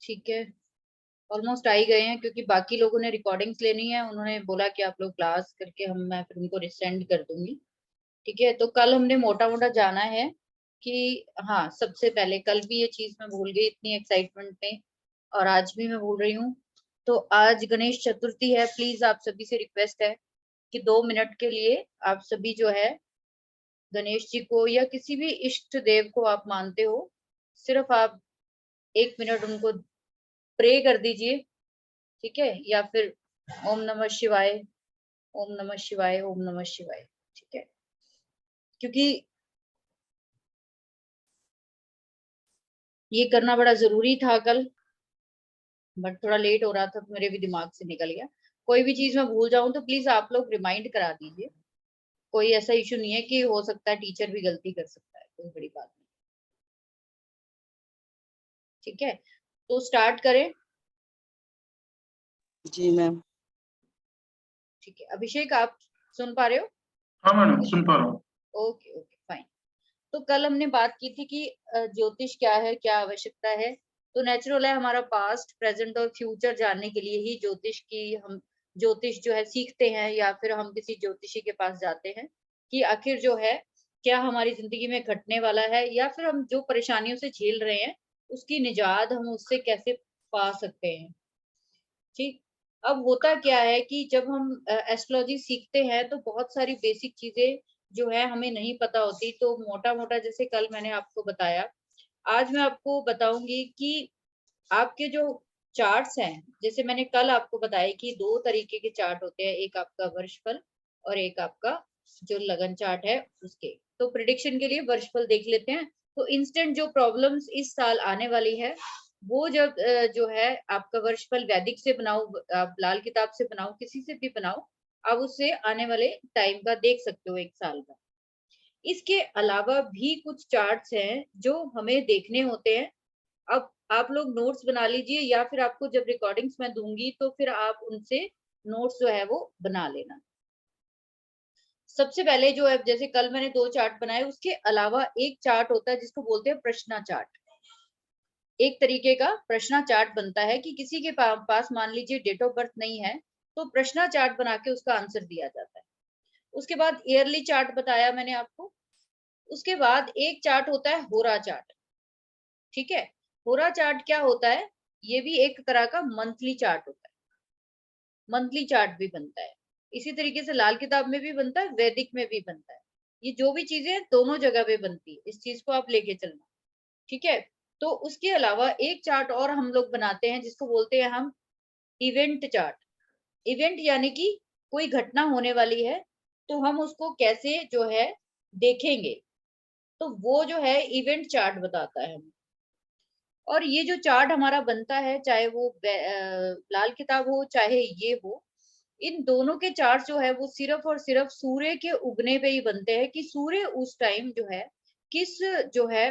ठीक है, ऑलमोस्ट आ ही गए हैं, क्योंकि बाकी लोगों ने रिकॉर्डिंग्स लेनी है, उन्होंने बोला कि आप लोग क्लास करके मैं फिर उनको रिसेंड कर दूंगी। ठीक है, तो कल हमने मोटा मोटा जाना है कि हाँ, सबसे पहले कल भी ये चीज मैं भूल गई इतनी एक्साइटमेंट में, और आज भी मैं भूल रही हूँ। तो आज गणेश चतुर्थी है, प्लीज आप सभी से रिक्वेस्ट है कि 2 मिनट के लिए आप सभी जो है गणेश जी को या किसी भी इष्ट देव को आप मानते हो, सिर्फ आप 1 मिनट उनको प्रे कर दीजिए। ठीक है, या फिर ओम नमः शिवाय, ओम नमः शिवाय, ओम नमः शिवाय। ठीक है, क्योंकि ये करना बड़ा जरूरी था कल, बट थोड़ा लेट हो रहा था तो मेरे भी दिमाग से निकल गया। कोई भी चीज मैं भूल जाऊं तो प्लीज आप लोग रिमाइंड करा दीजिए। कोई ऐसा इशू नहीं है, कि हो सकता है टीचर भी गलती कर सकता है, कोई बड़ी बात नहीं। ठीक है, तो स्टार्ट करें। जी मैम। ठीक है, अभिषेक आप सुन पा रहे हो? हाँ मैडम, सुन पा रहा हूँ। Okay okay fine. तो कल हमने बात की थी कि ज्योतिष क्या है, क्या आवश्यकता है। तो नेचुरल है, हमारा पास्ट प्रेजेंट और फ्यूचर जानने के लिए ही ज्योतिष की हम ज्योतिष जो है सीखते हैं, या फिर हम किसी ज्योतिषी के पास जाते हैं कि आखिर जो है क्या हमारी जिंदगी में घटने वाला है, या फिर हम जो परेशानियों से झेल रहे हैं उसकी निजात हम उससे कैसे पा सकते हैं। ठीक, अब होता क्या है कि जब हम एस्ट्रोलॉजी सीखते हैं तो बहुत सारी बेसिक चीजें जो है हमें नहीं पता होती, तो मोटा मोटा जैसे कल मैंने आपको बताया, आज मैं आपको बताऊंगी कि आपके जो चार्ट्स हैं, जैसे मैंने कल आपको बताया कि 2 तरीके के चार्ट होते हैं, एक आपका वर्षफल और एक आपका जो लगन चार्ट है उसके। तो प्रिडिक्शन के लिए वर्षफल देख लेते हैं। तो इंस्टेंट जो प्रॉब्लम्स इस साल आने वाली है, वो जब जो है आपका वर्षफल वैदिक से बनाओ, आप लाल किताब से बनाओ, किसी से भी बनाओ, आप उससे आने वाले टाइम का देख सकते हो, 1 साल का। इसके अलावा भी कुछ चार्ट्स हैं जो हमें देखने होते हैं। अब आप लोग नोट्स बना लीजिए, या फिर आपको जब रिकॉर्डिंग्स मैं दूंगी तो फिर आप उनसे नोट्स जो है वो बना लेना। सबसे पहले जो है, जैसे कल मैंने 2 चार्ट बनाए, उसके अलावा एक चार्ट होता है जिसको बोलते हैं प्रश्ना चार्ट। एक तरीके का प्रश्ना चार्ट बनता है कि किसी के पास मान लीजिए डेट ऑफ बर्थ नहीं है, तो प्रश्ना चार्ट बना के उसका आंसर दिया जाता है। उसके बाद ईयरली चार्ट बताया मैंने आपको। उसके बाद एक चार्ट होता है होरा चार्ट। ठीक है, होरा चार्ट क्या होता है? ये भी एक तरह का मंथली चार्ट होता है, मंथली चार्ट भी बनता है। इसी तरीके से लाल किताब में भी बनता है, वैदिक में भी बनता है। ये जो भी चीजें हैं दोनों जगह पे बनती है, इस चीज को आप लेके चलना। ठीक है, तो उसके अलावा एक चार्ट और हम लोग बनाते हैं जिसको बोलते हैं हम इवेंट चार्ट। इवेंट यानी कि कोई घटना होने वाली है, तो हम उसको कैसे जो है देखेंगे, तो वो जो है इवेंट चार्ट बताता है हमें। और ये जो चार्ट हमारा बनता है, चाहे वो लाल किताब हो चाहे ये हो, इन दोनों के चार्ट जो है वो सिर्फ और सिर्फ सूर्य के उगने पे ही बनते हैं, कि सूर्य उस टाइम जो है किस जो है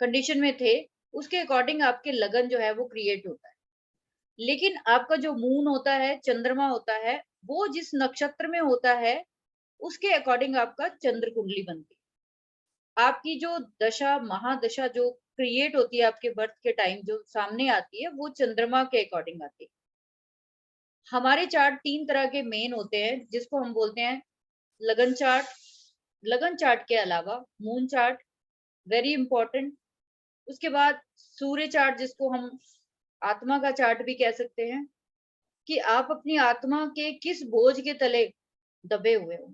कंडीशन में थे, उसके अकॉर्डिंग आपके लगन जो है वो क्रिएट होता है। लेकिन आपका जो मून होता है, चंद्रमा होता है, वो जिस नक्षत्र में होता है उसके अकॉर्डिंग आपका चंद्र कुंडली बनती है। आपकी जो दशा महादशा जो क्रिएट होती है आपके बर्थ के टाइम जो सामने आती है, वो चंद्रमा के अकॉर्डिंग आती है। हमारे चार्ट 3 तरह के मेन होते हैं, जिसको हम बोलते हैं लगन चार्ट। लगन चार्ट के अलावा मून चार्ट, वेरी इंपॉर्टेंट। उसके बाद सूर्य चार्ट, जिसको हम आत्मा का चार्ट भी कह सकते हैं, कि आप अपनी आत्मा के किस बोझ के तले दबे हुए हो,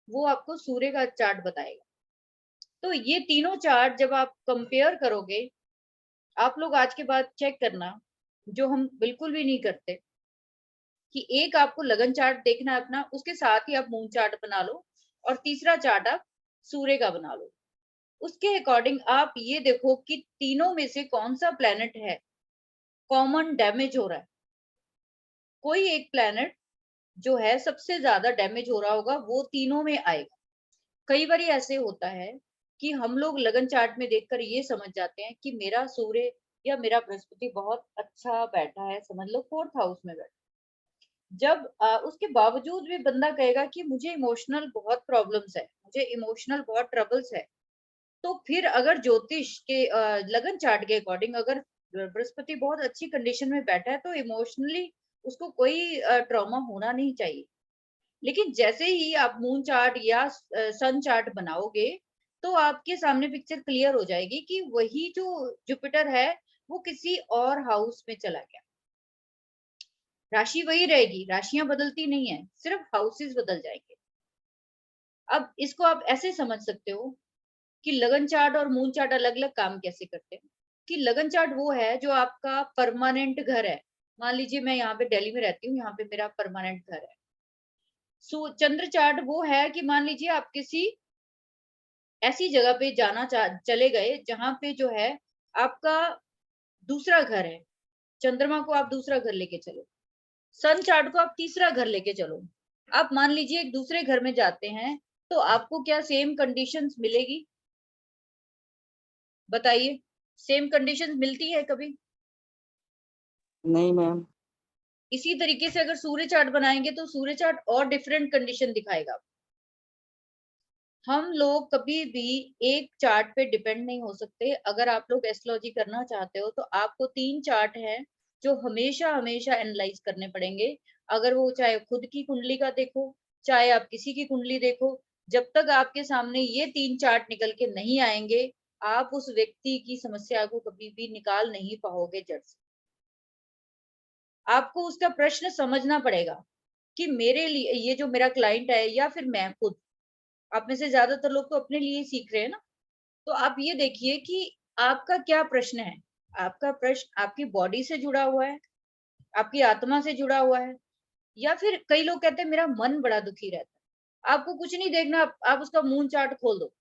वो आपको सूर्य का चार्ट बताएगा। तो ये तीनों चार्ट जब आप कंपेयर करोगे, आप लोग आज के बाद चेक करना, जो हम बिल्कुल भी नहीं करते, कि एक आपको लगन चार्ट देखना है अपना, उसके साथ ही आप मून चार्ट बना लो, और तीसरा चार्ट आप सूर्य का बना लो। उसके अकॉर्डिंग आप ये देखो कि तीनों में से कौन सा प्लेनेट है कॉमन डैमेज हो रहा है। कोई एक प्लेनेट जो है सबसे ज्यादा डैमेज हो रहा होगा, वो तीनों में आएगा। कई बार ऐसे होता है कि हम लोग लगन चार्ट में देखकर ये समझ जाते हैं कि मेरा सूर्य या मेरा बृहस्पति बहुत अच्छा बैठा है, समझ लो 4th हाउस में बैठा। जब उसके बावजूद भी बंदा कहेगा कि मुझे इमोशनल बहुत प्रॉब्लम्स है, मुझे इमोशनल बहुत ट्रबल्स है, तो फिर अगर ज्योतिष के लगन चार्ट के अकॉर्डिंग अगर बृहस्पति बहुत अच्छी कंडीशन में बैठा है, तो इमोशनली उसको कोई ट्रॉमा होना नहीं चाहिए। लेकिन जैसे ही आप मून चार्ट या सन चार्ट बनाओगे, तो आपके सामने पिक्चर क्लियर हो जाएगी कि वही जो जुपिटर है, वो किसी और हाउस में चला गया। राशि वही रहेगी, राशियां बदलती नहीं है, सिर्फ हाउसेस बदल जाएंगे। अब इसको आप ऐसे समझ सकते हो कि लगन चार्ट और मून चार्ट अलग अलग काम कैसे करते हैं। कि लगन चार्ट वो है जो आपका परमानेंट घर है। मान लीजिए मैं यहाँ पे दिल्ली में रहती हूँ, यहाँ पे मेरा परमानेंट घर है। चंद्र चार्ट वो है कि मान लीजिए आप किसी ऐसी जगह पे चले गए जहां पे जो है आपका दूसरा घर है। चंद्रमा को आप दूसरा घर लेके चलो, सन चार्ट को आप तीसरा घर लेके चलो। आप मान लीजिए एक दूसरे घर में जाते हैं, तो आपको क्या सेम कंडीशंस मिलेगी? बताइए, सेम कंडीशंस मिलती है कभी? नहीं मैम। इसी तरीके से अगर सूर्य चार्ट बनाएंगे तो सूर्य चार्ट और डिफरेंट कंडीशन दिखाएगा। हम लोग कभी भी एक चार्ट पे डिपेंड नहीं हो सकते। अगर आप लोग एस्ट्रोलॉजी करना चाहते हो तो आपको 3 चार्ट हैं जो हमेशा हमेशा एनालाइज करने पड़ेंगे। अगर वो चाहे खुद की कुंडली का देखो, चाहे आप किसी की कुंडली देखो, जब तक आपके सामने ये 3 चार्ट निकल के नहीं आएंगे, आप उस व्यक्ति की समस्या को कभी भी निकाल नहीं पाओगे जड़ से। आपको उसका प्रश्न समझना पड़ेगा कि मेरे लिए ये जो मेरा क्लाइंट है या फिर मैं खुद, आप में से ज्यादातर लोग तो अपने लिए ही सीख रहे हैं ना। तो आप ये देखिए कि आपका क्या प्रश्न है। आपका प्रश्न आपकी बॉडी से जुड़ा हुआ है, आपकी आत्मा से जुड़ा हुआ है, या फिर कई लोग कहते हैं मेरा मन बड़ा दुखी रहता है। आपको कुछ नहीं देखना, आप उसका मून चार्ट खोल दो।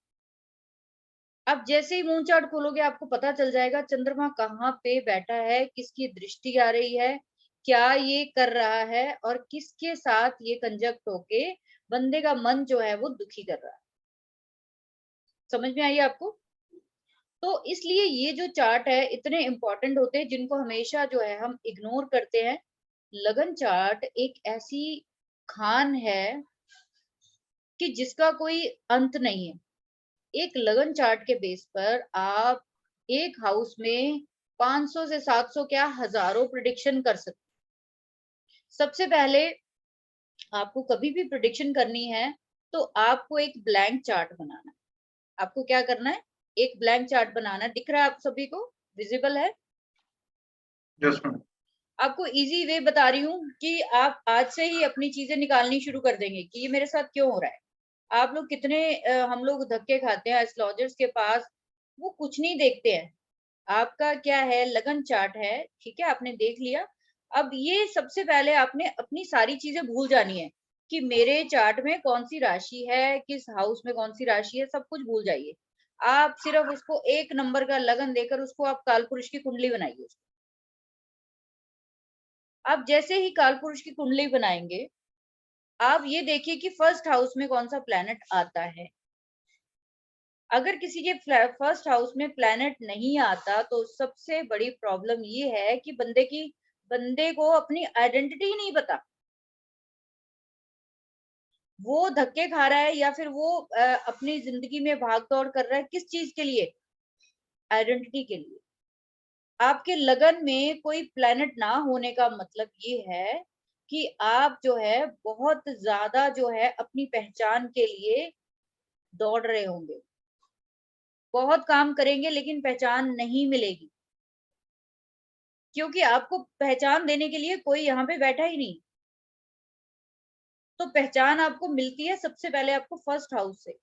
आप जैसे ही मून चार्ट खोलोगे आपको पता चल जाएगा चंद्रमा कहाँ पे बैठा है, किसकी दृष्टि आ रही है, क्या ये कर रहा है, और किसके साथ ये कंजक्ट होके बंदे का मन जो है वो दुखी कर रहा है। समझ में आई आपको? तो इसलिए ये जो चार्ट है इतने इंपॉर्टेंट होते हैं जिनको हमेशा जो है हम इग्नोर करते हैं। लगन चार्ट एक ऐसी खान है कि जिसका कोई अंत नहीं है। एक लगन चार्ट के बेस पर आप एक हाउस में 500 से 700 क्या हजारों प्रिडिक्शन कर सकते। सबसे पहले आपको कभी भी प्रिडिक्शन करनी है तो आपको एक ब्लैंक चार्ट बनाना है। आपको क्या करना है? एक ब्लैंक चार्ट बनाना है। दिख रहा है आप सभी को? विजिबल है? Yes ma'am. आपको इजी वे बता रही हूँ कि आप आज से ही अपनी चीजें निकालनी शुरू कर देंगे कि ये मेरे साथ क्यों हो रहा है। आप लोग कितने हम लोग धक्के खाते हैं एस्ट्रोलॉजर्स के पास, वो कुछ नहीं देखते हैं। आपका क्या है, लगन चार्ट है, ठीक है, आपने देख लिया। अब ये सबसे पहले आपने अपनी सारी चीजें भूल जानी है कि मेरे चार्ट में कौन सी राशि है, किस हाउस में कौन सी राशि है, सब कुछ भूल जाइए। आप सिर्फ उसको एक नंबर का लगन देकर उसको आप कालपुरुष की कुंडली बनाइए। आप जैसे ही कालपुरुष की कुंडली बनाएंगे, आप ये देखिए कि फर्स्ट हाउस में कौन सा प्लैनेट आता है। अगर किसी के फर्स्ट हाउस में प्लैनेट नहीं आता तो सबसे बड़ी प्रॉब्लम ये है कि बंदे को अपनी आइडेंटिटी नहीं पता। वो धक्के खा रहा है या फिर वो अपनी जिंदगी में भाग दौड़ कर रहा है, किस चीज के लिए? आइडेंटिटी के लिए। आपके लगन में कोई प्लैनेट ना होने का मतलब ये है कि आप जो है बहुत ज्यादा जो है अपनी पहचान के लिए दौड़ रहे होंगे। बहुत काम करेंगे लेकिन पहचान नहीं मिलेगी, क्योंकि आपको पहचान देने के लिए कोई यहाँ पे बैठा ही नहीं। तो पहचान आपको मिलती है सबसे पहले आपको फर्स्ट हाउस से,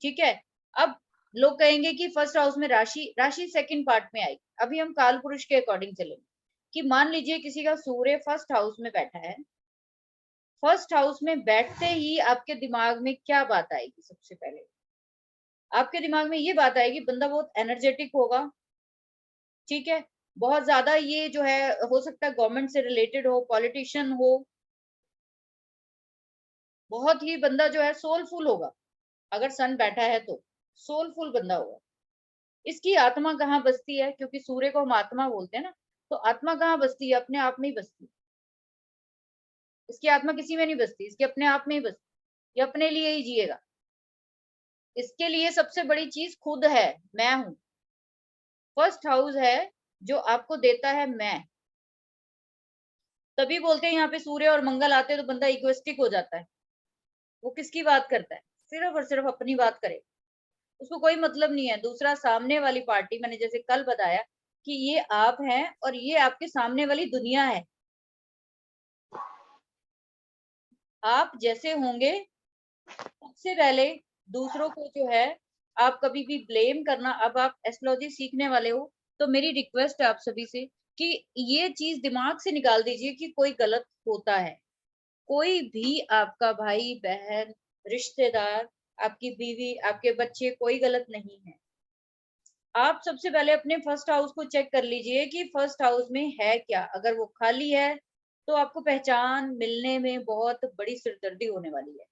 ठीक है। अब लोग कहेंगे कि फर्स्ट हाउस में राशि सेकंड पार्ट में आएगी। अभी हम काल पुरुष के अकॉर्डिंग चलेंगे कि मान लीजिए किसी का सूर्य फर्स्ट हाउस में बैठा है। फर्स्ट हाउस में बैठते ही आपके दिमाग में क्या बात आएगी? सबसे पहले आपके दिमाग में ये बात आएगी बंदा बहुत एनर्जेटिक होगा, ठीक है, बहुत ज्यादा ये जो है हो सकता है गवर्नमेंट से रिलेटेड हो, पॉलिटिशियन हो, बहुत ही बंदा जो है सोलफुल होगा। अगर सन बैठा है तो सोलफुल बंदा होगा। इसकी आत्मा कहाँ बसती है? क्योंकि सूर्य को हम आत्मा बोलते हैं ना, तो आत्मा कहाँ बसती है? अपने आप में ही बसती है। इसकी आत्मा किसी में नहीं बसती, इसके अपने आप में ही बसती। ये अपने लिए ही जिएगा। इसके लिए सबसे बड़ी चीज खुद है, मैं हूं। फर्स्ट हाउस है जो आपको देता है मैं। तभी बोलते हैं यहाँ पे सूर्य और मंगल आते हैं तो बंदा इगोइस्टिक हो जाता है। वो किसकी बात करता है? सिर्फ और सिर्फ अपनी बात करे, उसको कोई मतलब नहीं है दूसरा सामने वाली पार्टी। मैंने जैसे कल बताया कि ये आप हैं और ये आपके सामने वाली दुनिया है। आप जैसे होंगे, सबसे पहले दूसरों को जो है आप कभी भी ब्लेम करना, अब आप एस्ट्रोलॉजी सीखने वाले हो तो मेरी रिक्वेस्ट है आप सभी से कि ये चीज दिमाग से निकाल दीजिए कि कोई गलत होता है। कोई भी आपका भाई बहन, रिश्तेदार, आपकी बीवी, आपके बच्चे, कोई गलत नहीं है। आप सबसे पहले अपने फर्स्ट हाउस को चेक कर लीजिए कि फर्स्ट हाउस में है क्या। अगर वो खाली है तो आपको पहचान मिलने में बहुत बड़ी सिरदर्दी होने वाली है।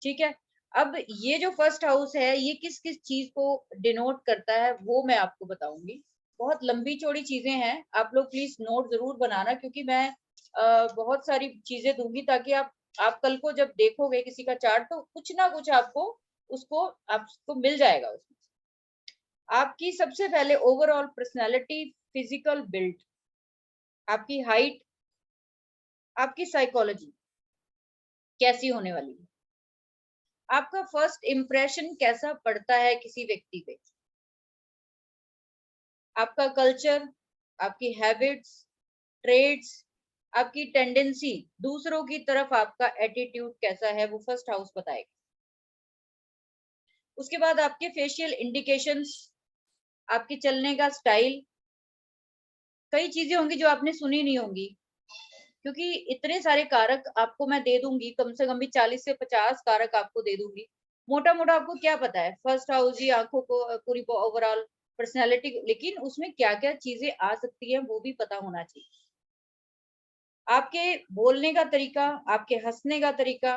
ठीक है। अब ये जो फर्स्ट हाउस है ये किस किस चीज को डिनोट करता है वो मैं आपको बताऊंगी। बहुत लंबी चौड़ी चीजें हैं, आप लोग प्लीज नोट जरूर बनाना, क्योंकि मैं बहुत सारी चीजें दूंगी ताकि आप कल को जब देखोगे किसी का चार्ट तो कुछ ना कुछ आपको उसको आपको मिल जाएगा उसमें। आपकी सबसे पहले ओवरऑल पर्सनालिटी, फिजिकल बिल्ड, आपकी हाइट, आपकी साइकोलॉजी कैसी होने वाली है, आपका फर्स्ट इंप्रेशन कैसा पड़ता है किसी व्यक्ति पे, आपका कल्चर, आपकी हैबिट्स, ट्रेड्स, आपकी टेंडेंसी, दूसरों की तरफ आपका एटीट्यूड कैसा है, वो फर्स्ट हाउस बताएगा। उसके बाद आपके फेशियल इंडिकेशंस, आपके चलने का स्टाइल, कई चीजें होंगी जो आपने सुनी नहीं होंगी, क्योंकि इतने सारे कारक आपको मैं दे दूंगी, कम से कम भी 40 से 50 कारक आपको दे दूंगी। मोटा मोटा आपको क्या पता है फर्स्ट हाउस ही आंखों को पूरी ओवरऑल पर्सनैलिटी, लेकिन उसमें क्या क्या चीजें आ सकती है वो भी पता होना चाहिए। आपके बोलने का तरीका, आपके हंसने का तरीका,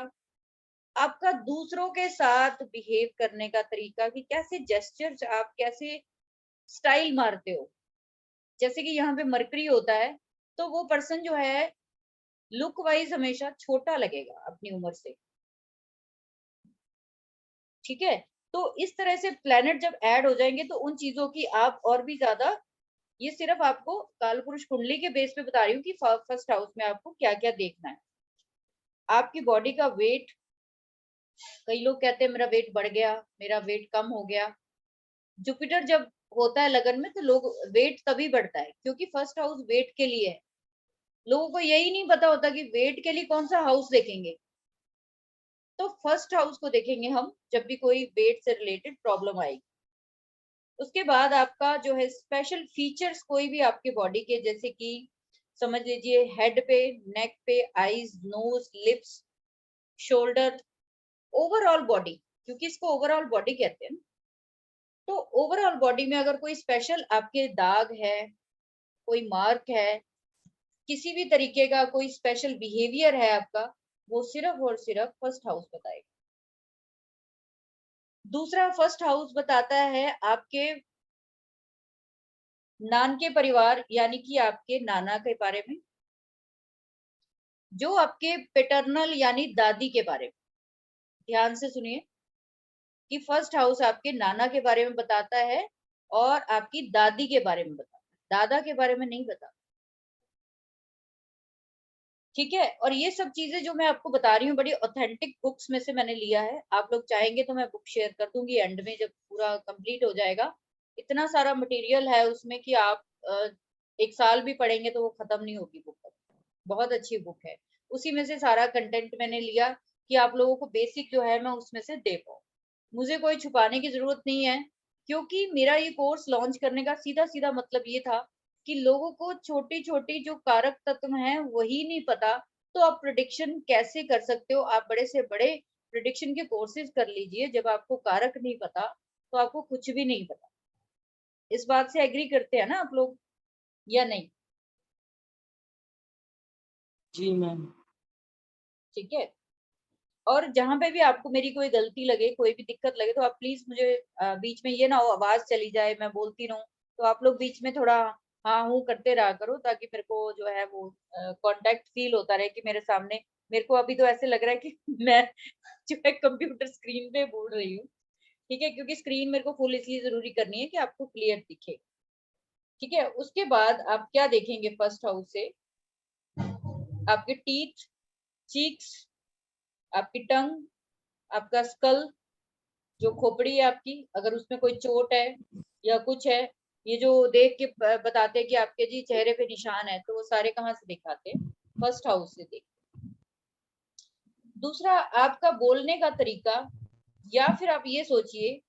आपका दूसरों के साथ बिहेव करने का तरीका, कि कैसे जेस्चर्स, आप कैसे स्टाइल मारते हो। जैसे कि यहाँ पे मरकरी होता है तो वो पर्सन जो है लुक वाइज हमेशा छोटा लगेगा अपनी उम्र से। ठीक है। तो इस तरह से प्लेनेट जब ऐड हो जाएंगे तो उन चीजों की आप और भी ज्यादा, ये सिर्फ आपको काल पुरुष कुंडली के बेस पे बता रही हूँ कि फर्स्ट हाउस में आपको क्या क्या देखना है। आपकी बॉडी का वेट, कई लोग कहते हैं मेरा वेट बढ़ गया, मेरा वेट कम हो गया। जुपिटर जब होता है लगन में तो लोग वेट तभी बढ़ता है क्योंकि फर्स्ट हाउस वेट के लिए है। लोगों को यही नहीं पता होता कि वेट के लिए कौन सा हाउस देखेंगे। तो फर्स्ट हाउस को देखेंगे हम जब भी कोई वेट से रिलेटेड प्रॉब्लम आएगी। उसके बाद आपका जो है स्पेशल फीचर्स कोई भी आपके बॉडी के, जैसे कि समझ लीजिए हेड पे, नेक पे, eyes, nose, lips, shoulder, overall body, क्योंकि इसको ओवरऑल बॉडी कहते हैं। तो ओवरऑल बॉडी में अगर कोई स्पेशल आपके दाग है, कोई मार्क है, किसी भी तरीके का कोई स्पेशल बिहेवियर है आपका, वो सिर्फ और सिर्फ फर्स्ट हाउस बताएगा। दूसरा फर्स्ट हाउस बताता है आपके नान के परिवार, यानी कि आपके नाना के बारे में, जो आपके पेटर्नल यानी दादी के बारे में। ध्यान से सुनिए कि फर्स्ट हाउस आपके नाना के बारे में बताता है और आपकी दादी के बारे में बताता है, दादा के बारे में नहीं बताता। ठीक है। और ये सब चीजें जो मैं आपको बता रही हूँ बड़ी ऑथेंटिक बुक्स में से मैंने लिया है। आप लोग चाहेंगे तो मैं बुक शेयर कर दूंगी एंड में जब पूरा कंप्लीट हो जाएगा। इतना सारा मटेरियल है उसमें कि आप एक साल भी पढ़ेंगे तो वो खत्म नहीं होगी बुक। बहुत अच्छी बुक है। उसी में से सारा कंटेंट मैंने लिया कि आप लोगों को बेसिक जो है मैं उसमें से दे पाऊँ। मुझे कोई छुपाने की जरूरत नहीं है, क्योंकि मेरा ये कोर्स लॉन्च करने का सीधा सीधा मतलब ये था कि लोगों को छोटी छोटी जो कारक तत्व हैं वही नहीं पता। तो आप प्रिडिक्शन कैसे कर सकते हो? आप बड़े से बड़े प्रिडिक्शन के कोर्सेज कर लीजिए, जब आपको कारक नहीं पता तो आपको कुछ भी नहीं पता। इस बात से एग्री करते हैं ना आप लोग या नहीं? जी मैम। ठीक है। और जहां पे भी आपको मेरी कोई गलती लगे, कोई भी दिक्कत लगे, तो आप प्लीज मुझे बीच में ये ना हो आवाज चली जाए, मैं बोलती रहूं, तो आप लोग बीच में थोड़ा हाँ हूँ करते रहा करो, ताकि मेरे को जो है वो कांटेक्ट फील होता रहे कि मेरे सामने। मेरे को अभी तो ऐसे लग रहा है कि मैं जो है कंप्यूटर स्क्रीन पे बोल रही हूँ। ठीक है, क्योंकि स्क्रीन मेरे को फुल इसलिए जरूरी करनी है कि आपको क्लियर दिखे। ठीक है, उसके बाद आप क्या देखेंगे फर्स्ट हाउस से, आपके टीथ, चीक्स, आपकी टंग, आपका स्कल, जो खोपड़ी है आपकी, अगर उसमें कोई चोट है या कुछ है, ये जो देख के बताते हैं कि आपके जी चेहरे पे निशान है, तो वो सारे कहाँ से दिखाते हैं? फर्स्ट हाउस से देख। दूसरा, आपका बोलने का तरीका, या फिर आप ये सोचिए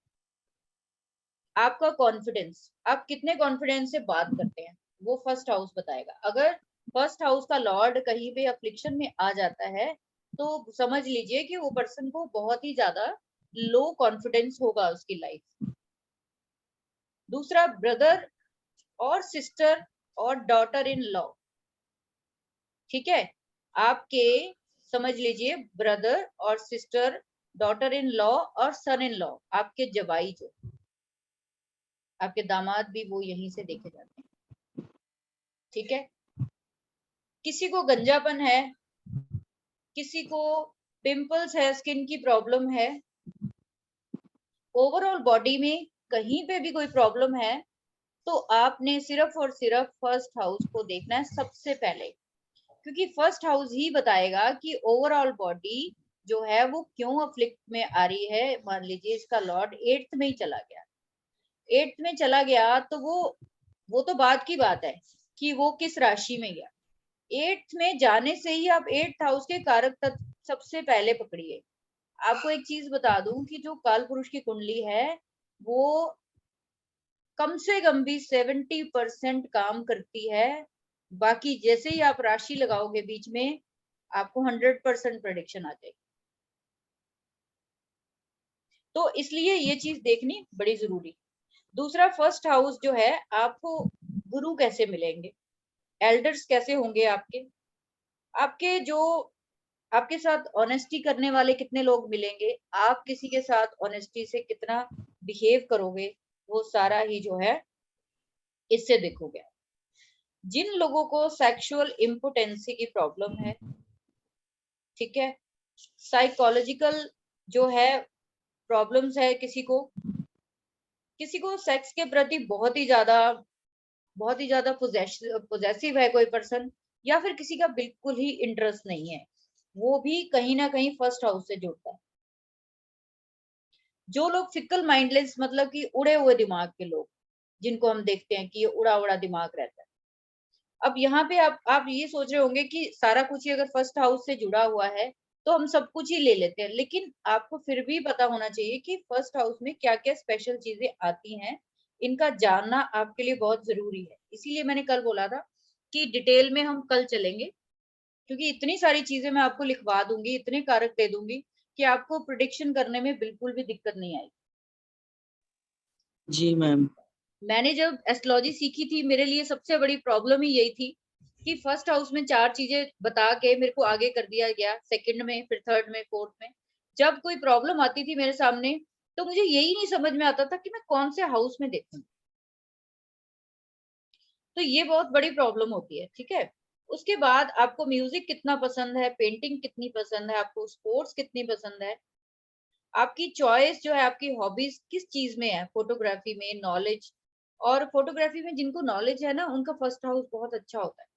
आपका कॉन्फिडेंस, आप कितने कॉन्फिडेंस से बात करते हैं, वो फर्स्ट हाउस बताएगा। अगर फर्स्ट हाउस का लॉर्ड कहीं पे अफ्लिक्शन में आ जाता है, तो समझ लीजिए कि वो पर्सन को बहुत ही ज्यादा लो कॉन्फिडेंस होगा उसकी लाइफ। दूसरा, ब्रदर और सिस्टर और डॉटर इन लॉ। ठीक है, आपके समझ लीजिए ब्रदर और सिस्टर, डॉटर इन लॉ और सन इन लॉ, आपके जवाई, जो आपके दामाद भी वो यहीं से देखे जाते हैं। ठीक है, किसी को गंजापन है, किसी को पिंपल्स है, स्किन की प्रॉब्लम है, ओवरऑल बॉडी में कहीं पे भी कोई प्रॉब्लम है, तो आपने सिर्फ और सिर्फ फर्स्ट हाउस को देखना है सबसे पहले, क्योंकि फर्स्ट हाउस ही बताएगा कि ओवरऑल बॉडी जो है वो क्यों अफ्लिक्ट में आ रही है। मान लीजिए इसका लॉर्ड 8th में ही चला गया, 8th में चला गया, तो वो तो बात की बात है कि वो किस राशि में गया। 8th में जाने से ही आप 8th हाउस के कारक तत्व सबसे पहले पकड़िए। आपको एक चीज बता दूं कि जो काल पुरुष की कुंडली है, वो कम से कम भी 70% काम करती है। बाकी जैसे ही आप राशि लगाओगे बीच में, आपको 100% प्रेडिक्शन आ जाएगी। तो इसलिए ये चीज देखनी बड़ी जरूरी। दूसरा, फर्स्ट हाउस जो है, आपको गुरु कैसे मिलेंगे, एल्डर्स कैसे होंगे आपके, आपके जो आपके साथ ऑनेस्टी करने वाले कितने लोग मिलेंगे, आप किसी के साथ ऑनेस्टी से कितना बिहेव करोगे, वो सारा ही जो है इससे देखोगे। जिन लोगों को सेक्सुअल इम्पोटेंसी की प्रॉब्लम है, ठीक है, साइकोलॉजिकल जो है प्रॉब्लम्स है, किसी को सेक्स के प्रति बहुत ही ज्यादा पोजेसिव है कोई पर्सन, या फिर किसी का बिल्कुल ही इंटरेस्ट नहीं है, वो भी कहीं ना कहीं फर्स्ट हाउस से जुड़ता है। जो लोग फिकल माइंडलेस, मतलब कि उड़े हुए दिमाग के लोग, जिनको हम देखते हैं कि ये उड़ा उड़ा दिमाग रहता है। अब यहाँ पे आप ये सोच रहे होंगे कि सारा कुछ ही अगर फर्स्ट हाउस से जुड़ा हुआ है तो हम सब कुछ ही ले लेते हैं, लेकिन आपको फिर भी पता होना चाहिए कि फर्स्ट हाउस में क्या क्या स्पेशल चीजें आती हैं, इनका जानना आपके लिए बहुत जरूरी है। इसीलिए मैंने कल बोला था कि डिटेल में हम कल चलेंगे, क्योंकि इतनी सारी चीजें मैं आपको लिखवा दूंगी, इतने कारक दे दूंगी कि आपको प्रिडिक्शन करने में बिल्कुल भी दिक्कत नहीं आएगी। जी मैम। मैंने जब एस्ट्रोलॉजी सीखी थी, मेरे लिए सबसे बड़ी प्रॉब्लम ही यही थी कि फर्स्ट हाउस में 4 चीजें बता के मेरे को आगे कर दिया गया, सेकंड में, फिर थर्ड में, फोर्थ में। जब कोई प्रॉब्लम आती थी मेरे सामने, तो मुझे यही नहीं समझ में आता था कि मैं कौन से हाउस में देखूं। तो ये बहुत बड़ी प्रॉब्लम होती है। ठीक है, उसके बाद आपको म्यूजिक कितना पसंद है, पेंटिंग कितनी पसंद है, आपको स्पोर्ट्स कितनी पसंद है, आपकी चॉइस जो है, आपकी हॉबीज किस चीज में है, फोटोग्राफी में, नॉलेज। और फोटोग्राफी में जिनको नॉलेज है ना, उनका फर्स्ट हाउस बहुत अच्छा होता है,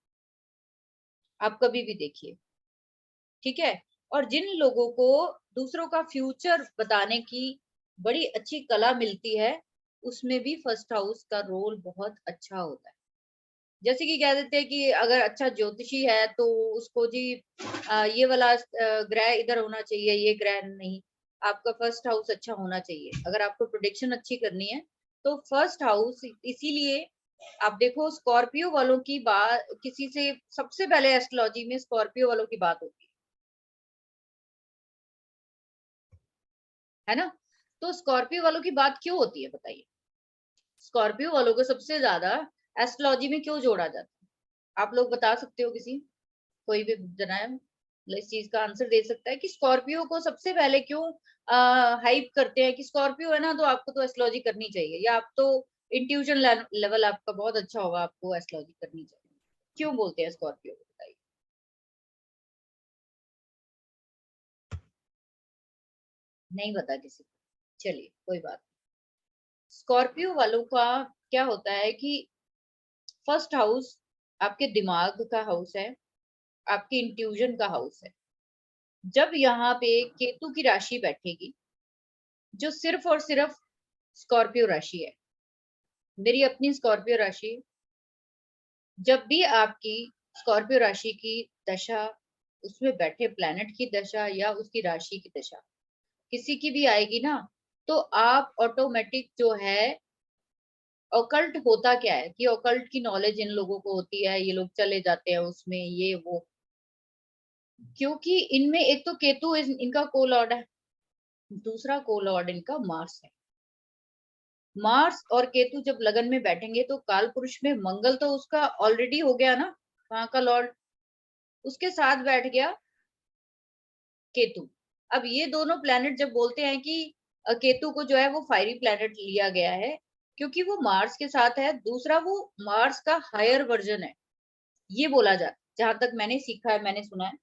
आप कभी भी देखिए। ठीक है, और जिन लोगों को दूसरों का फ्यूचर बताने की बड़ी अच्छी कला मिलती है, उसमें भी फर्स्ट हाउस का रोल बहुत अच्छा होता है। जैसे कि कह देते हैं कि अगर अच्छा ज्योतिषी है तो उसको जी ये वाला ग्रह इधर होना चाहिए, ये ग्रह नहीं, आपका फर्स्ट हाउस अच्छा होना चाहिए अगर आपको प्रोडिक्शन अच्छी करनी है। तो फर्स्ट हाउस इसीलिए आप देखो, स्कॉर्पियो वालों की बात किसी से सबसे पहले एस्ट्रोलॉजी में स्कॉर्पियो वालों की बात होती है ना। तो स्कॉर्पियो वालों की बात क्यों होती है बताइए, स्कॉर्पियो वालों को सबसे ज्यादा एस्ट्रोलॉजी में क्यों जोड़ा जाता है? आप लोग बता सकते हो, किसी कोई भी जना है मतलब इस चीज का आंसर दे सकता है कि स्कॉर्पियो को सबसे पहले क्यों हाइप करते हैं कि स्कॉर्पियो है ना तो आपको तो एस्ट्रोलॉजी करनी चाहिए, या आप तो इंट्यूजन लेवल आपका बहुत अच्छा होगा, आपको एस्ट्रोलॉजी करनी चाहिए। क्यों बोलते हैं स्कॉर्पियो को, बताइए। नहीं पता किसी को? चलिए कोई बात नहीं। स्कॉर्पियो वालों का क्या होता है कि फर्स्ट हाउस आपके दिमाग का हाउस है, आपके इंट्यूजन का हाउस है। जब यहाँ पे केतु की राशि बैठेगी, जो सिर्फ और सिर्फ स्कॉर्पियो राशि है, मेरी अपनी स्कॉर्पियो राशि, जब भी आपकी स्कॉर्पियो राशि की दशा, उसमें बैठे प्लैनेट की दशा या उसकी राशि की दशा किसी की भी आएगी ना, तो आप ऑटोमेटिक जो है, ऑकल्ट होता क्या है कि ऑकल्ट की नॉलेज इन लोगों को होती है, ये लोग चले जाते हैं उसमें, ये वो, क्योंकि इनमें एक तो केतु इनका को लॉर्ड है, दूसरा को लॉर्ड इनका मार्स है। मार्स और केतु जब लगन में बैठेंगे तो काल पुरुष में मंगल तो उसका ऑलरेडी हो गया ना, वहां का लॉर्ड, उसके साथ बैठ गया केतु। अब ये दोनों प्लैनेट जब बोलते हैं कि केतु को जो है वो फायरी प्लैनेट लिया गया है, क्योंकि वो मार्स के साथ है, दूसरा वो मार्स का हायर वर्जन है, ये बोला जाता है, जहां तक मैंने सीखा है, मैंने सुना है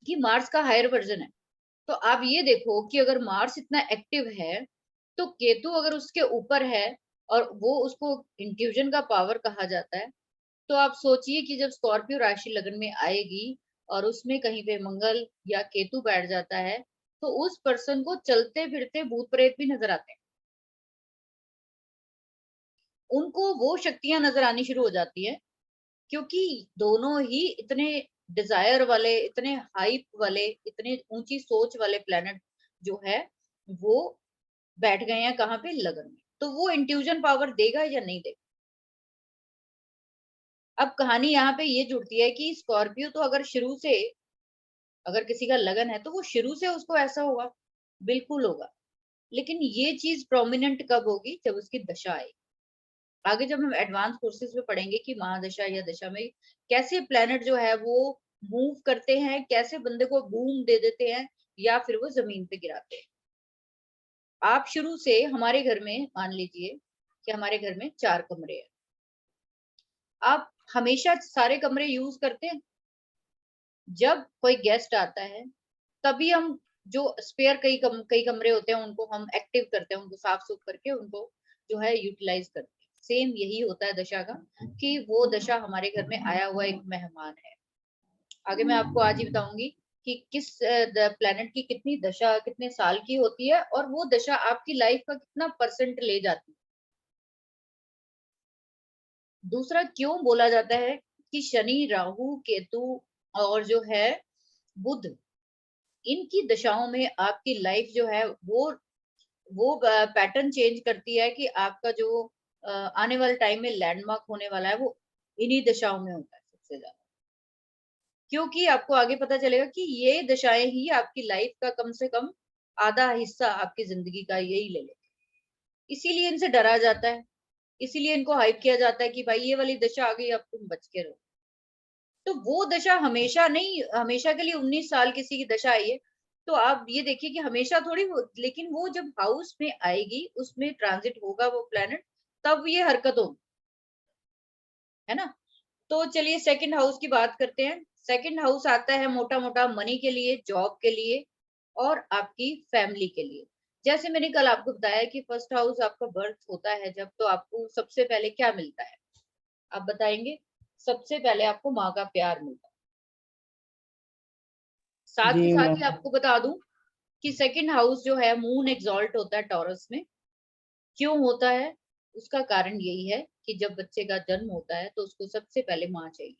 कि मार्स का हायर वर्जन है। तो आप ये देखो कि अगर मार्स इतना एक्टिव है, तो केतु अगर उसके ऊपर है, और वो उसको इंट्यूजन का पावर कहा जाता है, तो आप सोचिए कि जब स्कॉर्पियो राशि लगन में आएगी और उसमें कहीं पे मंगल या केतु बैठ जाता है, तो उस पर्सन को चलते फिरते भूत प्रेत भी नजर आते हैं, उनको वो शक्तियां नजर आनी शुरू हो जाती है, क्योंकि दोनों ही इतने डिजायर वाले, इतने हाइप वाले, इतने ऊंची सोच वाले प्लेनेट जो है, वो बैठ गए हैं कहाँ पे, लगन में। तो वो इंट्यूजन पावर देगा या नहीं देगा। अब कहानी यहाँ पे ये जुड़ती है कि स्कॉर्पियो तो अगर शुरू से, अगर किसी का लगन है तो वो शुरू से उसको ऐसा होगा, बिल्कुल होगा, लेकिन ये चीज प्रोमिनेंट कब होगी, जब उसकी दशा आएगी। आगे जब हम एडवांस कोर्सेज में पढ़ेंगे कि महादशा या दशा में कैसे प्लेनेट जो है वो मूव करते हैं, कैसे बंदे को बूम दे देते हैं या फिर वो जमीन पे गिराते हैं। आप शुरू से हमारे घर में मान लीजिए कि हमारे घर में 4 कमरे हैं, आप हमेशा सारे कमरे यूज करते हैं। जब कोई गेस्ट आता है तभी हम जो स्पेयर कई कमरे होते हैं उनको हम एक्टिव करते हैं, उनको साफ सुफ करके उनको जो है यूटिलाइज करते हैं। सेम यही होता है दशा का, कि वो दशा हमारे घर में आया हुआ एक मेहमान है। आगे मैं आपको आज ही बताऊंगी कि किस प्लेनेट की कितनी दशा कितने साल की होती है, और वो दशा आपकी लाइफ का कितना परसेंट ले जाती है। दूसरा क्यों बोला जाता है कि शनि, राहु, केतु और जो है बुध, इनकी दशाओं में आपकी लाइफ जो है वो पैटर्न चेंज करती है, कि आपका जो आने वाले टाइम में लैंडमार्क होने वाला है वो इन्हीं दशाओं में होता है सबसे ज्यादा, क्योंकि आपको आगे पता चलेगा कि ये दशाएं ही आपकी लाइफ का कम से कम आधा हिस्सा आपकी जिंदगी का यही ले ले। इसीलिए इनसे डरा जाता है, इसीलिए इनको हाइप किया जाता है कि भाई ये वाली दशा आ गई, अब तुम बच के रहो। तो वो दशा हमेशा नहीं, हमेशा के लिए 19 साल किसी की दशा आई है, तो आप ये देखिए कि हमेशा थोड़ी वो, लेकिन वो जब हाउस में आएगी, उसमें ट्रांजिट होगा वो प्लेनेट, तब ये हरकत होगी, है ना। तो चलिए सेकंड हाउस की बात करते हैं। सेकंड हाउस आता है मोटा मोटा मनी के लिए, जॉब के लिए और आपकी फैमिली के लिए। जैसे मैंने कल आपको बताया कि फर्स्ट हाउस आपका बर्थ होता है जब, तो आपको सबसे पहले क्या मिलता है, आप बताएंगे। सबसे पहले आपको माँ का प्यार मिलता है। साथ जी ही साथ ही मैम। आपको बता दूं कि सेकंड हाउस जो है मून एग्जॉल्ट होता है टॉरस में। क्यों होता है, उसका कारण यही है कि जब बच्चे का जन्म होता है तो उसको सबसे पहले माँ चाहिए,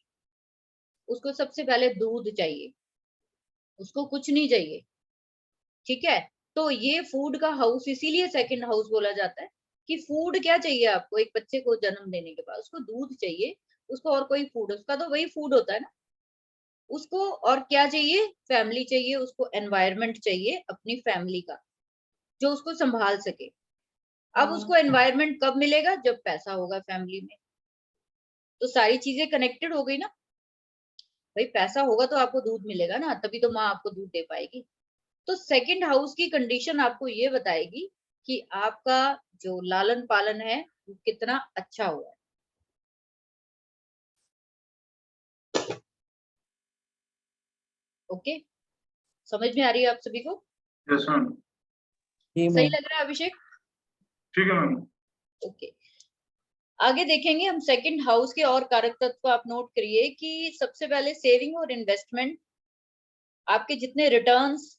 उसको सबसे पहले दूध चाहिए, उसको कुछ नहीं चाहिए, ठीक है। तो ये फूड का हाउस इसीलिए सेकंड हाउस बोला जाता है, कि फूड क्या चाहिए आपको, एक बच्चे को जन्म देने के बाद उसको दूध चाहिए, उसको और कोई फूड, उसका तो वही फूड होता है ना, उसको और क्या चाहिए, फैमिली चाहिए, उसको एनवायरनमेंट चाहिए अपनी फैमिली का, जो उसको संभाल सके। अब उसको एनवायरनमेंट कब मिलेगा, जब पैसा होगा फैमिली में। तो सारी चीजें कनेक्टेड हो गई ना, भाई पैसा होगा तो आपको दूध मिलेगा ना, तभी तो माँ आपको दूध दे पाएगी। तो सेकंड हाउस की कंडीशन आपको ये बताएगी कि आपका जो लालन पालन है वो कितना अच्छा हुआ है। ओके, समझ में आ रही है आप सभी को। Yes, ma'am. जी सही मैम। लग रहा है अभिषेक? ठीक है मैम। ओके, आगे देखेंगे हम सेकंड हाउस के और कारक तत्व। आप नोट करिए कि सबसे पहले सेविंग और इन्वेस्टमेंट, आपके जितने रिटर्न्स,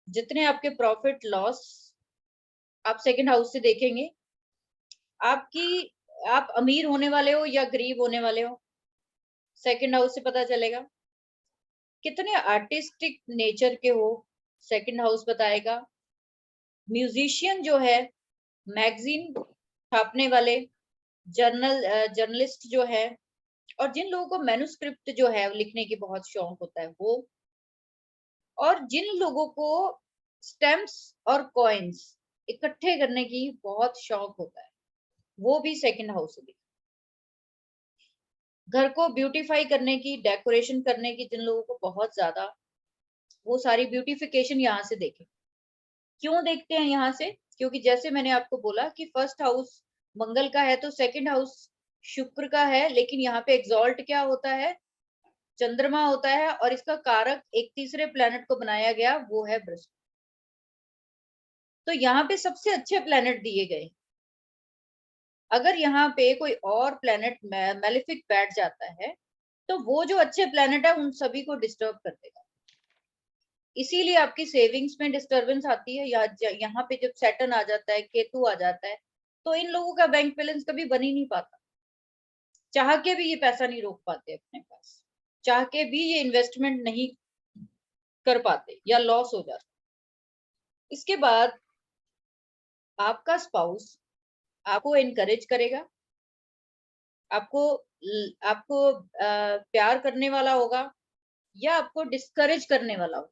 जितने आपके प्रॉफिट लॉस, आप सेकंड हाउस से देखेंगे। आपकी, आप अमीर होने वाले हो या गरीब होने वाले हो, सेकंड हाउस से पता चलेगा। कितने आर्टिस्टिक नेचर के हो, सेकंड हाउस बताएगा। म्यूजिशियन जो है, मैगजीन छापने वाले, जर्नलिस्ट जो है, और जिन लोगों को मैन्युस्क्रिप्ट जो है लिखने की बहुत शौक होता है वो, और जिन लोगों को स्टैम्प्स और कॉइन्स इकट्ठे करने की बहुत शौक होता है, वो भी सेकंड हाउस से। घर को ब्यूटीफाई करने की, डेकोरेशन करने की जिन लोगों को बहुत ज्यादा, वो सारी ब्यूटिफिकेशन यहाँ से देखें। क्यों देखते हैं यहाँ से? क्योंकि जैसे मैंने आपको बोला कि फर्स्ट हाउस मंगल का है तो सेकंड हाउस शुक्र का है, लेकिन यहाँ पे एग्जॉल्ट क्या होता है? चंद्रमा होता है, और इसका कारक एक तीसरे प्लेनेट को बनाया गया, वो है बृहस्पति। तो यहाँ पे सबसे अच्छे प्लेनेट दिए गए। अगर यहाँ पे कोई और प्लेनेट मैलेफिक बैठ जाता है तो वो जो अच्छे प्लेनेट है उन सभी को डिस्टर्ब कर देगा। इसीलिए आपकी सेविंग्स में डिस्टरबेंस आती है। या यहाँ पे जब सैटर्न आ जाता है, केतु आ जाता है, तो इन लोगों का बैंक बैलेंस कभी बन ही नहीं पाता। चाह के भी ये पैसा नहीं रोक पाते अपने पास, चाह के भी ये इन्वेस्टमेंट नहीं कर पाते या लॉस हो जाता। इसके बाद आपका स्पाउस आपको एनकरेज करेगा, आपको आपको प्यार करने वाला होगा या आपको डिस्करेज करने वाला होगा,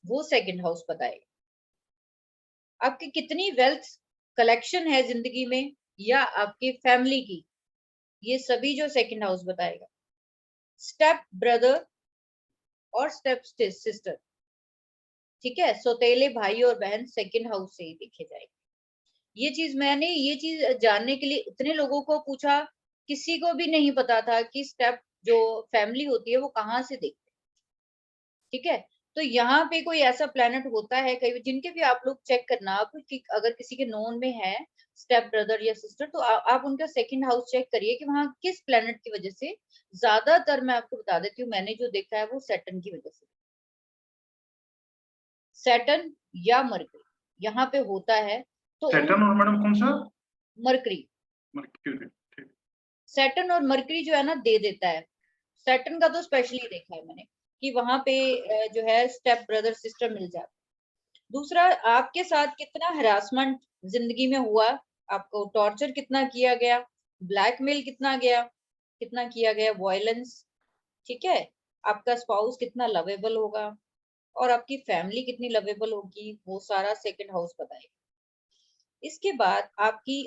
वो सेकंड हाउस बताएगा। आपकी कितनी वेल्थ कलेक्शन है जिंदगी में या आपकी फैमिली की, ये सभी जो सेकंड हाउस बताएगा। स्टेप ब्रदर और स्टेप सिस्टर, ठीक है, सौतेले भाई और बहन सेकंड हाउस से ही देखे जाएंगे। ये चीज जानने के लिए इतने लोगों को पूछा, किसी को भी नहीं पता था कि स्टेप जो फैमिली होती है वो कहाँ से देखते हैं, ठीक है। तो यहाँ पे कोई ऐसा प्लेनेट होता है कई, जिनके भी आप लोग चेक करना आप कि अगर किसी के नोन में है स्टेप ब्रदर या सिस्टर, तो आप उनका सेकंड हाउस चेक करिए कि वहां किस प्लेनेट की वजह से। ज्यादातर मैं आपको बता देती हूँ, मैंने जो देखा है वो सैटर्न की वजह से, सैटर्न या मरकरी यहाँ पे होता है। तो सैटर्न और मैडम कौन सा? Mercury, mercury. ठीक। सैटर्न और मरकरी जो है ना दे देता है। सैटर्न का तो स्पेशली देखा है मैंने कि वहां पे जो है स्टेप ब्रदर सिस्टर मिल जाता है। दूसरा, आपके साथ कितना हरासमेंट जिंदगी में हुआ, आपको टॉर्चर कितना किया गया, ब्लैकमेल कितना किया गया, वायलेंस, ठीक है। आपका स्पाउस कितना लवेबल होगा और आपकी फैमिली कितनी लवेबल होगी, वो सारा सेकंड हाउस बताएगा। इसके बाद आपकी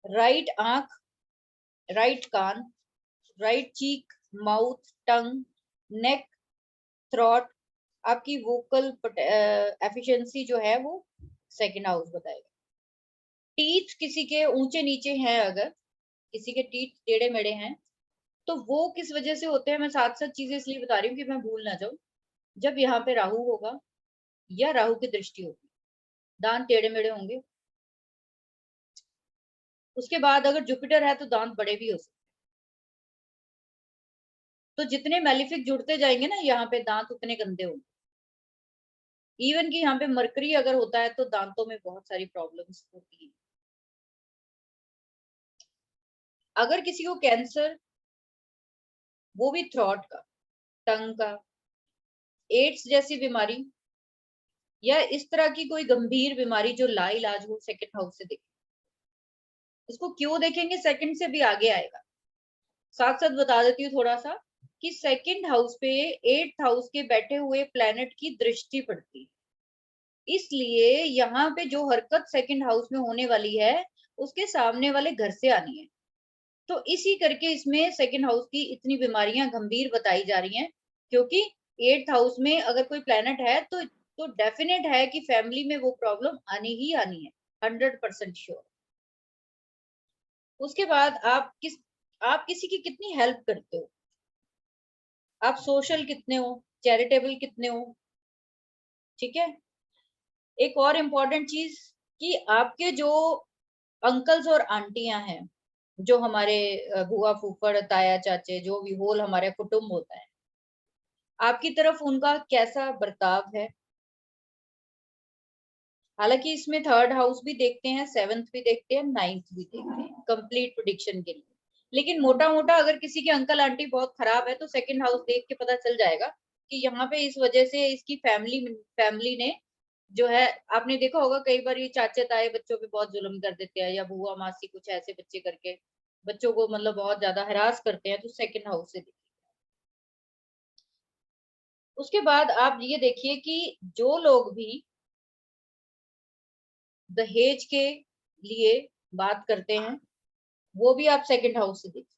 राइट आंख, राइट कान, राइट चीक, माउथ, टंग, नेक, थ्रॉट, आपकी वोकल एफिशिएंसी जो है वो सेकंड हाउस बताएगा। टीथ किसी के ऊंचे नीचे हैं, अगर किसी के टीथ टेढ़े मेढ़े हैं तो वो किस वजह से होते हैं, मैं साथ साथ चीजें इसलिए बता रही हूँ कि मैं भूल ना जाऊं। जब यहाँ पे राहु होगा या राहु की दृष्टि होगी, दांत टेढ़े मेढ़े होंगे। उसके बाद अगर जुपिटर है तो दांत बड़े भी हो सकते हैं। तो जितने मैलिफिक जुड़ते जाएंगे ना यहाँ पे, दांत उतने गंदे होंगे। इवन कि यहाँ पे मरकरी अगर होता है तो दांतों में बहुत सारी प्रॉब्लम्स होती है। अगर किसी को कैंसर, वो भी थ्रॉट का, टंग का, एड्स जैसी बीमारी या इस तरह की कोई गंभीर बीमारी जो लाइलाज हो, सेकंड हाउस से देखें। इसको क्यों देखेंगे, सेकंड से भी आगे आएगा। साथ साथ बता देती हूँ थोड़ा सा कि सेकंड हाउस पे एट्थ हाउस के बैठे हुए प्लेनेट की दृष्टि पड़ती है। इसलिए यहाँ पे जो हरकत सेकंड हाउस में होने वाली है उसके सामने वाले घर से आनी है। तो इसी करके इसमें सेकंड हाउस की इतनी बीमारियां गंभीर बताई जा रही हैं, क्योंकि एट्थ हाउस में अगर कोई प्लेनेट है तो डेफिनेट है कि फैमिली में वो प्रॉब्लम आनी ही आनी है, 100% श्योर। उसके बाद आप किसी की कितनी हेल्प करते हो, आप सोशल कितने हो, चैरिटेबल कितने हो, ठीक है। एक और इम्पोर्टेंट चीज कि आपके जो अंकल्स और आंटियां हैं, जो हमारे बुआ फूफड़ ताया चाचे जो भी होल हमारे कुटुंब होता है, आपकी तरफ उनका कैसा बर्ताव है। हालांकि इसमें थर्ड हाउस भी देखते हैं, सेवंथ भी देखते हैं, नाइन्थ भी देखते हैं कंप्लीट प्रेडिक्शन के लिए। लेकिन मोटा मोटा अगर किसी के अंकल आंटी बहुत खराब है तो सेकंड हाउस देख के पता चल जाएगा कि यहाँ पे इस वजह से इसकी फैमिली ने जो है, आपने देखा होगा कई बार ये चाचे ताए बच्चों पे बहुत जुल्म कर देते हैं, या बुआ मासी कुछ ऐसे बच्चे करके बच्चों को मतलब बहुत ज्यादा हरास करते हैं, तो सेकंड हाउस से देखिए। उसके बाद आप ये देखिए कि जो लोग भी दहेज के लिए बात करते हैं वो भी आप सेकंड हाउस से देखिए।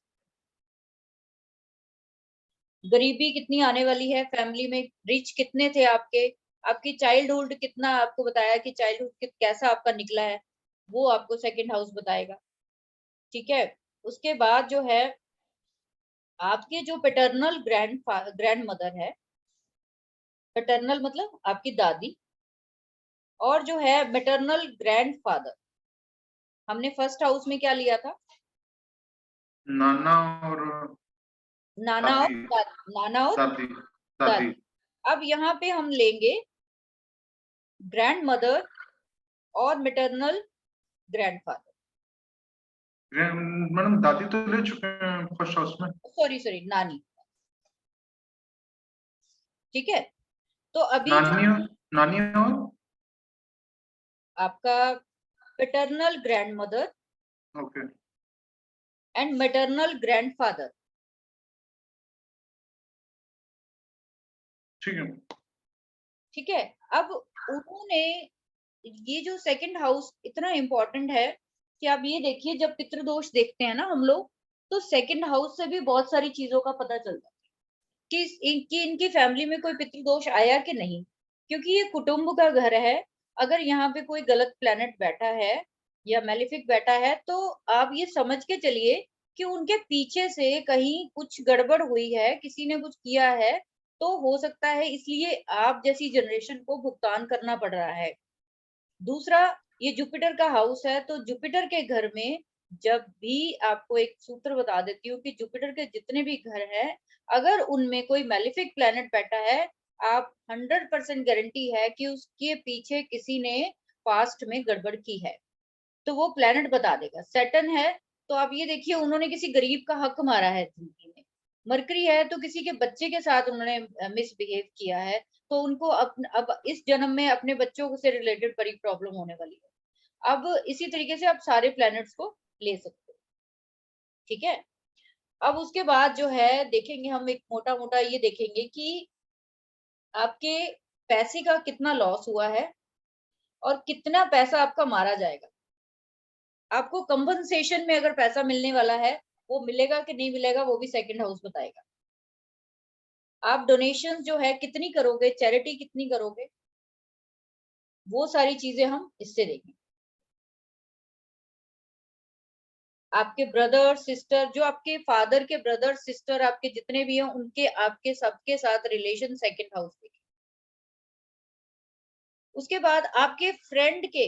गरीबी कितनी आने वाली है फैमिली में, रिच कितने थे आपके, आपकी चाइल्डहुड कितना, आपको बताया कि चाइल्डहुड कैसा आपका निकला है, वो आपको सेकंड हाउस बताएगा। ठीक है। उसके बाद जो है आपके जो पैटर्नल ग्रैंड मदर है, पैटर्नल मतलब आपकी दादी, और जो है मैटरनल ग्रैंडफादर, हमने फर्स्ट हाउस में क्या लिया था, नाना और नाना और दादी नाना और दादी दादी। दादी अब यहाँ पे हम लेंगे ग्रैंड मदर और मैटरनल ग्रैंडफादर, मैडम दादी तो ले चुके हैं फर्स्ट हाउस में। सॉरी नानी। ठीक है। तो अभी नानी नानी और आपका paternal grand mother okay and maternal grandfather, ठीक है। ठीक है। अब उन्होंने ये जो सेकंड हाउस इतना इंपॉर्टेंट है कि आप ये देखिए जब पितृदोष देखते हैं ना हम लोग, तो सेकंड हाउस से भी बहुत सारी चीजों का पता चलता है कि इनकी फैमिली में कोई पितृदोष आया कि नहीं, क्योंकि ये कुटुंब का घर है। अगर यहाँ पे कोई गलत प्लेनेट बैठा है या मैलिफिक बैठा है तो आप ये समझ के चलिए कि उनके पीछे से कहीं कुछ गड़बड़ हुई है, किसी ने कुछ किया है, तो हो सकता है इसलिए आप जैसी जनरेशन को भुगतान करना पड़ रहा है। दूसरा, ये जुपिटर का हाउस है, तो जुपिटर के घर में जब भी आपको एक सूत्र बता देती हूँ कि जुपिटर के जितने भी घर हैं, अगर उनमें कोई मैलिफिक प्लैनेट बैठा है, आप 100% गारंटी है कि उसके पीछे किसी ने पास्ट में गड़बड़ की है, तो वो प्लैनेट बता देगा। सैटर्न है तो आप ये देखिए उन्होंने किसी गरीब का हक मारा है जिंदगी में। मरकरी है तो किसी के बच्चे के साथ उन्होंने मिसबिहेव किया है, तो उनको अब इस जन्म में अपने बच्चों से रिलेटेड बड़ी प्रॉब्लम होने वाली है। अब इसी तरीके से आप सारे प्लैनेट्स को ले सकते हो। ठीक है। अब उसके बाद जो है देखेंगे हम, एक मोटा मोटा ये देखेंगे कि आपके पैसे का कितना लॉस हुआ है और कितना पैसा आपका मारा जाएगा। आपको कंपनसेशन में अगर पैसा मिलने वाला है, वो मिलेगा कि नहीं मिलेगा वो भी सेकंड हाउस बताएगा। आप डोनेशन जो है कितनी करोगे, चैरिटी कितनी करोगे, वो सारी चीजें हम इससे देखेंगे। आपके ब्रदर सिस्टर, जो आपके फादर के ब्रदर सिस्टर आपके जितने भी हैं, उनके आपके सबके साथ रिलेशन सेकंड हाउस देखें। उसके बाद आपके फ्रेंड के,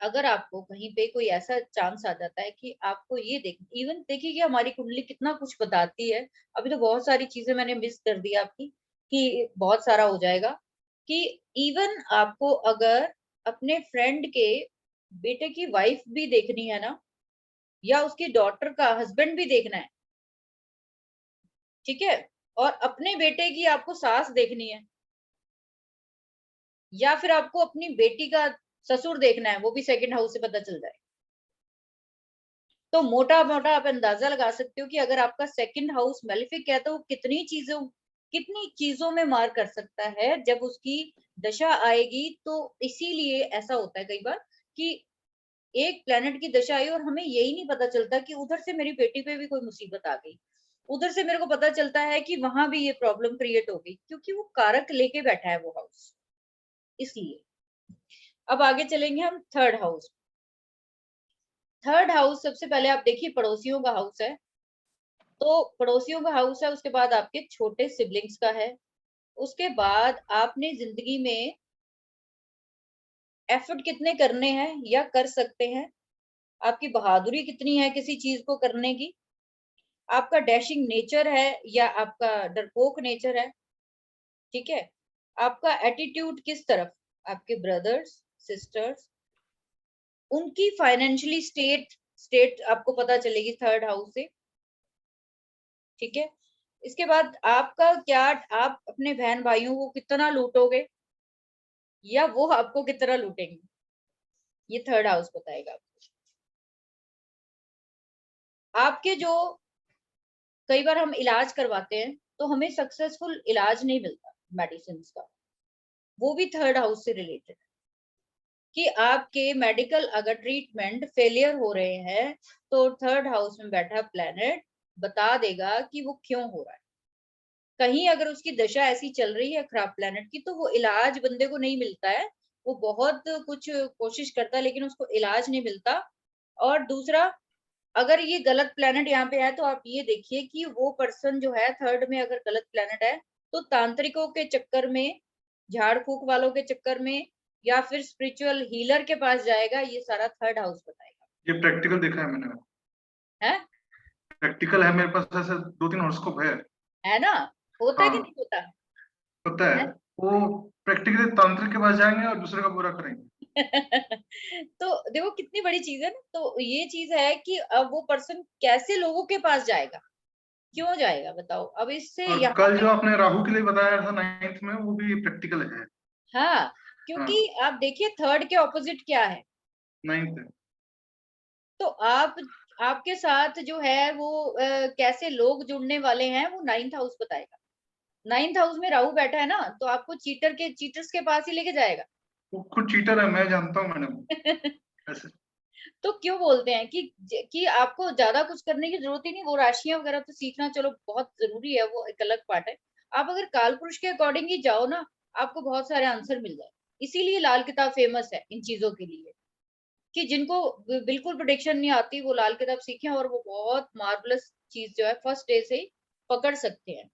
अगर आपको कहीं पे कोई ऐसा चांस आ जाता है कि आपको ये देख, इवन देखिए कि हमारी कुंडली कितना कुछ बताती है। अभी तो बहुत सारी चीजें मैंने मिस कर दी आपकी, कि बहुत सारा हो जाएगा, कि इवन आपको अगर अपने फ्रेंड के बेटे की वाइफ भी देखनी है ना, या उसकी डॉटर का हस्बैंड भी देखना है, ठीक है, और अपने बेटे की आपको सास देखनी है, या फिर आपको अपनी बेटी का ससुर देखना है, वो भी सेकंड हाउस से पता चल जाए। तो मोटा मोटा आप अंदाजा लगा सकते हो कि अगर आपका सेकंड हाउस मैलिफिक है तो वो कितनी चीजों में मार कर सकता है जब उसकी दशा आएगी। तो इसीलिए ऐसा होता है कई बार कि एक प्लेनेट की दशा आई और हमें यही नहीं पता चलता कि उधर से मेरी बेटी पे भी कोई मुसीबत आ गई, उधर से मेरे को पता चलता है कि वहां भी ये प्रॉब्लम क्रिएट हो गई, क्योंकि वो कारक लेके बैठा है वो हाउस। इसलिए अब आगे चलेंगे हम थर्ड हाउस। थर्ड हाउस सबसे पहले आप देखिए पड़ोसियों का हाउस है, तो पड़ोसियों का हाउस है, उसके बाद आपके छोटे सिबलिंग्स का है, उसके बाद आपने जिंदगी में एफर्ट कितने करने हैं या कर सकते हैं, आपकी बहादुरी कितनी है किसी चीज को करने की, आपका डैशिंग नेचर है या आपका डरपोक नेचर है, ठीक है, आपका एटीट्यूड किस तरफ, आपके ब्रदर्स सिस्टर्स, उनकी फाइनेंशियली स्टेट आपको पता चलेगी थर्ड हाउस से, ठीक है। इसके बाद आपका क्या, आप अपने बहन भाइयों को कितना लूटोगे या वो आपको कितना लूटेंगे, ये थर्ड हाउस बताएगा आपको। आपके जो कई बार हम इलाज करवाते हैं तो हमें सक्सेसफुल इलाज नहीं मिलता मेडिसिन का, वो भी थर्ड हाउस से रिलेटेड है कि आपके मेडिकल अगर ट्रीटमेंट फेलियर हो रहे हैं तो थर्ड हाउस में बैठा प्लैनेट बता देगा कि वो क्यों हो रहा है। कहीं अगर उसकी दशा ऐसी चल रही है खराब प्लैनेट की तो वो इलाज बंदे को नहीं मिलता है, वो बहुत कुछ कोशिश करता है लेकिन उसको इलाज नहीं मिलता। और दूसरा, अगर ये गलत प्लैनेट यहाँ पे है तो आप ये देखिए कि वो पर्सन जो है थर्ड में अगर गलत प्लैनेट है तो तांत्रिकों के चक्कर में, झाड़ फूक वालों के चक्कर में या फिर स्पिरिचुअल हीलर के पास जाएगा, ये सारा थर्ड हाउस बताएगा। ये प्रैक्टिकल देखा है मैंने, है प्रैक्टिकल है मेरे पास, ऐसे 2-3 हॉरोस्कोप है ना, होता है कि हाँ नहीं होता पता है। है? वो प्रैक्टिकली तांत्रिक के पास जाएंगे और दूसरे का बुरा करेंगे। तो देखो कितनी बड़ी चीज है ना, तो ये चीज है कि अब वो पर्सन कैसे लोगों के पास जाएगा, क्यों जाएगा बताओ, अब इससे और यहाँ कल पे जो आपने राहु के लिए बताया था 9th में, वो भी प्रैक्टिकल है। हाँ, क्योंकि हाँ आप देखिए थर्ड के ऑपोजिट क्या है, 9th है। तो आप आपके साथ जो है वो कैसे लोग जुड़ने वाले हैं वो नाइन्थ हाउस बताएगा। नाइन्थ हाउस में राहु बैठा है ना तो आपको चीटर्स के पास ही लेके जाएगा। वो खुद चीटर है, मैं जानता हूँ मैडम ऐसे। तो क्यों बोलते हैं कि आपको ज्यादा कुछ करने की जरूरत ही नहीं, वो राशियां वगैरह तो सीखना चलो बहुत जरूरी है, वो एक अलग पार्ट है। आप अगर काल पुरुष के अकॉर्डिंग ही जाओ ना, आपको बहुत सारे आंसर मिल जाए। इसीलिए लाल किताब फेमस है इन चीजों के लिए, कि जिनको बिल्कुल प्रोडिक्शन नहीं आती वो लाल किताब सीखें और वो बहुत मार्वलस चीज जो है फर्स्ट डे से ही पकड़ सकते हैं।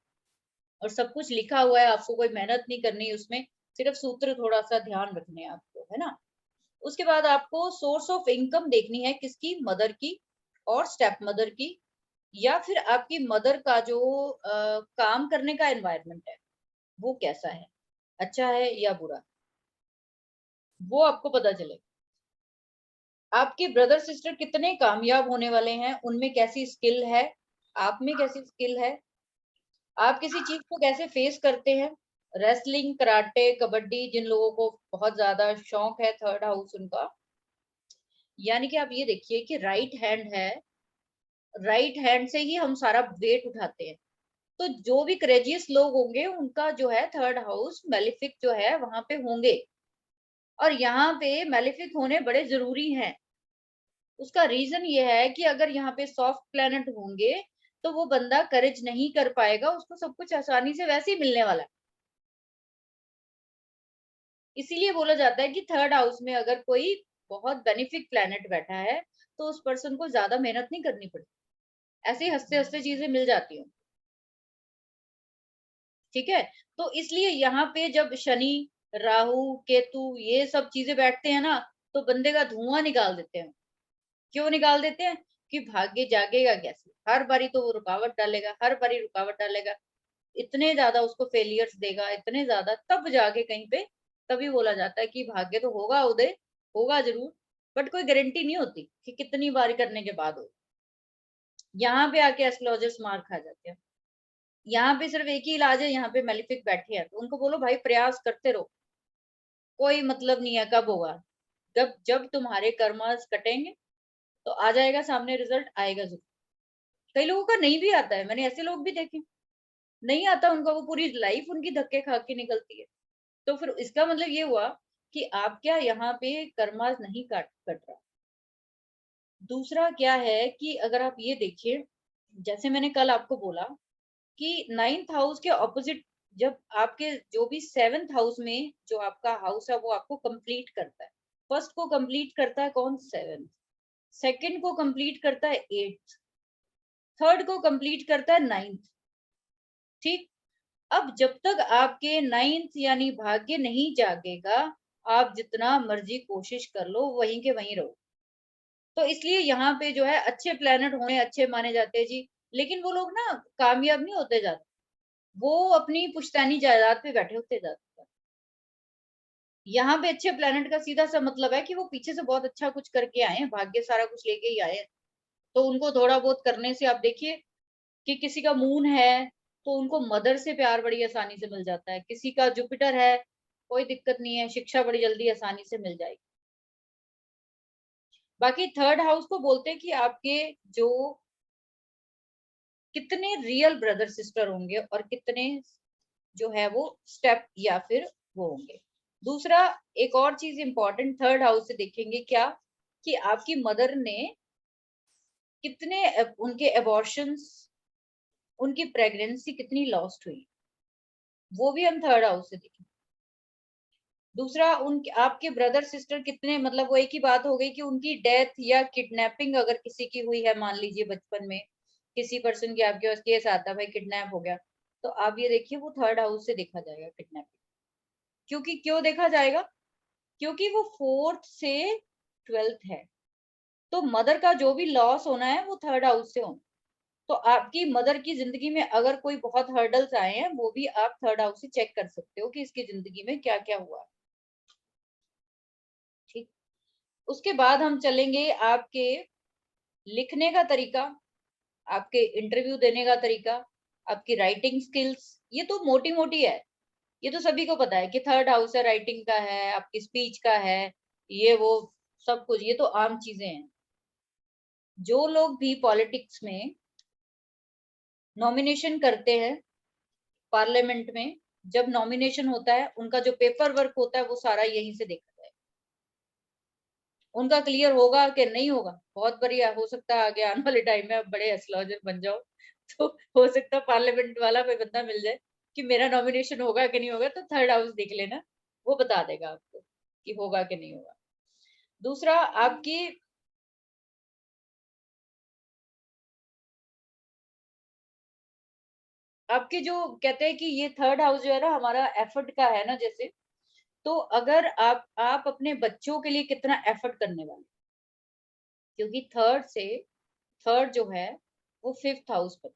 और सब कुछ लिखा हुआ है, आपको कोई मेहनत नहीं करनी है उसमें, सिर्फ सूत्र थोड़ा सा ध्यान रखने हैं आपको, है ना। उसके बाद आपको सोर्स ऑफ इनकम देखनी है, किसकी, मदर की और स्टेप मदर की, या फिर आपकी मदर का जो काम करने का एनवायरनमेंट है वो कैसा है, अच्छा है या बुरा, वो आपको पता चले। आपके ब्रदर सिस्टर कितने कामयाब होने वाले हैं, उनमें कैसी स्किल है, आप में कैसी स्किल है, आप किसी चीज को कैसे फेस करते हैं। रेसलिंग, कराटे, कबड्डी, जिन लोगों को बहुत ज्यादा शौक है थर्ड हाउस उनका, यानी कि आप ये देखिए कि राइट हैंड है, राइट हैंड से ही हम सारा वेट उठाते हैं। तो जो भी करेजियस लोग होंगे उनका जो है थर्ड हाउस मेलिफिक जो है वहां पे होंगे, और यहाँ पे मेलिफिक होने बड़े जरूरी हैं। उसका रीजन ये है कि अगर यहाँ पे सॉफ्ट प्लैनेट होंगे तो वो बंदा करेज नहीं कर पाएगा, उसको सब कुछ आसानी से वैसे ही मिलने वाला है। इसीलिए बोला जाता है कि थर्ड हाउस में अगर कोई बहुत बेनिफिक प्लैनेट बैठा है तो उस पर्सन को ज्यादा मेहनत नहीं करनी पड़ती, ऐसे ही हंसते हंसते चीजें मिल जाती हैं, ठीक है। तो इसलिए यहाँ पे जब शनि, राहु, केतु ये सब चीजें बैठते हैं ना तो बंदे का धुआं निकाल देते हैं। क्यों निकाल देते हैं, कि भाग्य जागेगा कैसे, हर बारी तो वो रुकावट डालेगा, हर बारी रुकावट डालेगा, इतने ज्यादा उसको फेलियर्स देगा, इतने ज्यादा, तब जाके कहीं पे तभी बोला जाता है कि भाग्य तो होगा उदय, होगा जरूर, बट कोई गारंटी नहीं होती कि कितनी बार करने के बाद हो। यहाँ पे आके एस्ट्रोलॉजर्स मार खा जाते हैं। यहाँ पे सिर्फ एक ही इलाज है, यहाँ पे मेलिफिक बैठे हैं तो उनको बोलो भाई प्रयास करते रहो, कोई मतलब नहीं है कब होगा, जब जब तुम्हारे कर्मास कटेंगे तो आ जाएगा सामने, रिजल्ट आएगा जरूर। कई लोगों का नहीं भी आता है, मैंने ऐसे लोग भी देखे, नहीं आता उनका, वो पूरी लाइफ उनकी धक्के खा के निकलती है। तो फिर इसका मतलब ये हुआ कि आप क्या यहाँ पे कर्मास नहीं कट रहा। दूसरा क्या है कि अगर आप ये देखिए, जैसे मैंने कल आपको बोला कि नाइन्थ हाउस के ऑपोजिट, जब आपके जो भी सेवेंथ हाउस में जो आपका हाउस है वो आपको कंप्लीट करता है। फर्स्ट को कंप्लीट करता है कौन, सेवेंथ, सेकंड को कंप्लीट करता है एट्थ, थर्ड को कंप्लीट करता है नाइन्थ, ठीक। अब जब तक आपके 9th यानी भाग्य नहीं जागेगा, आप जितना मर्जी कोशिश कर लो, वहीं के वहीं रहो। तो इसलिए यहाँ पे जो है अच्छे प्लैनेट होने अच्छे माने जाते हैं जी, लेकिन वो लोग ना कामयाब नहीं होते जाते, वो अपनी पुश्तैनी जायदाद पे बैठे होते जाते हैं। यहाँ पे अच्छे प्लैनेट का सीधा सा मतलब है कि वो पीछे से बहुत अच्छा कुछ करके आए हैं, भाग्य सारा कुछ लेके ही आए हैं। तो उनको थोड़ा बहुत करने से आप देखिए कि किसी का मून है तो उनको मदर से प्यार बड़ी आसानी से मिल जाता है, किसी का जुपिटर है कोई दिक्कत नहीं है, शिक्षा बड़ी जल्दी आसानी से मिल जाएगी। बाकी थर्ड हाउस को बोलते हैं कि आपके जो कितने रियल ब्रदर सिस्टर होंगे और कितने जो है वो स्टेप या फिर वो होंगे। दूसरा एक और चीज इंपॉर्टेंट थर्ड हाउस से देखेंगे क्या कि आपकी मदर ने कितने उनके एबॉर्शंस, उनकी प्रेगनेंसी कितनी लॉस्ट हुई, वो भी हम थर्ड हाउस से देखेंगे। दूसरा उन आपके ब्रदर सिस्टर कितने, मतलब वो एक ही बात हो गई कि उनकी डेथ या किडनैपिंग अगर किसी की हुई है, मान लीजिए बचपन में किसी पर्सन की आपके पास केस आता भाई किडनैप हो गया, तो आप ये देखिए वो थर्ड हाउस से देखा जाएगा किडनैपिंग। क्योंकि क्यों देखा जाएगा, क्योंकि वो 4th से 12th है, तो मदर का जो भी लॉस होना है वो थर्ड हाउस से होना। तो आपकी मदर की जिंदगी में अगर कोई बहुत हर्डल्स आए हैं, वो भी आप थर्ड हाउस से चेक कर सकते हो कि इसकी जिंदगी में क्या क्या हुआ। ठीक, उसके बाद हम चलेंगे आपके लिखने का तरीका, आपके इंटरव्यू देने का तरीका, आपकी राइटिंग स्किल्स। ये तो मोटी मोटी है, ये तो सभी को पता है कि थर्ड हाउस है, राइटिंग का है, आपकी स्पीच का है, ये वो सब कुछ, ये तो आम चीजें हैं। जो लोग भी पॉलिटिक्स में नॉमिनेशन करते हैं पार्लियामेंट में, जब नॉमिनेशन होता है उनका जो पेपर वर्क होता है वो सारा यहीं से देखा जाए। उनका क्लियर होगा कि नहीं होगा, बहुत बढ़िया, हो सकता है आगे आने वाले टाइम में आप बड़े एस्ट्रोलॉजर बन जाओ, तो हो सकता है पार्लियामेंट वाला कोई बंदा मिल जाए कि मेरा नॉमिनेशन होगा कि नहीं होगा, तो थर्ड हाउस देख लेना, वो बता देगा आपको कि होगा कि नहीं होगा। दूसरा आपकी आपके जो कहते हैं कि ये थर्ड हाउस जो है ना हमारा एफर्ट का है ना, जैसे तो अगर आप अपने बच्चों के लिए कितना एफर्ट करने वाले, क्योंकि थर्ड जो है वो 5th हाउस पर,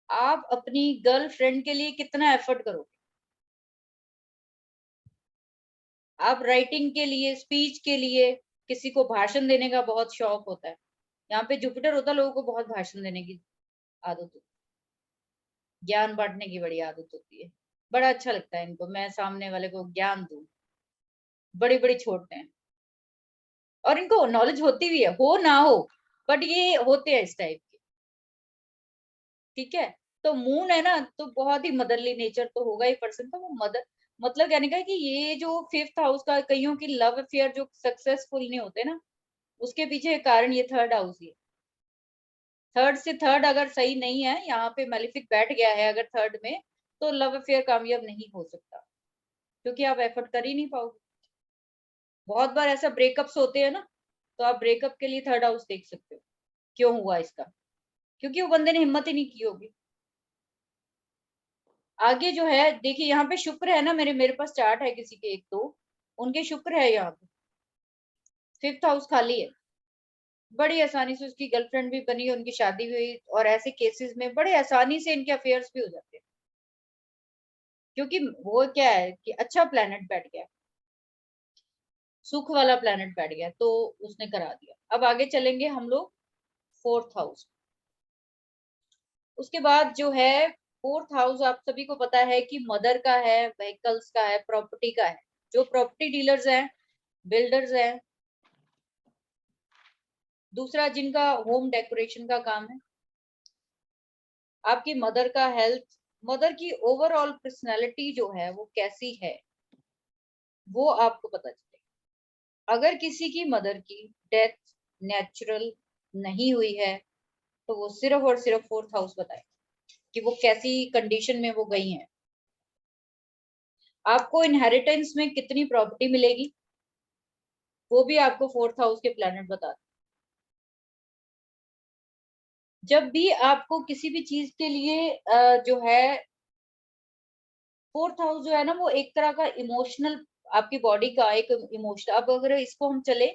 आप अपनी गर्लफ्रेंड के लिए कितना एफर्ट करोगे, आप राइटिंग के लिए, स्पीच के लिए, किसी को भाषण देने का बहुत शौक होता है, यहाँ पे जुपिटर होता है, लोगों को बहुत भाषण देने की आदत होती है, ज्ञान बांटने की बड़ी आदत होती है, बड़ा अच्छा लगता है इनको, मैं सामने वाले को ज्ञान दूं, बड़ी बड़ी छोड़ते हैं, और इनको नॉलेज होती भी है, हो ना हो, बट ये होते हैं इस टाइप के। ठीक है, तो मून है ना, तो बहुत ही मदरली नेचर तो होगा ही पर्सन, तो वो मदर, मतलब कहने का है कि ये जो 5th हाउस का कईयों की लव अफेयर जो सक्सेसफुल नहीं होते ना, उसके पीछे कारण ये थर्ड हाउस ही है। थर्ड से थर्ड अगर सही नहीं है, यहाँ पे मैलिफिक बैठ गया है अगर थर्ड में, तो लव अफेयर कामयाब नहीं हो सकता, क्योंकि आप एफर्ट कर ही नहीं पाओगे। बहुत बार ऐसा ब्रेकअप्स होते हैं ना, तो आप ब्रेकअप के लिए थर्ड हाउस देख सकते हो, क्यों हुआ इसका, क्योंकि वो बंदे ने हिम्मत ही नहीं की होगी। आगे जो है देखिए यहाँ पे शुक्र है ना, मेरे पास चार्ट है किसी के एक दो, उनके शुक्र है यहाँ पे, 5th हाउस खाली है, बड़ी आसानी से उसकी गर्लफ्रेंड भी बनी, उनकी शादी भी हुई, और ऐसे केसेस में बड़े आसानी से इनके अफेयर्स भी हो जाते हैं, क्योंकि वो क्या है कि अच्छा प्लेनेट बैठ गया, सुख वाला प्लेनेट बैठ गया, तो उसने करा दिया। अब आगे चलेंगे हम लोग 4th हाउस। उसके बाद जो है 4th हाउस आप सभी को पता है कि मदर का है, व्हीकल्स का है, प्रॉपर्टी का है, जो प्रॉपर्टी डीलर्स हैं, बिल्डर्स हैं। दूसरा जिनका होम डेकोरेशन का काम है, आपकी मदर का हेल्थ, मदर की ओवरऑल पर्सनालिटी जो है वो कैसी है, वो आपको पता चलेगा। अगर किसी की मदर की डेथ नेचुरल नहीं हुई है, तो वो सिर्फ और सिर्फ 4th हाउस बताए कि वो कैसी कंडीशन में वो गई हैं। आपको इनहेरिटेंस में कितनी प्रॉपर्टी मिलेगी, वो भी आपको 4th हाउस के प्लैनेट बताते। जब भी आपको किसी भी चीज के लिए जो है फोर्थ हाउस जो है ना वो एक तरह का इमोशनल, आपकी बॉडी का एक इमोशन। अब अगर इसको हम चले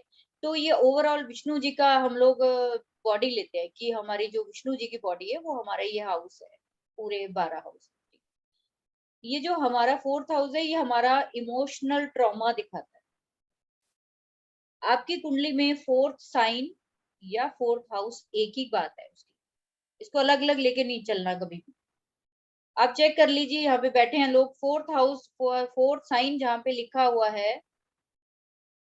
तो ये ओवरऑल विष्णु जी का हम लोग बॉडी लेते हैं कि हमारी जो विष्णु जी की बॉडी है वो हमारा ये हाउस है, पूरे 12 हाउस। ये जो हमारा फोर्थ हाउस है ये हमारा इमोशनल ट्रॉमा दिखाता है। आपकी कुंडली में फोर्थ साइन या फोर्थ हाउस एक ही बात है उसकी, इसको अलग अलग लेके नहीं चलना कभी भी। आप चेक कर लीजिए, यहाँ पे बैठे हैं लोग, फोर्थ हाउस फोर्थ साइन जहाँ पे लिखा हुआ है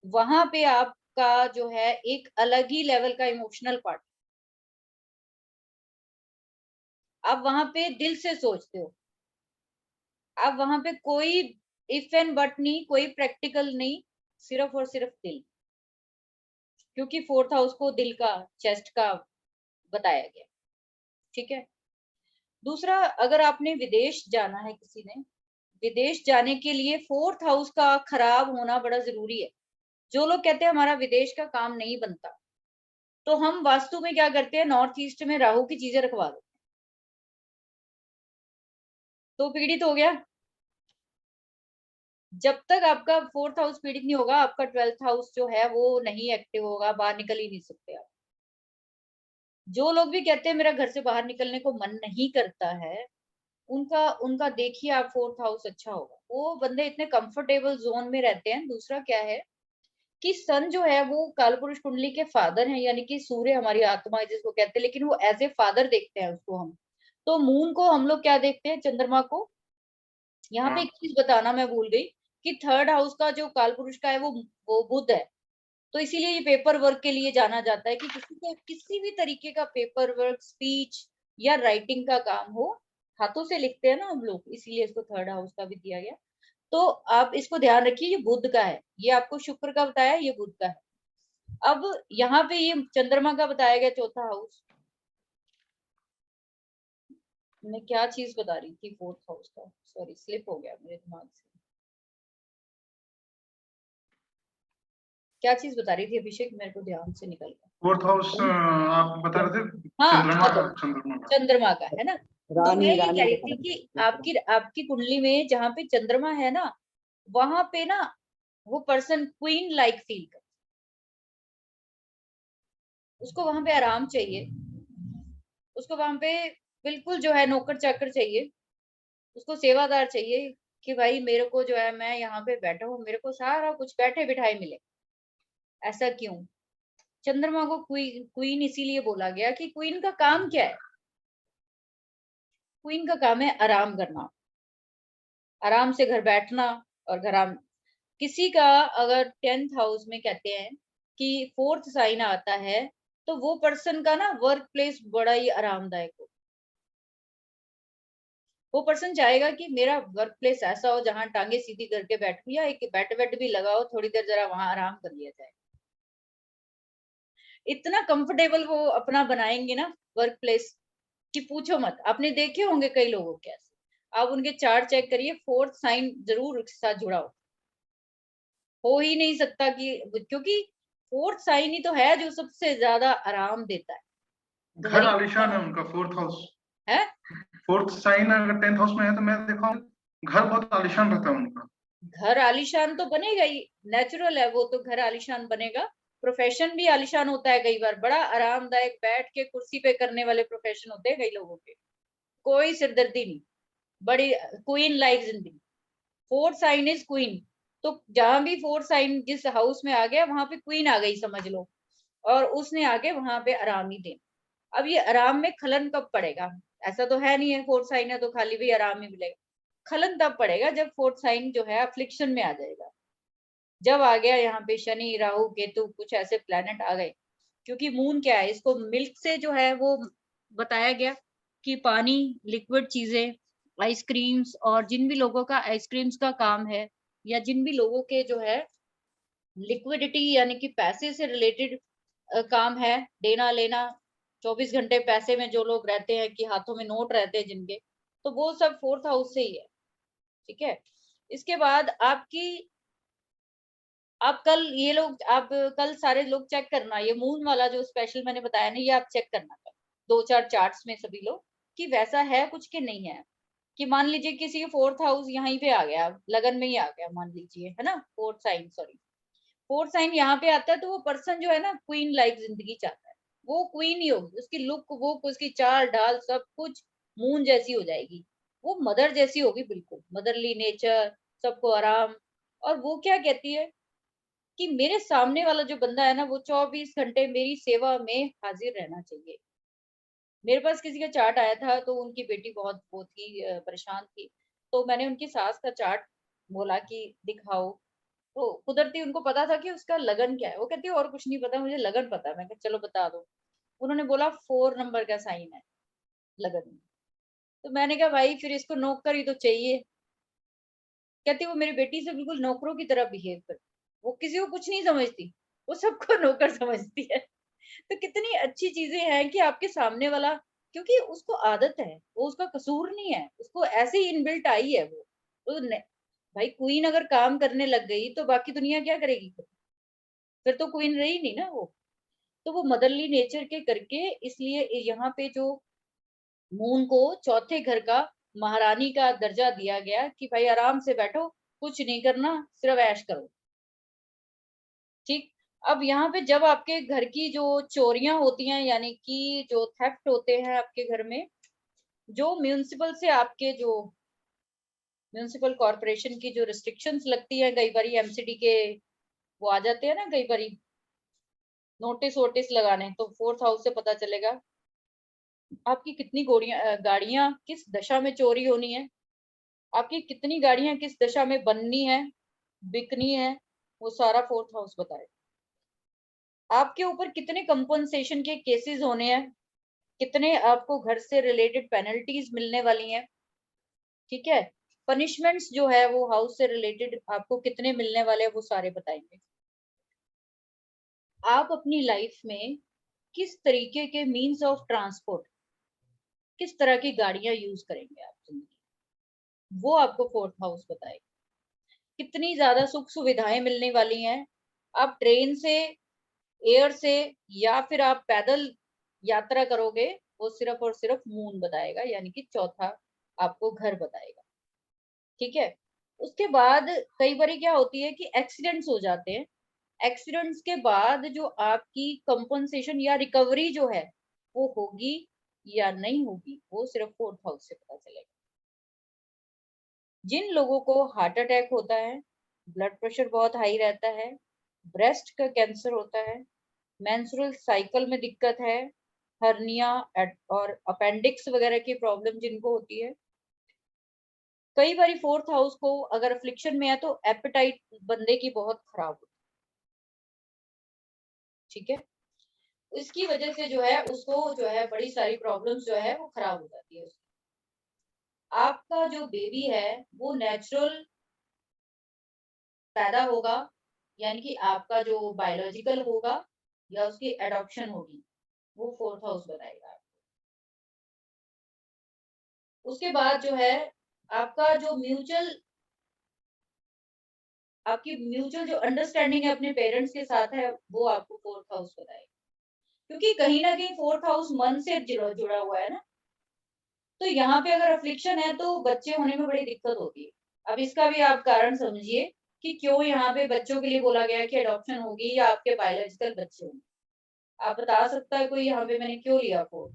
वहां पे आपका जो है एक अलग ही लेवल का इमोशनल पार्ट। आप वहां पे दिल से सोचते हो, आप वहां पे कोई इफ एंड बट नहीं, कोई प्रैक्टिकल नहीं, सिर्फ और सिर्फ दिल, क्योंकि फोर्थ हाउस को दिल का, चेस्ट का बताया गया। ठीक है। दूसरा, अगर आपने विदेश जाना है, किसी ने विदेश जाने के लिए फोर्थ हाउस का खराब होना बड़ा जरूरी है। जो लोग कहते हैं हमारा विदेश का काम नहीं बनता, तो हम वास्तु में क्या करते हैं, नॉर्थ ईस्ट में राहु की चीजें रखवा दो, तो पीड़ित हो गया। जब तक आपका फोर्थ हाउस पीड़ित नहीं होगा, आपका 12th हाउस जो है वो नहीं एक्टिव होगा, बाहर निकल ही नहीं सकते आप। जो लोग भी कहते हैं मेरा घर से बाहर निकलने को मन नहीं करता है, उनका उनका देखिए आप फोर्थ हाउस अच्छा होगा, वो बंदे इतने कंफर्टेबल जोन में रहते हैं। दूसरा क्या है कि सन जो है वो कालपुरुष कुंडली के फादर हैं, यानी कि सूर्य हमारी आत्मा है जिसको कहते हैं, लेकिन वो एज ए फादर देखते हैं उसको हम। तो मून को हम लोग क्या देखते हैं, चंद्रमा को। यहाँ पे हाँ एक चीज बताना मैं भूल गई कि थर्ड हाउस का जो कालपुरुष का है वो बुध है। तो इसीलिए ये पेपर वर्क के लिए जाना जाता है कि किसी भी तरीके का पेपर वर्क, स्पीच या राइटिंग का काम हो, हाथों से लिखते हैं ना हम लोग, इसीलिए इसको थर्ड हाउस का भी दिया गया। तो आप इसको ध्यान रखिए, ये बुध का है, ये आपको शुक्र का बताया, ये बुध का है। अब यहाँ पे ये चंद्रमा का बताया गया चौथा हाउस। मैं क्या चीज बता रही थी फोर्थ हाउस का, सॉरी स्लिप हो गया मेरे दिमाग से। क्या चीज बता रही थी अभिषेक, मेरे को ध्यान से निकल गया। फोर्थ हाउस आप बता रहे थे, हाँ चंद्रमा का, चलो, चंद्रमा का। चंद्रमा का है ना। तो मैं रानी ये कह रानी रही बता थी रहे कि थे। आपकी कुंडली में जहाँ पे चंद्रमा है ना, वहां पे ना वो पर्सन क्वीन लाइक फील कर, उसको वहां पे आराम चाहिए, उसको वहां पे बिल्कुल जो है नौकर चाकर चाहिए, उसको सेवादार चाहिए, कि भाई मेरे को जो है मैं यहाँ पे बैठा हूँ, मेरे को सारा कुछ बैठे बिठाए मिले। ऐसा क्यों? चंद्रमा को क्वीन इसीलिए बोला गया कि क्वीन का काम क्या है, क्वीन का काम है आराम करना, आराम से घर बैठना और घर आराम। किसी का अगर 10th हाउस में कहते हैं कि फोर्थ साइन आता है, तो वो पर्सन का ना वर्क प्लेस बड़ा ही आरामदायक हो। वो पर्सन चाहेगा कि मेरा वर्क प्लेस ऐसा हो जहां टांगे सीधी करके बैठूं, या एक बेड वेड भी लगाओ, थोड़ी देर जरा वहां आराम कर लिया जाए। इतना कंफर्टेबल वो अपना बनाएंगे ना वर्क प्लेस कि पूछो मत। आपने देखे होंगे कई लोगों के ऐसे, आप उनके चार्ट चेक करिए, फोर्थ साइन जरूर उसके साथ जुड़ा हो ही नहीं सकता कि, क्योंकि फोर्थ साइन ही तो है जो सबसे ज्यादा आराम देता है। घर घर ही आलिशान है उनका फोर्थ हाउस। है, फोर्थ साइन अगर 10th हाउस में है तो मैं देखा हूँ घर बहुत आलिशान रहता है उनका। घर आलीशान तो बनेगा ही, नेचुरल है वो तो, घर आलीशान बनेगा। प्रोफेशन भी आलीशान होता है कई बार, बड़ा आरामदायक बैठ के कुर्सी पे करने वाले प्रोफेशन होते हैं कई लोगों के, कोई सिरदर्दी नहीं, बड़ी क्वीन लाइक जिंदगी। फोर्थ साइन इज क्वीन, तो जहां भी फोर्थ साइन जिस हाउस में आ गया वहां पे क्वीन आ गई समझ लो, और उसने आगे वहां पे आराम ही देना। अब ये आराम में खलन कब पड़ेगा? ऐसा तो है नहीं है फोर्थ साइन है तो खाली भी आराम ही मिलेगा। खलन तब पड़ेगा जब फोर्थ साइन जो है अफ्लिक्शन में आ जाएगा, जब आ गया यहाँ पे शनि राहु केतु कुछ ऐसे प्लैनेट आ गए। क्योंकि मून क्या है, इसको मिल्क से जो है वो बताया गया कि पानी, लिक्विड चीजें, आइसक्रीम्स, और जिन भी लोगों का आइसक्रीम्स का काम है, या जिन भी लोगों के जो है लिक्विडिटी यानी कि पैसे से रिलेटेड काम है, देना लेना, 24 घंटे पैसे में जो लोग रहते हैं कि हाथों में नोट रहते हैं जिनके, तो वो सब फोर्थ हाउस से ही है। ठीक है। इसके बाद आपकी, आप कल ये लोग, आप कल सारे लोग चेक करना, ये मून वाला जो स्पेशल मैंने बताया ना, ये आप चेक करना दो चार चार्ट्स में सभी लोग कि वैसा है कुछ कि नहीं है। कि मान लीजिए किसी का 4th हाउस यहीं पे आ गया, लगन में ही आ गया मान लीजिए, है ना, 4th sign, sorry 4th sign यहाँ पे आता है, तो वो पर्सन जो है ना क्वीन लाइक जिंदगी चाहता है, वो क्वीन ही होगी, उसकी लुक, वो उसकी चाल ढाल सब कुछ मून जैसी हो जाएगी, वो मदर जैसी होगी, बिल्कुल मदरली नेचर, सबको आराम। और वो क्या कहती है कि मेरे सामने वाला जो बंदा है ना, वो 24 घंटे मेरी सेवा में हाजिर रहना चाहिए। मेरे पास किसी का चार्ट आया था, तो उनकी बेटी बहुत वो थी, परेशान थी, तो मैंने उनकी सास का चार्ट बोला कि दिखाओ, तो कुदरती उनको पता था कि उसका लगन क्या है। वो कहती है और कुछ नहीं पता, मुझे लगन पता है। मैं कहा चलो बता दो। उन्होंने बोला 4 नंबर का साइन है लगन में। तो मैंने कहा भाई फिर इसको नौकर ही तो चाहिए। कहती वो मेरी बेटी से बिल्कुल नौकरों की तरह बिहेव करती, वो किसी को कुछ नहीं समझती, वो सबको नौकर समझती है। तो कितनी अच्छी चीजें हैं कि आपके सामने वाला, क्योंकि उसको आदत है, वो उसका कसूर नहीं है, उसको ऐसे ही इनबिल्ट आई है वो। तो भाई क्वीन अगर काम करने लग गई तो बाकी दुनिया क्या करेगी? फिर तो क्वीन रही नहीं ना वो। तो वो मदरली नेचर के करके, इसलिए यहाँ पे जो मून को चौथे घर का महारानी का दर्जा दिया गया कि भाई आराम से बैठो, कुछ नहीं करना, सिर्फ ऐश करो। ठीक। अब यहाँ पे जब आपके घर की जो चोरियां होती हैं, यानी कि जो थेफ्ट होते हैं आपके घर में, जो म्यूनिसिपल से आपके जो म्यूनिसिपल कॉर्पोरेशन की जो रिस्ट्रिक्शंस लगती है, कई बार एमसीडी के वो आ जाते हैं ना, कई बार नोटिस वोटिस लगाने, तो 4th हाउस से पता चलेगा आपकी कितनी गाड़ियां किस दशा में चोरी होनी है, आपकी कितनी गाड़ियां किस दशा में बननी है, बिकनी है, वो सारा 4th हाउस बताए। आपके ऊपर कितने कंपनसेशन के केसेस होने हैं, कितने आपको घर से रिलेटेड पेनल्टीज मिलने वाली हैं, ठीक है, पनिशमेंट्स जो है वो हाउस से रिलेटेड आपको कितने मिलने वाले हैं, वो सारे बताएंगे। आप अपनी लाइफ में किस तरीके के मीन्स ऑफ ट्रांसपोर्ट, किस तरह की गाड़ियां यूज करेंगे आप जिंदगी, वो आपको 4th हाउस बताएगा। कितनी ज्यादा सुख सुविधाएं मिलने वाली हैं, आप ट्रेन से, एयर से, या फिर आप पैदल यात्रा करोगे, वो सिर्फ और सिर्फ मून बताएगा, यानी कि चौथा आपको घर बताएगा। ठीक है। उसके बाद कई बार क्या होती है कि एक्सीडेंट्स हो जाते हैं, एक्सीडेंट्स के बाद जो आपकी कंपनसेशन या रिकवरी जो है वो होगी या नहीं होगी, वो सिर्फ 4th हाउस से पता चलेगा। जिन लोगों को हार्ट अटैक होता है, ब्लड प्रेशर बहुत हाई रहता है, ब्रेस्ट का कैंसर होता है, मेंस्ट्रुअल साइकिल में दिक्कत है, हर्निया और अपेंडिक्स वगैरह की प्रॉब्लम जिनको होती है, कई बार 4th हाउस को अगर अफ्लिक्शन में है तो एपेटाइट बंदे की बहुत खराब होती है। ठीक है। इसकी वजह से जो है उसको जो है बड़ी सारी प्रॉब्लम्स जो है वो खराब हो जाती है उसकी। आपका जो बेबी है वो नेचुरल पैदा होगा, यानी कि आपका जो बायोलॉजिकल होगा या उसकी एडॉप्शन होगी, वो 4th हाउस बताएगा। उसके बाद जो है आपका जो आपकी म्यूचुअल जो अंडरस्टैंडिंग है अपने पेरेंट्स के साथ है, वो आपको 4th हाउस बताएगा। क्योंकि कहीं ना कहीं 4th हाउस मन से जुड़ा हुआ है ना, तो यहाँ पे अगर अफ्लिक्शन है तो बच्चे होने में बड़ी दिक्कत होती है। अब इसका भी आप कारण समझिए कि क्यों यहाँ पे बच्चों के लिए बोला गया है कि अडॉप्शन होगी या आपके बायोलॉजिकल बच्चे होंगे। आप बता सकता है कोई यहाँ पे मैंने क्यों लिया 4th?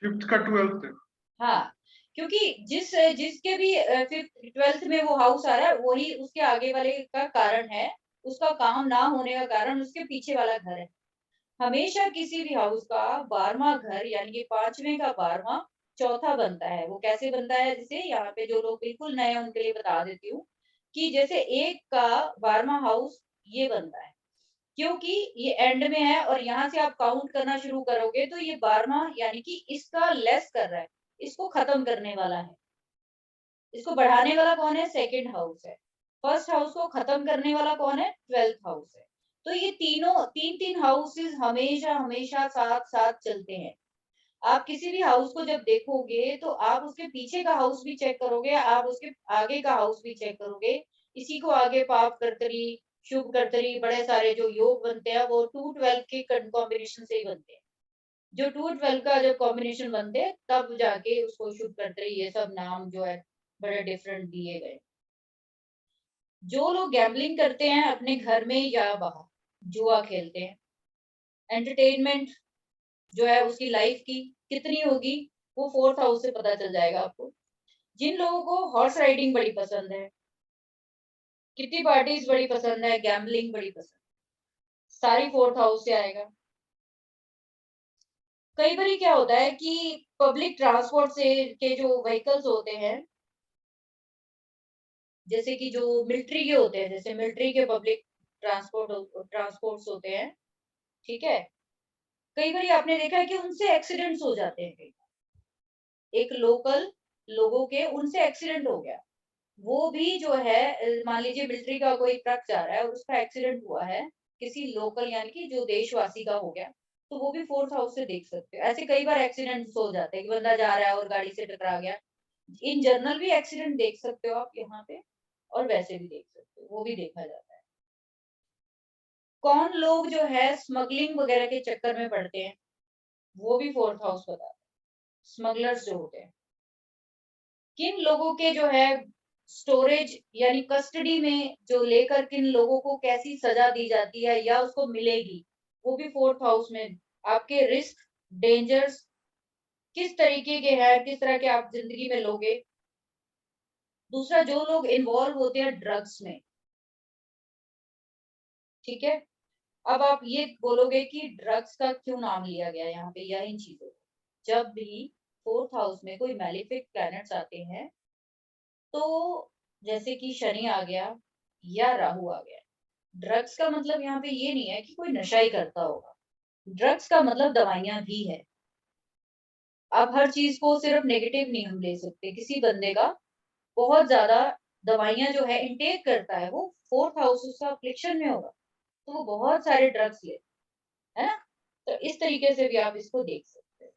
5th का 12th। हाँ, क्योंकि जिसके भी 5th 12th में वो हाउस आ रहा है, वही उसके आगे वाले का कारण है, उसका काम ना होने का कारण उसके पीछे वाला घर है। हमेशा किसी भी हाउस का 12वां घर, यानी कि 5वें का 12वां चौथा बनता है। वो कैसे बनता है, जैसे यहाँ पे जो लोग बिल्कुल नए हैं उनके लिए बता देती हूँ कि जैसे एक का 12वां हाउस ये बनता है, क्योंकि ये एंड में है और यहाँ से आप काउंट करना शुरू करोगे तो ये 12वां, यानी कि इसका लेस कर रहा है, इसको खत्म करने वाला है। इसको बढ़ाने वाला कौन है? सेकंड हाउस है। फर्स्ट हाउस को खत्म करने वाला कौन है? 12th हाउस है। तो ये तीनों तीन तीन हाउसेस हमेशा हमेशा साथ साथ चलते हैं। आप किसी भी हाउस को जब देखोगे तो आप उसके पीछे का हाउस भी चेक करोगे, आप उसके आगे का हाउस भी चेक करोगे। इसी को आगे पाप कर्तरी, शुभ कर्तरी, बड़े सारे जो योग बनते हैं वो 2 12 के कॉम्बिनेशन से ही बनते हैं। जो 2 और 12 का जब कॉम्बिनेशन बनते तब जाके उसको शुभ करते, ये सब नाम जो है बड़े डिफरेंट दिए गए। जो लोग गैम्बलिंग करते हैं अपने घर में या बाहर, जुआ खेलते हैं, एंटरटेनमेंट जो है उसकी लाइफ की कितनी होगी, वो 4th हाउस से पता चल जाएगा आपको। जिन लोगों को हॉर्स राइडिंग बड़ी पसंद है, किटी पार्टीज बड़ी पसंद है, गैम्बलिंग बड़ी पसंद, सारी 4th हाउस से आएगा। कई बारी क्या होता है कि पब्लिक ट्रांसपोर्ट से के जो व्हीकल्स होते हैं, जैसे कि जो मिलिट्री के होते हैं, जैसे मिलिट्री के पब्लिक ट्रांसपोर्ट्स होते हैं, ठीक है? कई बारी आपने देखा है कि उनसे एक्सीडेंट्स हो जाते हैं कई बार। एक लोकल लोगों के उनसे एक्सीडेंट हो गया। वो भी जो है मान लीजिए मिलिट्री का कोई ट्रक जा रहा है और उसका एक्सीडेंट हुआ है, किसी लोकल यानी कि जो देशवासी का हो गया, तो वो भी 4th हाउस से देख सकते हो। ऐसे कई बार एक्सीडेंट्स हो जाते हैं कि बंदा जा रहा है और गाड़ी से टकरा गया। इन जनरल भी एक्सीडेंट देख सकते हो आप यहाँ पे और वैसे भी देख सकते हो, वो भी देखा जाता है। कौन लोग जो है स्मगलिंग वगैरह के चक्कर में पड़ते हैं, वो भी 4th हाउस बताता है। स्मगलर्स जो होते हैं, किन लोगों के जो है स्टोरेज यानी कस्टडी में जो लेकर किन लोगों को कैसी सजा दी जाती है या उसको मिलेगी, वो भी 4th हाउस में। आपके रिस्क, डेंजर्स किस तरीके के हैं, किस तरह के आप जिंदगी में लोगे। दूसरा, जो लोग इन्वॉल्व होते हैं ड्रग्स में, ठीक है? अब आप ये बोलोगे कि ड्रग्स का क्यों नाम लिया गया यहाँ पे या इन चीजों को? जब भी 4th हाउस में कोई मैलेफिक प्लैनेट्स आते हैं, तो जैसे कि शनि आ गया या राहु आ गया, ड्रग्स का मतलब यहाँ पे ये नहीं है कि कोई नशा ही करता होगा। ड्रग्स का मतलब दवाइयाँ भी है। अब हर चीज़ को सिर्फ नेगेटिव नहीं हम ले सकते। किसी बंदे का बहुत ज़्यादा दवाइयाँ जो है इनटेक करता है, वो 4th हाउस उसका अफ़्लिक्शन में होगा, तो वो बहुत सारे ड्रग्स ले, है ना? तो इस तरीके से भी आप इसको देख सकते हैं।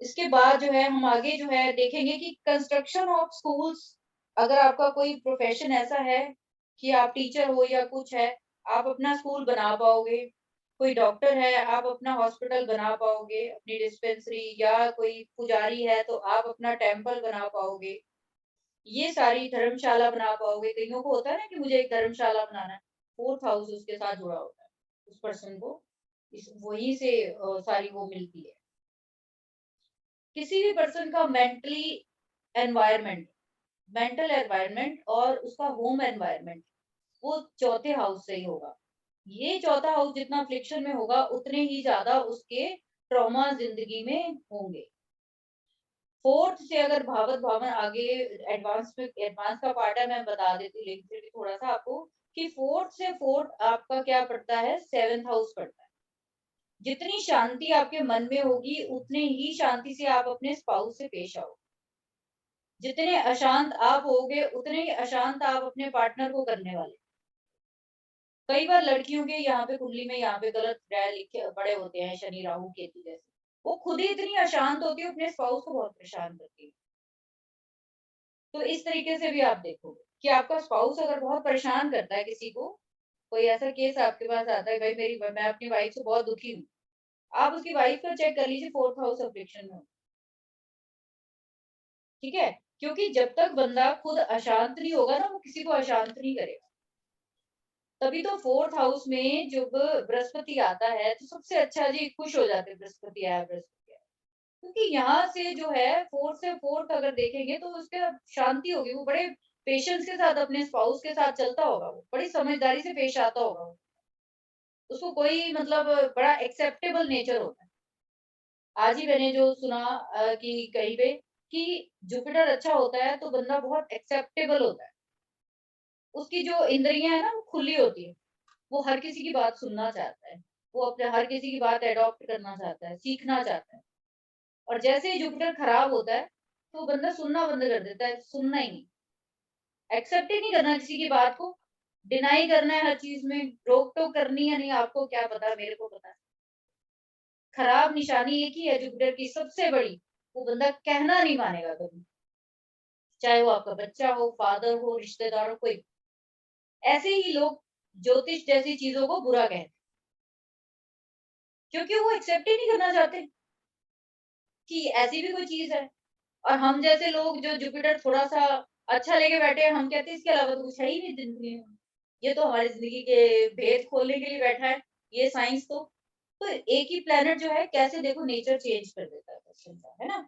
इसके बाद जो है हम आगे जो है देखेंगे कि कंस्ट्रक्शन ऑफ स्कूल्स, अगर आपका कोई प्रोफेशन ऐसा है कि आप टीचर हो या कुछ है, आप अपना स्कूल बना पाओगे। कोई डॉक्टर है, आप अपना हॉस्पिटल बना पाओगे, अपनी डिस्पेंसरी, या कोई पुजारी है तो आप अपना टेम्पल बना पाओगे। ये सारी धर्मशाला बना पाओगे। कईयों को होता है ना कि मुझे एक धर्मशाला बनाना है, 4th हाउस उसके साथ जुड़ा होता है। उस पर्सन को इस वहीं से सारी वो मिलती है। किसी भी पर्सन का मेंटल एनवायरनमेंट और उसका होम एनवायरनमेंट, वो चौथे हाउस से ही होगा। ये चौथा हाउस जितना अफ्लिक्शन में होगा, उतने ही ज्यादा उसके ट्रॉमा जिंदगी में होंगे। 4th से अगर भावत भावन आगे एडवांस का पार्ट है, मैं बता देती हूँ लेकिन फिर भी थोड़ा सा आपको कि 4th से 4th आपका क्या पड़ता है, 7th हाउस पड़ता है। जितनी शांति आपके मन में होगी, उतने ही शांति से आप अपने स्पाउस से पेश आओ। जितने अशांत आप होगे, उतने ही अशांत आप अपने पार्टनर को करने वाले। कई बार लड़कियों के यहाँ पे कुंडली में यहाँ पे गलत ग्रह लिखे पड़े होते हैं, शनि राहु केतु जैसे। वो खुद ही इतनी अशांत होती है, अपने स्पाउस को बहुत परेशान करती है। तो इस तरीके से भी आप देखोगे कि आपका स्पाउस अगर बहुत परेशान करता है किसी को, कोई ऐसा केस आपके पास आता है, भाई मैं अपनी वाइफ से बहुत दुखी हूँ, आप उसकी वाइफ का चेक कर लीजिए, 4th हाउस अफिक्शन में हो, ठीक है? क्योंकि जब तक बंदा खुद अशांत नहीं होगा ना, वो किसी को अशांत नहीं करेगा। तभी तो 4th हाउस में जब बृहस्पति आता है तो सबसे अच्छा जी खुश हो जाते हैं, बृहस्पति आया, बृहस्पति आया। क्योंकि यहाँ से जो है 4th से 4th अगर देखेंगे तो उसके शांति होगी, वो बड़े पेशेंस के साथ अपने स्पाउस के साथ चलता होगा, वो बड़ी समझदारी से पेश आता होगा वो। उसको कोई मतलब बड़ा एक्सेप्टेबल नेचर होता है। आज ही मैंने जो सुना कि कहीं पे कि जुपिटर अच्छा होता है तो बंदा बहुत एक्सेप्टेबल होता है। उसकी जो इंद्रियाँ है ना वो खुली होती है। वो हर किसी की बात सुनना चाहता है। वो अपने हर किसी की बात एडॉप्ट करना चाहता है, सीखना चाहता है। और जैसे ही जुपिटर खराब होता है, तो बंदा सुनना बंद कर देता है, सुनना ही नहीं। एक्सेप्ट ही नहीं करना किसी की बात को, डिनाई करना है हर चीज़ में, रोक-टोक करनी है, नहीं आपको क्या पता, मेरे को पता है। खराब निशानी एक ही है जुपिटर की सबसे बड़ी, वो बंदा कहना नहीं मानेगा कभी। चाहे वो आपका बच्चा हो, फादर हो, रिश्तेदार हो, कोई भी। ऐसे ही लोग ज्योतिष जैसी चीज़ों को बुरा कहते हैं। क्योंकि वो एक्सेप्ट ही नहीं करना चाहते कि ऐसी भी कोई चीज है। और हम जैसे लोग जो जुपिटर थोड़ा सा अच्छा लेके बैठे हैं, हम कहते हैं इसके अलावा तो कुछ है ही नहीं जिंदगी में, ये तो हमारी जिंदगी के भेद खोलने के लिए बैठा है, ये साइंस तो एक ही प्लेनेट जो है कैसे देखो नेचर चेंज कर देता है पर्सन का, है ना।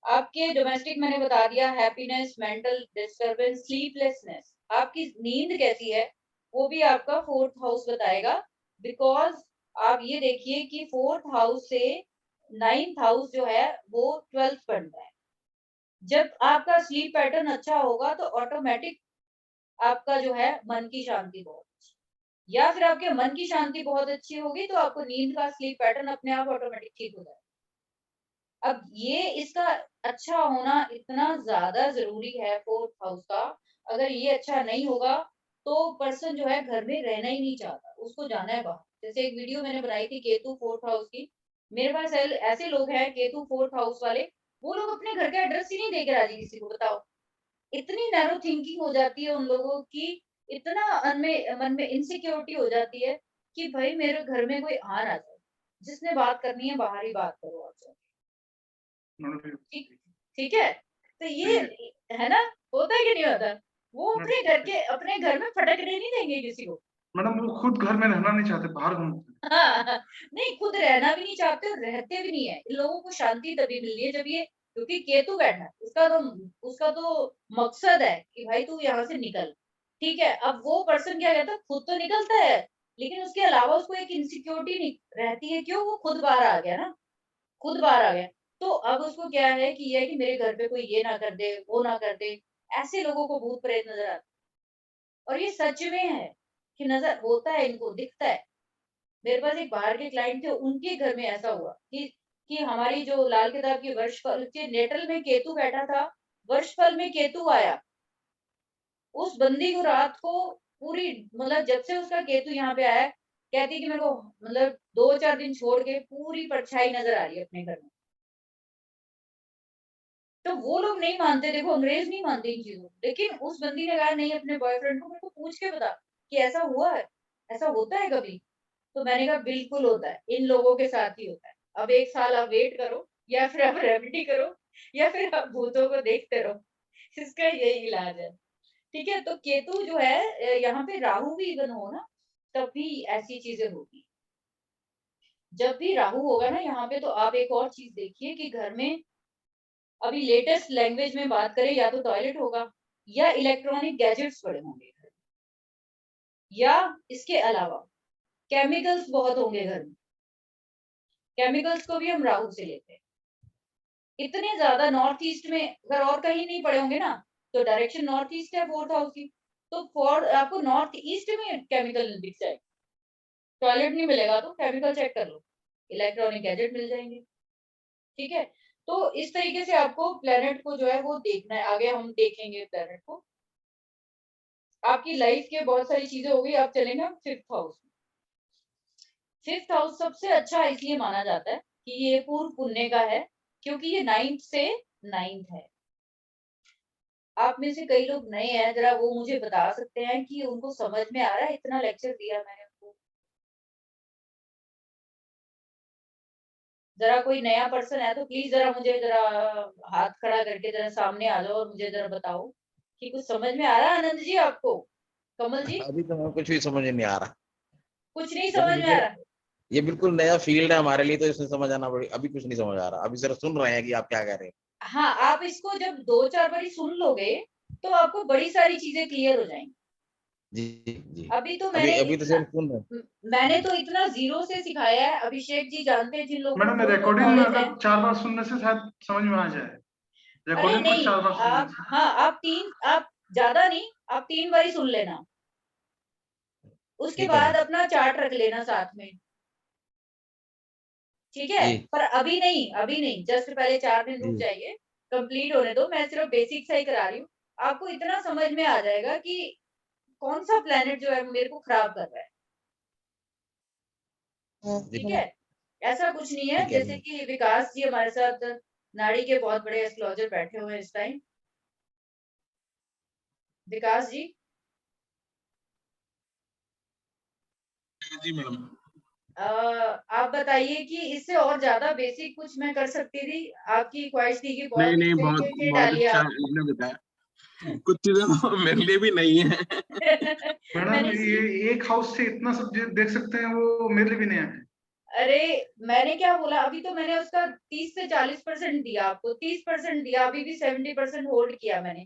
आपके डोमेस्टिक मैंने बता दिया, हैप्पीनेस, मेंटल डिस्टरबेंस, स्लीपलेसनेस, आपकी नींद कैसी है वो भी आपका फोर्थ हाउस बताएगा। बिकॉज आप ये देखिए कि फोर्थ हाउस से नाइन्थ हाउस जो है वो 12th बनता है। जब आपका स्लीप पैटर्न अच्छा होगा तो ऑटोमेटिक आपका जो है मन की शांति बहुत अच्छी, या फिर आपके मन की शांति बहुत अच्छी होगी तो आपको नींद का स्लीप पैटर्न अपने आप ऑटोमेटिक ठीक हो जाएगा। अब ये इसका अच्छा होना इतना ज्यादा जरूरी है फोर्थ हाउस का। अगर ये अच्छा नहीं होगा तो पर्सन जो है घर में रहना ही नहीं चाहता, उसको जाना है बाहर। जैसे एक वीडियो मैंने बनाई थी केतु फोर्थ हाउस की, मेरे पास ऐसे लोग हैं केतु फोर्थ हाउस वाले, वो लोग अपने घर का एड्रेस ही नहीं दे के राजी किसी को, बताओ। इतनी नैरो थिंकिंग हो जाती है उन लोगों की, इतना मन में इनसिक्योरिटी हो जाती है कि भाई मेरे घर में कोई आ ना जाए, जिसने बात करनी है बाहर ही बात करो आप। ठीक ठीक है, तो ये है ना, होता है कि नहीं होता। वो अपने घर में फटकने नहीं देंगे किसी को। मैडम वो खुद घर में रहना नहीं चाहते, बाहर घूमते। हाँ, नहीं खुद रहना भी नहीं चाहते और रहते भी नहीं है। इन लोगों को शांति तभी मिलनी है जब ये, क्योंकि केतु बैठा है, उसका तो मकसद है कि भाई तू यहाँ से निकल। ठीक है, अब वो पर्सन क्या कहता है, खुद तो निकलता है लेकिन उसके अलावा उसको एक इनसिक्योरिटी रहती है, क्यों, वो खुद बाहर आ गया ना, खुद बाहर आ गया। तो अब उसको क्या है कि ये है कि मेरे घर पे कोई ये ना कर दे, वो ना कर दे। ऐसे लोगों को भूत प्रेत नजर आता है। और ये सच में है कि नजर होता है, इनको दिखता है। मेरे पास एक बाहर के क्लाइंट थे, उनके घर में ऐसा हुआ कि हमारी जो लाल किताब की वर्षफल के नेटल में केतु बैठा था, वर्षफल में केतु आया। उस बंदी को रात को पूरी, मतलब जब से उसका केतु यहाँ पे आया, कहती कि मेरे को मतलब 2-4 दिन छोड़ के पूरी परछाई नजर आ रही है अपने घर में। तो वो लोग नहीं मानते, देखो अंग्रेज नहीं मानते इन चीजों को। लेकिन उस बंदी ने कहा नहीं, अपने बॉयफ्रेंड को मेरे को पूछ के बता कि ऐसा हुआ है, ऐसा होता है कभी। तो मैंने कहा बिल्कुल होता है, इन लोगों के साथ ही होता है। अब 1 साल आप वेट करो, या फिर आप रेमेडी करो, या फिर आप भूतों को देखते रहो। इसका यही इलाज है। ठीक है, तो केतु जो है यहाँ पे राहु भी इवन हो ना, तब भी ऐसी चीजें होगी। जब भी राहु होगा ना यहाँ पे, तो आप एक और चीज देखिए कि घर में अभी लेटेस्ट लैंग्वेज में बात करें, या तो टॉयलेट होगा या इलेक्ट्रॉनिक गैजेट्स पड़े होंगे घर में, या इसके अलावा केमिकल्स बहुत होंगे घर में। केमिकल्स को भी हम राहु से लेते हैं। इतने ज्यादा नॉर्थ ईस्ट में अगर और कहीं नहीं पड़े होंगे ना, तो डायरेक्शन नॉर्थ ईस्ट है फोर्थ हाउस की, तो फॉर आपको नॉर्थ ईस्ट में केमिकल दिख जाए। टॉयलेट नहीं मिलेगा तो केमिकल चेक कर लो, इलेक्ट्रॉनिक गैजेट मिल जाएंगे। ठीक है, तो इस तरीके से आपको प्लेनेट को जो है वो देखना है। आगे हम देखेंगे प्लेनेट को। आपकी लाइफ के बहुत सारी चीजें हो गई, अब चलेंगे हम फिफ्थ हाउस में। फिफ्थ हाउस सबसे अच्छा इसलिए माना जाता है कि ये पूर्व पुण्य का है, क्योंकि ये 9th से 9th है। आप में से कई लोग नए हैं, जरा वो मुझे बता सकते हैं कि उनको समझ में आ रहा है, इतना लेक्चर दिया मैंने उनको। जरा कोई नया पर्सन है तो प्लीज जरा मुझे जरा हाथ खड़ा करके जरा सामने आ जाओ और मुझे जरा बताओ कि कुछ समझ में आ रहा है आनंद जी आपको। कमल जी, अभी तो हमें कुछ भी समझ नहीं आ रहा। कुछ नहीं जब समझ में आ रहा। ये बिल्कुल नया फील्ड है हमारे लिए, तो इसमें समझ आना पड़ेगा। अभी कुछ नहीं समझ आ रहा, अभी सिर्फ सुन रहे हैं कि आप क्या कह रहे हैं। हाँ, आप इसको जब 2-4 बारी सुन लोगे तो आपको बड़ी सारी चीजें क्लियर हो जाएंगी। जी जी। अभी तो अभी मैंने अभी तो इतना सिर्फ सुन रहे हैं। मैंने तो इतना जीरो से सिखाया है। अभिषेक जी जानते हैं, जिन लोगों मैडम को थोड़ी बहुत रिकॉर्डिंग में नॉलेज है। अगर 4 बार सुनने से शायद समझ में आ जाए। अरे रिकॉर्डिंग को नहीं, 4 बार सुनने आप, से। हाँ आप ज्यादा नहीं, आप 3 बारी सुन लेना, उसके ठीक है बाद मैम। अपना चार्ट रख लेना साथ में। ठीक है, जी पर अभी नहीं, अभी नहीं, जस्ट पहले 4 दिन रुक जी। जाइए, कंप्लीट होने दो। मैं सिर्फ बेसिक सा ही करा रही हूँ। आपको इतना समझ में आ जाएगा कि कौन सा प्लेनेट जो है मेरे को खराब कर रहा है। ठीक है, ऐसा कुछ नहीं है। ठीक है जैसे मैम। कि विकास जी हमारे साथ नाड़ी के बहुत बड़े एस्ट्रोलॉजर बैठे हुए हैं इस टाइम। विकास जी, जी मैडम। आप बताइए कि इससे और ज्यादा बेसिक कुछ मैं कर सकती थी? आपकी ख्वाहिश थी कि बहुत नहीं इस बहुत तरीके से बहुत डालिए अच्छा आप। आपने बताया। कुछ चीजें तो मेरे लिए भी नहीं है। मैडम मैंने ये एक हाउस से इतना सब देख सकते हैं, वो मेरे लिए भी नहीं है। अरे मैंने क्या बोला, अभी तो मैंने उसका 30 से 40% दिया आपको, 30% दिया, अभी भी 70% होल्ड किया मैंने।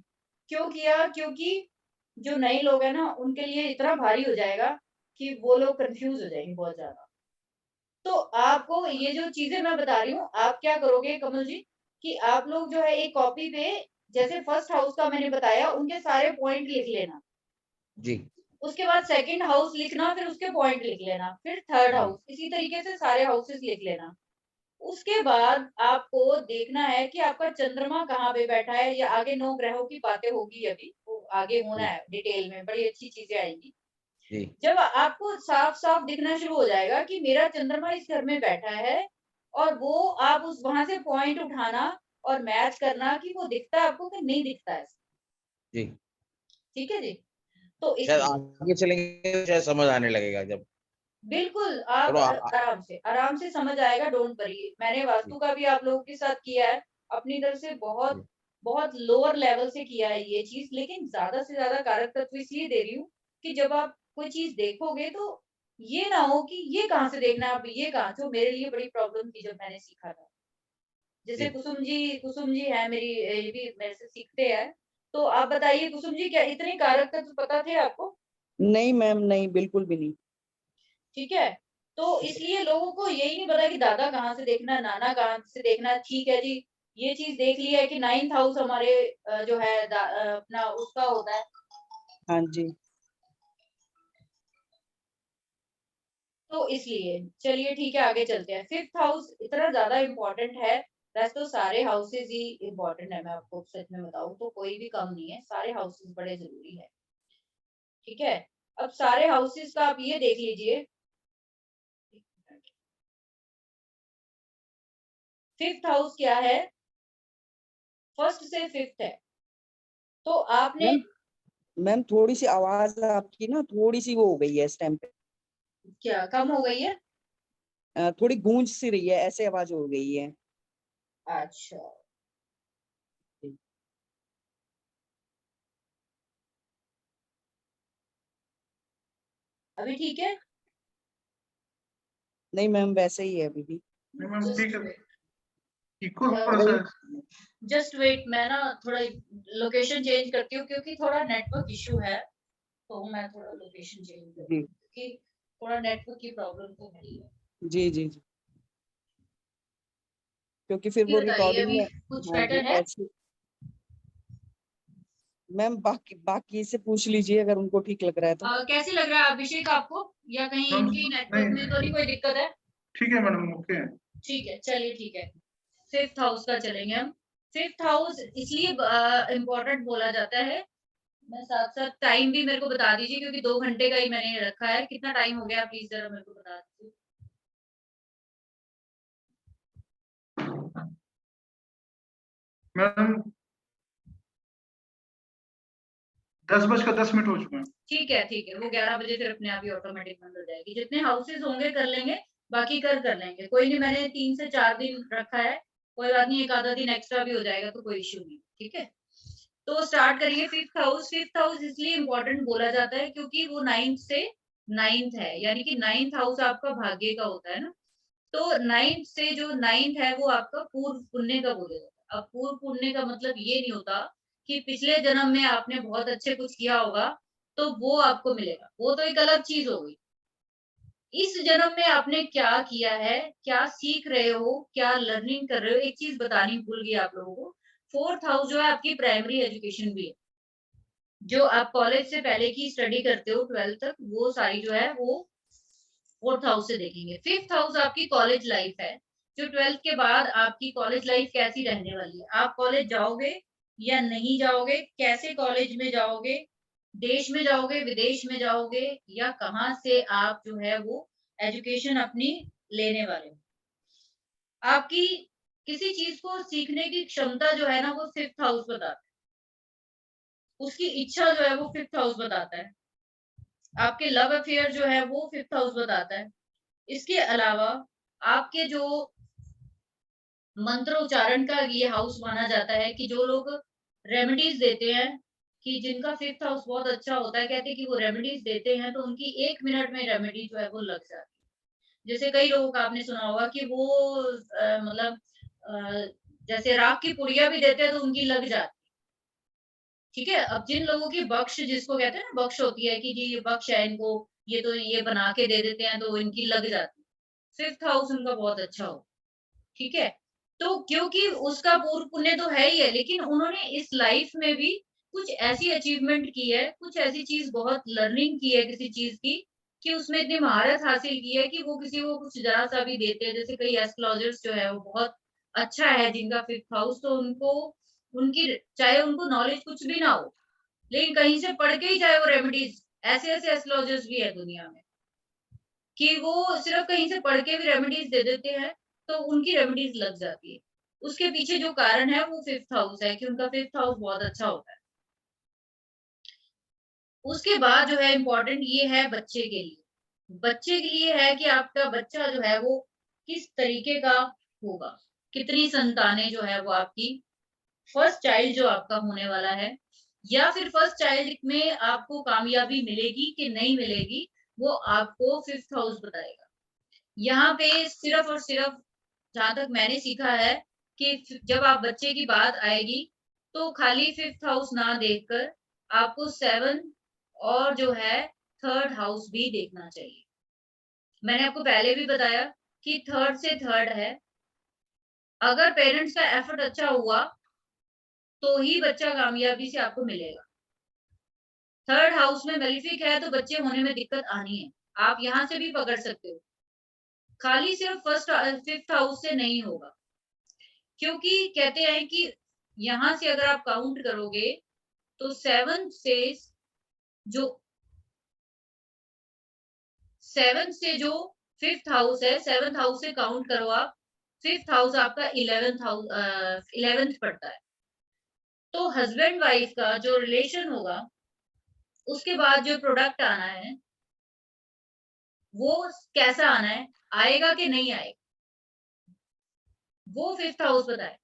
क्यों किया? क्योंकि जो नए लोग हैं ना, उनके लिए इतना भारी हो जाएगा कि वो लोग कंफ्यूज हो जाएंगे बहुत ज्यादा। तो आपको ये जो चीजें मैं बता रही हूँ, आप क्या करोगे कमल जी, कि आप लोग जो है एक कॉपी पे, जैसे फर्स्ट हाउस का मैंने बताया, उनके सारे पॉइंट लिख लेना। जी उसके बाद सेकंड हाउस लिखना, फिर उसके पॉइंट लिख लेना, फिर थर्ड हाउस, इसी तरीके से सारे हाउसेस लिख लेना। उसके बाद आपको देखना है कि आपका चंद्रमा कहाँ पे बैठा है, या आगे 9 ग्रहों की बातें होगी, अभी वो आगे होना जी है डिटेल में, बड़ी अच्छी चीजें आएंगी। जी जब आपको साफ साफ दिखना शुरू हो जाएगा कि मेरा चंद्रमा इस घर में बैठा है, और वो आप उस वहां से पॉइंट उठाना और मैच करना कि वो दिखता है आपको कि नहीं दिखता है। जी ठीक है जी। तो शायद इसलिए आगे चलेंगे तो शायद समझ आने लगेगा जब। बिल्कुल आप चलो आराम से समझ आएगा, डोंट वरी। मैंने जी वास्तु का भी आप लोगों के साथ किया है, अपनी तरफ से बहुत जी बहुत लोअर लेवल से किया है ये चीज, लेकिन ज्यादा से ज्यादा कारक तत्व इसलिए दे रही हूँ कि जब आप कोई चीज देखोगे तो ये ना हो कि ये कहाँ से देखना है, आप ये कहाँ, जो मेरे लिए बड़ी प्रॉब्लम थी जब मैंने सीखा था। जैसे जी कुसुम जी है मेरी, ये भी मेरे से सीखते हैं। तो आप बताइए कुसुम जी, क्या इतने कारक तत्व पता थे आपको? नहीं मैम, नहीं बिल्कुल भी नहीं। ठीक है। तो इसलिए लोगों को यही नहीं पता कि दादा कहाँ से देखना, नाना कहाँ से देखना। ठीक है जी, ये चीज देख लिया है कि 9th हाउस हमारे जो है अपना उसका होता है। हाँ जी। तो इसलिए चलिए ठीक है, आगे चलते हैं। 5th हाउस इतना ज्यादा इम्पोर्टेंट है, वैसे तो सारे हाउसेज ही इम्पोर्टेंट है, मैं आपको सच में बताऊं तो कोई भी कम नहीं है, सारे हाउसेज बड़े जरूरी है। ठीक है। अब सारे हाउसेज का आप ये देख लीजिए। 5th हाउस क्या है? फर्स्ट से 5th है। तो आपने मैम मैम थोड़ी सी आवाज आपकी ना थोड़ी सी वो हो गई है इस टाइम पे। क्या कम हो गई है? थोड़ी गूंज सी रही है, ऐसे आवाज हो गई है। अच्छा, अभी ठीक है? नहीं मैम, वैसे ही है अभी भी। नहीं मैम ठीक जस्ट है, वेट, इक्वल थोड़ा सा। जस्ट वेट, मैं ना थोड़ा लोकेशन चेंज करती हूँ क्योंकि थोड़ा नेटवर्क इशू है। तो मैं थोड़ा लोकेशन चेंज करती जी हूँ क्योंकि थोड़ा नेटवर्क की प्रॉब्लम तो है ही है। जी जी जी। क्योंकि फिर ये वो बताइए रिकॉर्डिंग अभी में। कुछ हाँ जी बेटर है? ऐसी। मैम बाकी बाकी से पूछ लीजिए अगर उनको ठीक लग रहा है तो। कैसी लग रहा है अभिषेक आपको, या कहीं मैम इनकी नेटवर्क में तो नहीं, नहीं कोई दिक्कत है? ठीक है मैडम, ओके। ठीक है, चलिए ठीक है। 5th हाउस का चलेंगे हम। 5th हाउस इसलिए इम्पोर्टेंट बोला जाता है। मैं साथ साथ टाइम भी मेरे को बता दीजिए, क्योंकि 2 घंटे का ही मैंने रखा है। कितना टाइम हो गया प्लीज जरा मेरे को बता दीजिए। मैडम 10:10 हो चुके हैं। ठीक है, वो 11 बजे फिर अपने आप ही ऑटोमेटिक बंद हो जाएगी। जितने हाउसेज होंगे कर लेंगे, बाकी कर लेंगे, कोई नहीं। मैंने 3 से 4 दिन रखा है, कोई बात नहीं, एक आधा दिन एक्स्ट्रा भी हो जाएगा तो कोई इश्यू नहीं। ठीक है। तो स्टार्ट करिए। 5th हाउस, 5th हाउस इसलिए इम्पोर्टेंट बोला जाता है क्योंकि वो 9th है, यानी कि 9th हाउस आपका भाग्य का होता है ना। तो 9th से जो 9th है वो आपका पूर्व पुण्य का बोला जाता है। अब पूर्व पुण्य का मतलब ये नहीं होता कि पिछले जन्म में आपने बहुत अच्छे कुछ किया होगा तो वो आपको मिलेगा, वो तो एक अलग चीज हो गई। इस जन्म में आपने क्या किया है, क्या सीख रहे हो, क्या लर्निंग कर रहे हो, एक चीज बतानी भूल गई आप लोगों को। 4th हाउस जो है आपकी प्राइमरी एजुकेशन भी है, जो आप कॉलेज से पहले की स्टडी करते हो 12th तक, वो सारी जो है वो 4th हाउस से देखेंगे। 5th हाउस आपकी कॉलेज लाइफ है, जो 12th के बाद आपकी कॉलेज लाइफ कैसी रहने वाली है, आप कॉलेज जाओगे या नहीं जाओगे, कैसे कॉलेज में जाओगे, देश में जाओगे, विदेश में जाओगे, या कहाँ से आप जो है वो एजुकेशन अपनी लेने वाले हो। आपकी किसी चीज को सीखने की क्षमता जो है ना, वो 5th हाउस बताता है। उसकी इच्छा जो है वो 5th हाउस बताता है। आपके लव अफेयर जो है वो 5th हाउस बताता है। इसके अलावा आपके जो मंत्र उच्चारण का ये हाउस माना जाता है कि जो लोग रेमेडीज देते हैं, कि जिनका 5th हाउस बहुत अच्छा होता है, कहते हैं कि वो रेमेडीज देते हैं तो उनकी 1 मिनट में रेमेडी जो है वो लग जाती है। जैसे कई लोगों का आपने सुना होगा कि वो मतलब जैसे राख की पुड़िया भी देते हैं तो उनकी लग जाती है। ठीक है? अब जिन लोगों की बख्श जिसको कहते हैं ना, बख्श होती है कि जी ये बख्श है इनको, ये तो ये बना के दे देते हैं तो इनकी लग जाती है। 5th हाउस उनका बहुत अच्छा हो, ठीक है? तो क्योंकि उसका पूर्व पुण्य तो है ही है, लेकिन उन्होंने इस लाइफ में भी कुछ ऐसी अचीवमेंट की है, कुछ ऐसी चीज़ बहुत लर्निंग की है किसी चीज़ की, कि उसमें इतनी महारत हासिल की है कि वो किसी को कुछ ज़रा-सा भी देते हैं। जैसे कई एस्ट्रोलॉजर्स जो है वो बहुत अच्छा है जिनका 5th हाउस, तो उनको उनकी चाहे उनको नॉलेज कुछ भी ना हो, लेकिन कहीं से पढ़ के ही चाहे वो रेमेडीज़, ऐसे-ऐसे एस्ट्रोलॉजर्स भी है दुनिया में, कि वो सिर्फ़ कहीं से पढ़ के भी रेमेडीज़ दे देते हैं, तो उनकी रेमेडीज़ लग जाती है। उसके पीछे जो कारण है वो 5th हाउस है कि उनका 5th हाउस बहुत अच्छा होता है। उसके बाद जो है इम्पोर्टेंट ये है बच्चे के लिए। बच्चे के लिए है कि आपका बच्चा जो है वो किस तरीके का होगा, कितनी संतानें जो है वो आपकी, फर्स्ट चाइल्ड जो आपका होने वाला है, या फिर फर्स्ट चाइल्ड में आपको कामयाबी मिलेगी कि नहीं मिलेगी, वो आपको 5th हाउस बताएगा। यहाँ पे सिर्फ़ और सिर्फ़ जहाँ तक मैंने सीखा है कि जब आप बच्चे की बात आएगी, तो खाली 5th हाउस ना देखकर आपको 7 और जो है 3rd हाउस भी देखना चाहिए। मैंने आपको पहले भी बताया कि 3rd से 3rd है, अगर पेरेंट्स का एफर्ट अच्छा हुआ, तो ही बच्चा कामयाबी से आपको मिलेगा। 3rd हाउस में मेलेफिक है तो बच्चे होने में दिक्कत आनी है। आप यहाँ से भी पकड़ सकते हो। खाली सिर्फ 5th हाउस से नहीं होगा। क्योंकि कहते हैं कि यहाँ से अगर आप काउंट करोगे तो 7 से जो 5th हाउस है, 7th हाउस से काउंट करो आप, 5th हाउस आपका 11th पड़ता है। तो हस्बैंड वाइफ का जो रिलेशन होगा, उसके बाद जो प्रोडक्ट आना है, वो कैसा आना है, आएगा कि नहीं आएगा, वो 5th हाउस बताए।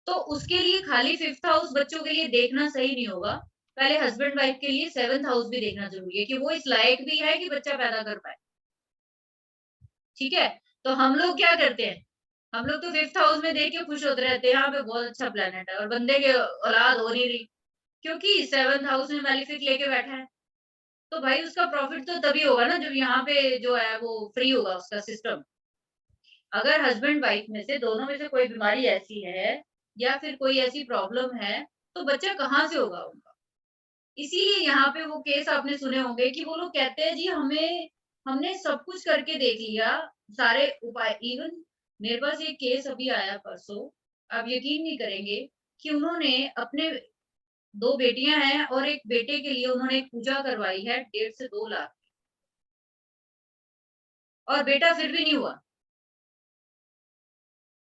तो उसके लिए खाली 5th हाउस बच्चों के लिए देखना सही नहीं होगा। पहले हस्बैंड वाइफ के लिए 7th हाउस भी देखना ज़रूरी है कि वो इस लायक भी है कि बच्चा पैदा कर पाए। ठीक है? तो हम लोग क्या करते हैं, हम लोग तो 5th हाउस में देख के खुश होते रहते हैं, यहाँ पे बहुत अच्छा प्लैनेट है और बंदे की औलाद हो नहीं रही, क्योंकि 7th हाउस में मैलेफिक लेके बैठा है। तो भाई उसका प्रॉफिट तो तभी होगा ना जब यहाँ पे जो है वो फ्री होगा उसका सिस्टम। अगर हस्बैंड वाइफ में से दोनों में से कोई बीमारी ऐसी है या फिर कोई ऐसी प्रॉब्लम है, तो बच्चा कहाँ से होगा उनका? इसीलिए यहाँ पे वो केस आपने सुने होंगे कि वो लोग कहते हैं जी हमने सब कुछ करके देख लिया, सारे उपाय, इवन मेरे पास एक केस अभी आया परसों, आप यकीन नहीं करेंगे कि उन्होंने अपने 2 बेटियाँ हैं और 1 बेटे के लिए उन्होंने एक पूजा करवाई है 1.5 से 2 लाख, और बेटा फिर भी नहीं हुआ।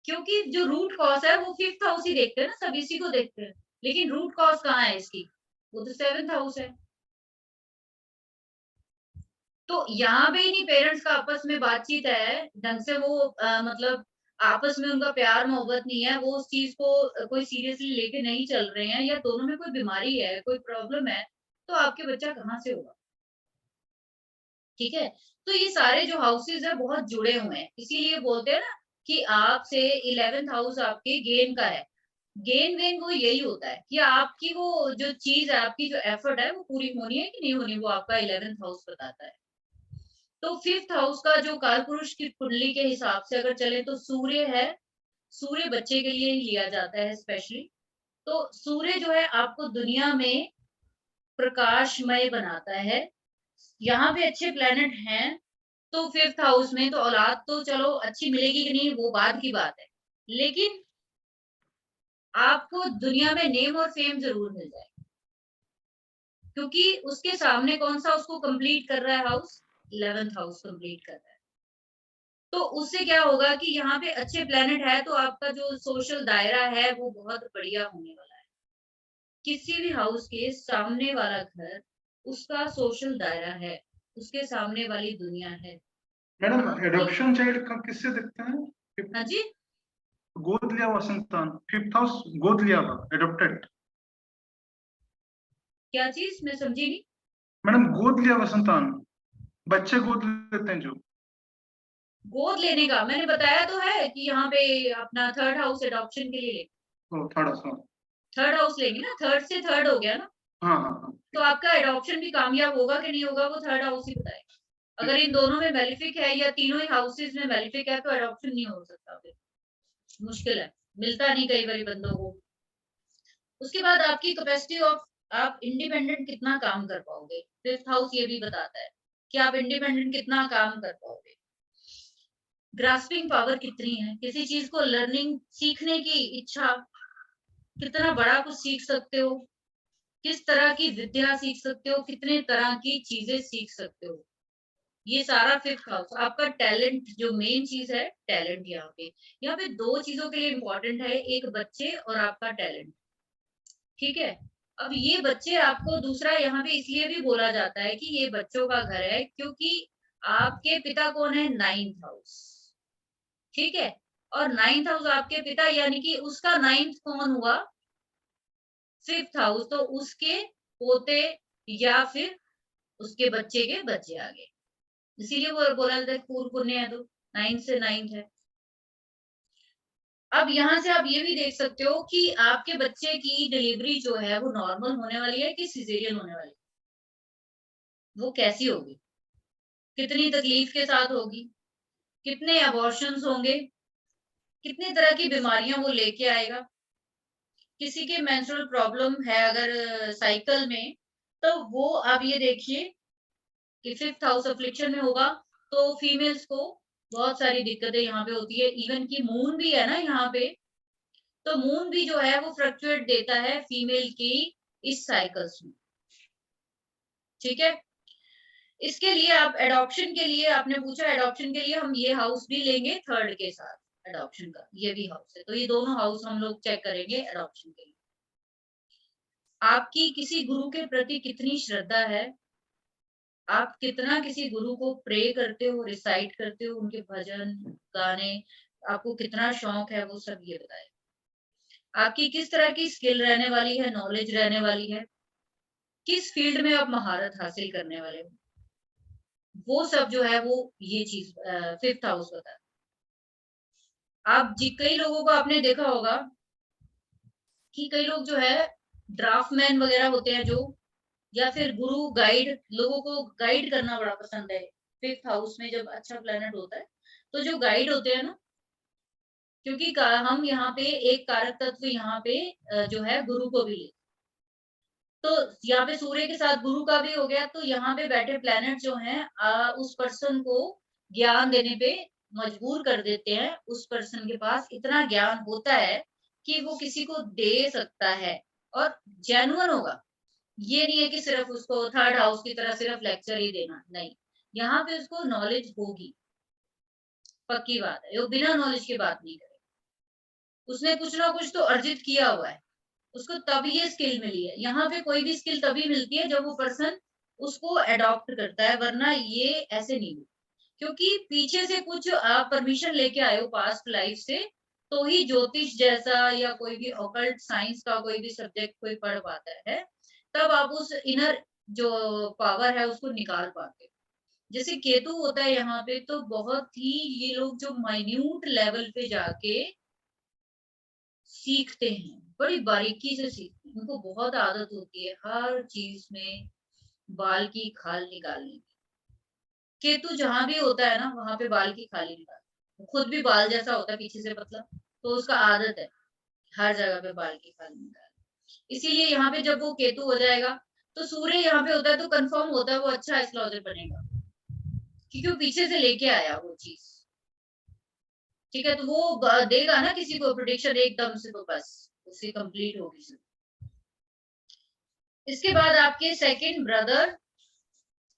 क्योंकि जो रूट कॉज़ है वो 5th हाउस ही देखते हैं ना, सब इसी को देखते हैं। लेकिन रूट कॉज़ कहाँ है इसकी? वो तो 7th हाउस है। तो यहाँ पे ही नहीं पेरेंट्स का आपस में बातचीत है, ढंग से वो मतलब आपस में उनका प्यार मोहब्बत नहीं है, वो उस चीज़ को कोई सीरियसली लेके नहीं चल रहे हैं, या दोनों में कोई बीमारी है, कोई प्रॉब्लम है, तो आपके बच्चा कहाँ से होगा? ठीक है? तो ये सारे जो हाउसेज़ हैं बहुत जुड़े हुए हैं। इसीलिए बोलते हैं ना कि आपसे 11th हाउस आपके गेन का है। गेन-वेन वो यही होता है कि आपकी वो जो चीज़ है, आपकी जो एफर्ट है वो पूरी होनी है कि नहीं होनी, वो आपका 11th हाउस बताता है। तो 5th हाउस का जो कालपुरुष की कुंडली के हिसाब से अगर चले तो सूर्य है, सूर्य बच्चे के लिए ही लिया जाता है स्पेशली। तो सूर्य जो है आपको दुनिया में प्रकाशमय बनाता है। यहाँ पे अच्छे प्लैनेट हैं, तो 5th हाउस में तो औलाद तो चलो अच्छी मिलेगी कि नहीं वो बाद की बात है। लेकिन आपको दुनिया में नेम और फेम ज़रूर मिल जाएगा, क्योंकि उसके सामने कौन-सा उसको कंप्लीट कर रहा है हाउस? 11th हाउस कंप्लीट कर रहा है। तो उससे क्या होगा कि यहाँ पे अच्छे प्लैनेट है तो आपका जो सोशल दायरा है वो बहुत बढ़िया होने वाला है। किसी भी हाउस के सामने वाला घर उसका सोशल दायरा है, उसके सामने वाली दुनिया है। मैडम एडॉप्शन चाइल्ड का किससे देखते हैं? हाँ जी, गोद लिया हुआ संतान, 5th हाउस गोद लिया हुआ, एडॉप्टेड। क्या चीज मैं समझी नहीं। मैडम गोद लिया हुआ संतान, बच्चे गोद लेते हैं जो। गोद लेने का मैंने बताया तो है कि यहाँ पे अपना थर्ड हाउस एडॉप्शन के लिए ले, ओ थर्ड हाउस। थर्ड हाउस लेंगे ना, थर्ड से थर्ड हो गया ना, हाँ हाँ हाँ। तो आपका एडॉप्शन भी कामयाब होगा कि नहीं होगा वो थर्ड हाउस ही बताएगा। अगर इन दोनों में मेलिफिक है या तीनों ही हाउसेज में मेलिफिक है तो एडॉप्शन नहीं हो सकता, फिर मुश्किल है, मिलता नहीं कई बार बंदों को। उसके बाद आपकी कैपेसिटी ऑफ, आप इंडिपेंडेंट कितना काम कर पाओगे, फिफ्थ हाउस ये भी बताता है कि आप इंडिपेंडेंट कितना काम कर पाओगे। ग्रास्पिंग पावर कितनी है, किसी चीज को लर्निंग सीखने की इच्छा, कितना बड़ा कुछ सीख सकते हो, किस तरह की विद्या सीख सकते हो, कितने तरह की चीजें सीख सकते हो, ये सारा फिफ्थ हाउस। आपका टैलेंट जो मेन चीज है, टैलेंट यहाँ पे दो चीजों के लिए इंपॉर्टेंट है, एक बच्चे और आपका टैलेंट। ठीक है, अब ये बच्चे आपको दूसरा यहाँ पे इसलिए भी बोला जाता है कि ये बच्चों का घर है क्योंकि आपके पिता कौन है, 9th हाउस। ठीक है, और 9th हाउस आपके पिता यानी कि उसका 9th कौन हुआ, 5th हाउस, तो उसके पोते या फिर उसके बच्चे के बच्चे आ गए, इसीलिए वो बोला जाता है पूर्व पुण्य है, तो 9th से 9th है। अब यहाँ से आप ये भी देख सकते हो कि आपके बच्चे की डिलीवरी जो है वो नॉर्मल होने वाली है कि सिजेरियन होने वाली है, वो कैसी होगी, कितनी तकलीफ के साथ होगी, कितने अबॉर्शंस होंगे, कितनी तरह की बीमारियां वो लेके आएगा। किसी के मेंस्ट्रुअल प्रॉब्लम है अगर साइकिल में, तो वो आप ये देखिए कि फिफ्थ हाउस अफ्लिक्शन में होगा तो फीमेल्स को बहुत सारी दिक्कतें यहाँ पे होती है। इवन की मून भी है ना यहाँ पे, तो मून भी जो है वो फ्लक्चुएट देता है फीमेल की इस साइकिल्स में। ठीक है, इसके लिए आप एडॉप्शन के लिए आपने पूछा, एडॉप्शन के लिए हम ये हाउस भी लेंगे थर्ड के साथ, एडॉप्शन का ये भी हाउस है, तो ये दोनों हाउस हम लोग चेक करेंगे एडॉप्शन के लिए। आपकी किसी गुरु के प्रति कितनी श्रद्धा है, आप कितना किसी गुरु को प्रे करते हो, रिसाइट करते हो, उनके भजन गाने, आपको कितना शौक है, वो सब ये बताए। आपकी किस तरह की स्किल रहने वाली है, नॉलेज रहने वाली है, किस फील्ड में आप महारत हासिल करने वाले हो, वो सब जो है वो ये चीज फिफ्थ हाउस बताता है। आप जी कई लोगों को आपने देखा होगा कि कई लोग जो है ड्राफ्टमैन वगैरह होते हैं जो, या फिर गुरु गाइड, लोगों को गाइड करना बड़ा पसंद है। फिफ्थ हाउस में जब अच्छा प्लेनेट होता है तो जो गाइड होते हैं ना, क्योंकि हम यहाँ पे एक कारक तत्व यहाँ पे जो है गुरु को भी ले, तो यहाँ पे सूर्य के साथ गुरु का भी हो गया, तो यहाँ पे बैठे प्लैनेट जो हैं उस पर्सन को ज्ञान देने पे मजबूर कर देते हैं। उस पर्सन के पास इतना ज्ञान होता है कि वो किसी को दे सकता है और जेन्युइन होगा। ये नहीं है कि सिर्फ उसको थर्ड हाउस की तरह सिर्फ लेक्चर ही देना, नहीं, यहाँ पे उसको नॉलेज होगी, पक्की बात है, वो बिना नॉलेज की बात नहीं करे, उसने कुछ ना कुछ तो अर्जित किया हुआ है, उसको तभी ये स्किल मिली है। यहाँ पे कोई भी स्किल तभी मिलती है जब वो पर्सन उसको एडॉप्ट करता है, वरना ये ऐसे नहीं, क्योंकि पीछे से कुछ आप परमिशन लेके आए हो पास्ट लाइफ से, तो ही ज्योतिष जैसा या कोई भी ऑकल्ट साइंस का कोई भी सब्जेक्ट कोई पढ़ पाता है, तब आप उस इनर जो पावर है उसको निकाल पाते हो। जैसे केतु होता है यहाँ पे, तो बहुत ही ये लोग जो माइन्यूट लेवल पे जाके सीखते हैं, बड़ी बारीकी से सीखते हैं, उनको बहुत आदत होती है हर चीज में बाल की खाल निकालने की। केतु जहां भी होता है ना वहां पे बाल की खाल निकाल, खुद भी बाल जैसा होता है पीछे से पतला, तो उसका आदत है हर जगह पे बाल की खाल निकाल। इसीलिए यहाँ पे जब वो केतु हो जाएगा तो सूर्य यहाँ पे होता है, तो कंफर्म होता है वो अच्छा एस्ट्रोलॉजर बनेगा, क्योंकि वो पीछे से लेके आया वो चीज। ठीक है, तो वो देगा ना किसी को प्रेडिक्शन एकदम से, तो बस उससे कंप्लीट होगी। इसके बाद आपके सेकंड ब्रदर,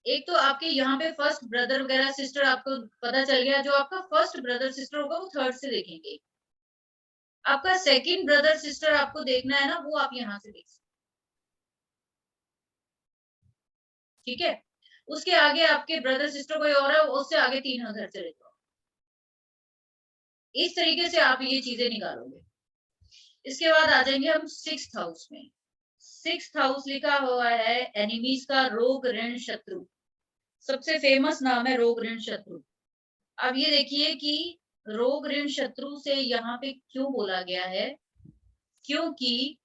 एक तो आपके यहाँ पे फर्स्ट ब्रदर वगैरह सिस्टर आपको पता चल गया, जो आपका फर्स्ट ब्रदर सिस्टर होगा वो थर्ड से देखेंगे। आपका सेकंड ब्रदर सिस्टर आपको देखना है ना, वो आप यहाँ से देख सकते। ठीक है, उसके आगे आपके ब्रदर सिस्टर कोई और है, उससे आगे 3 घर चले जाओ। इस तरीके से आप ये चीजें निकालोगे। इसके बाद आ जाएंगे हम 6th हाउस में। 6th हाउस लिखा हुआ है एनिमीज का, रोग ऋण शत्रु। सबसे फेमस नाम है रोग ऋण शत्रु। अब ये देखिए कि रोग ऋण शत्रु से यहाँ पे क्यों बोला गया है, क्योंकि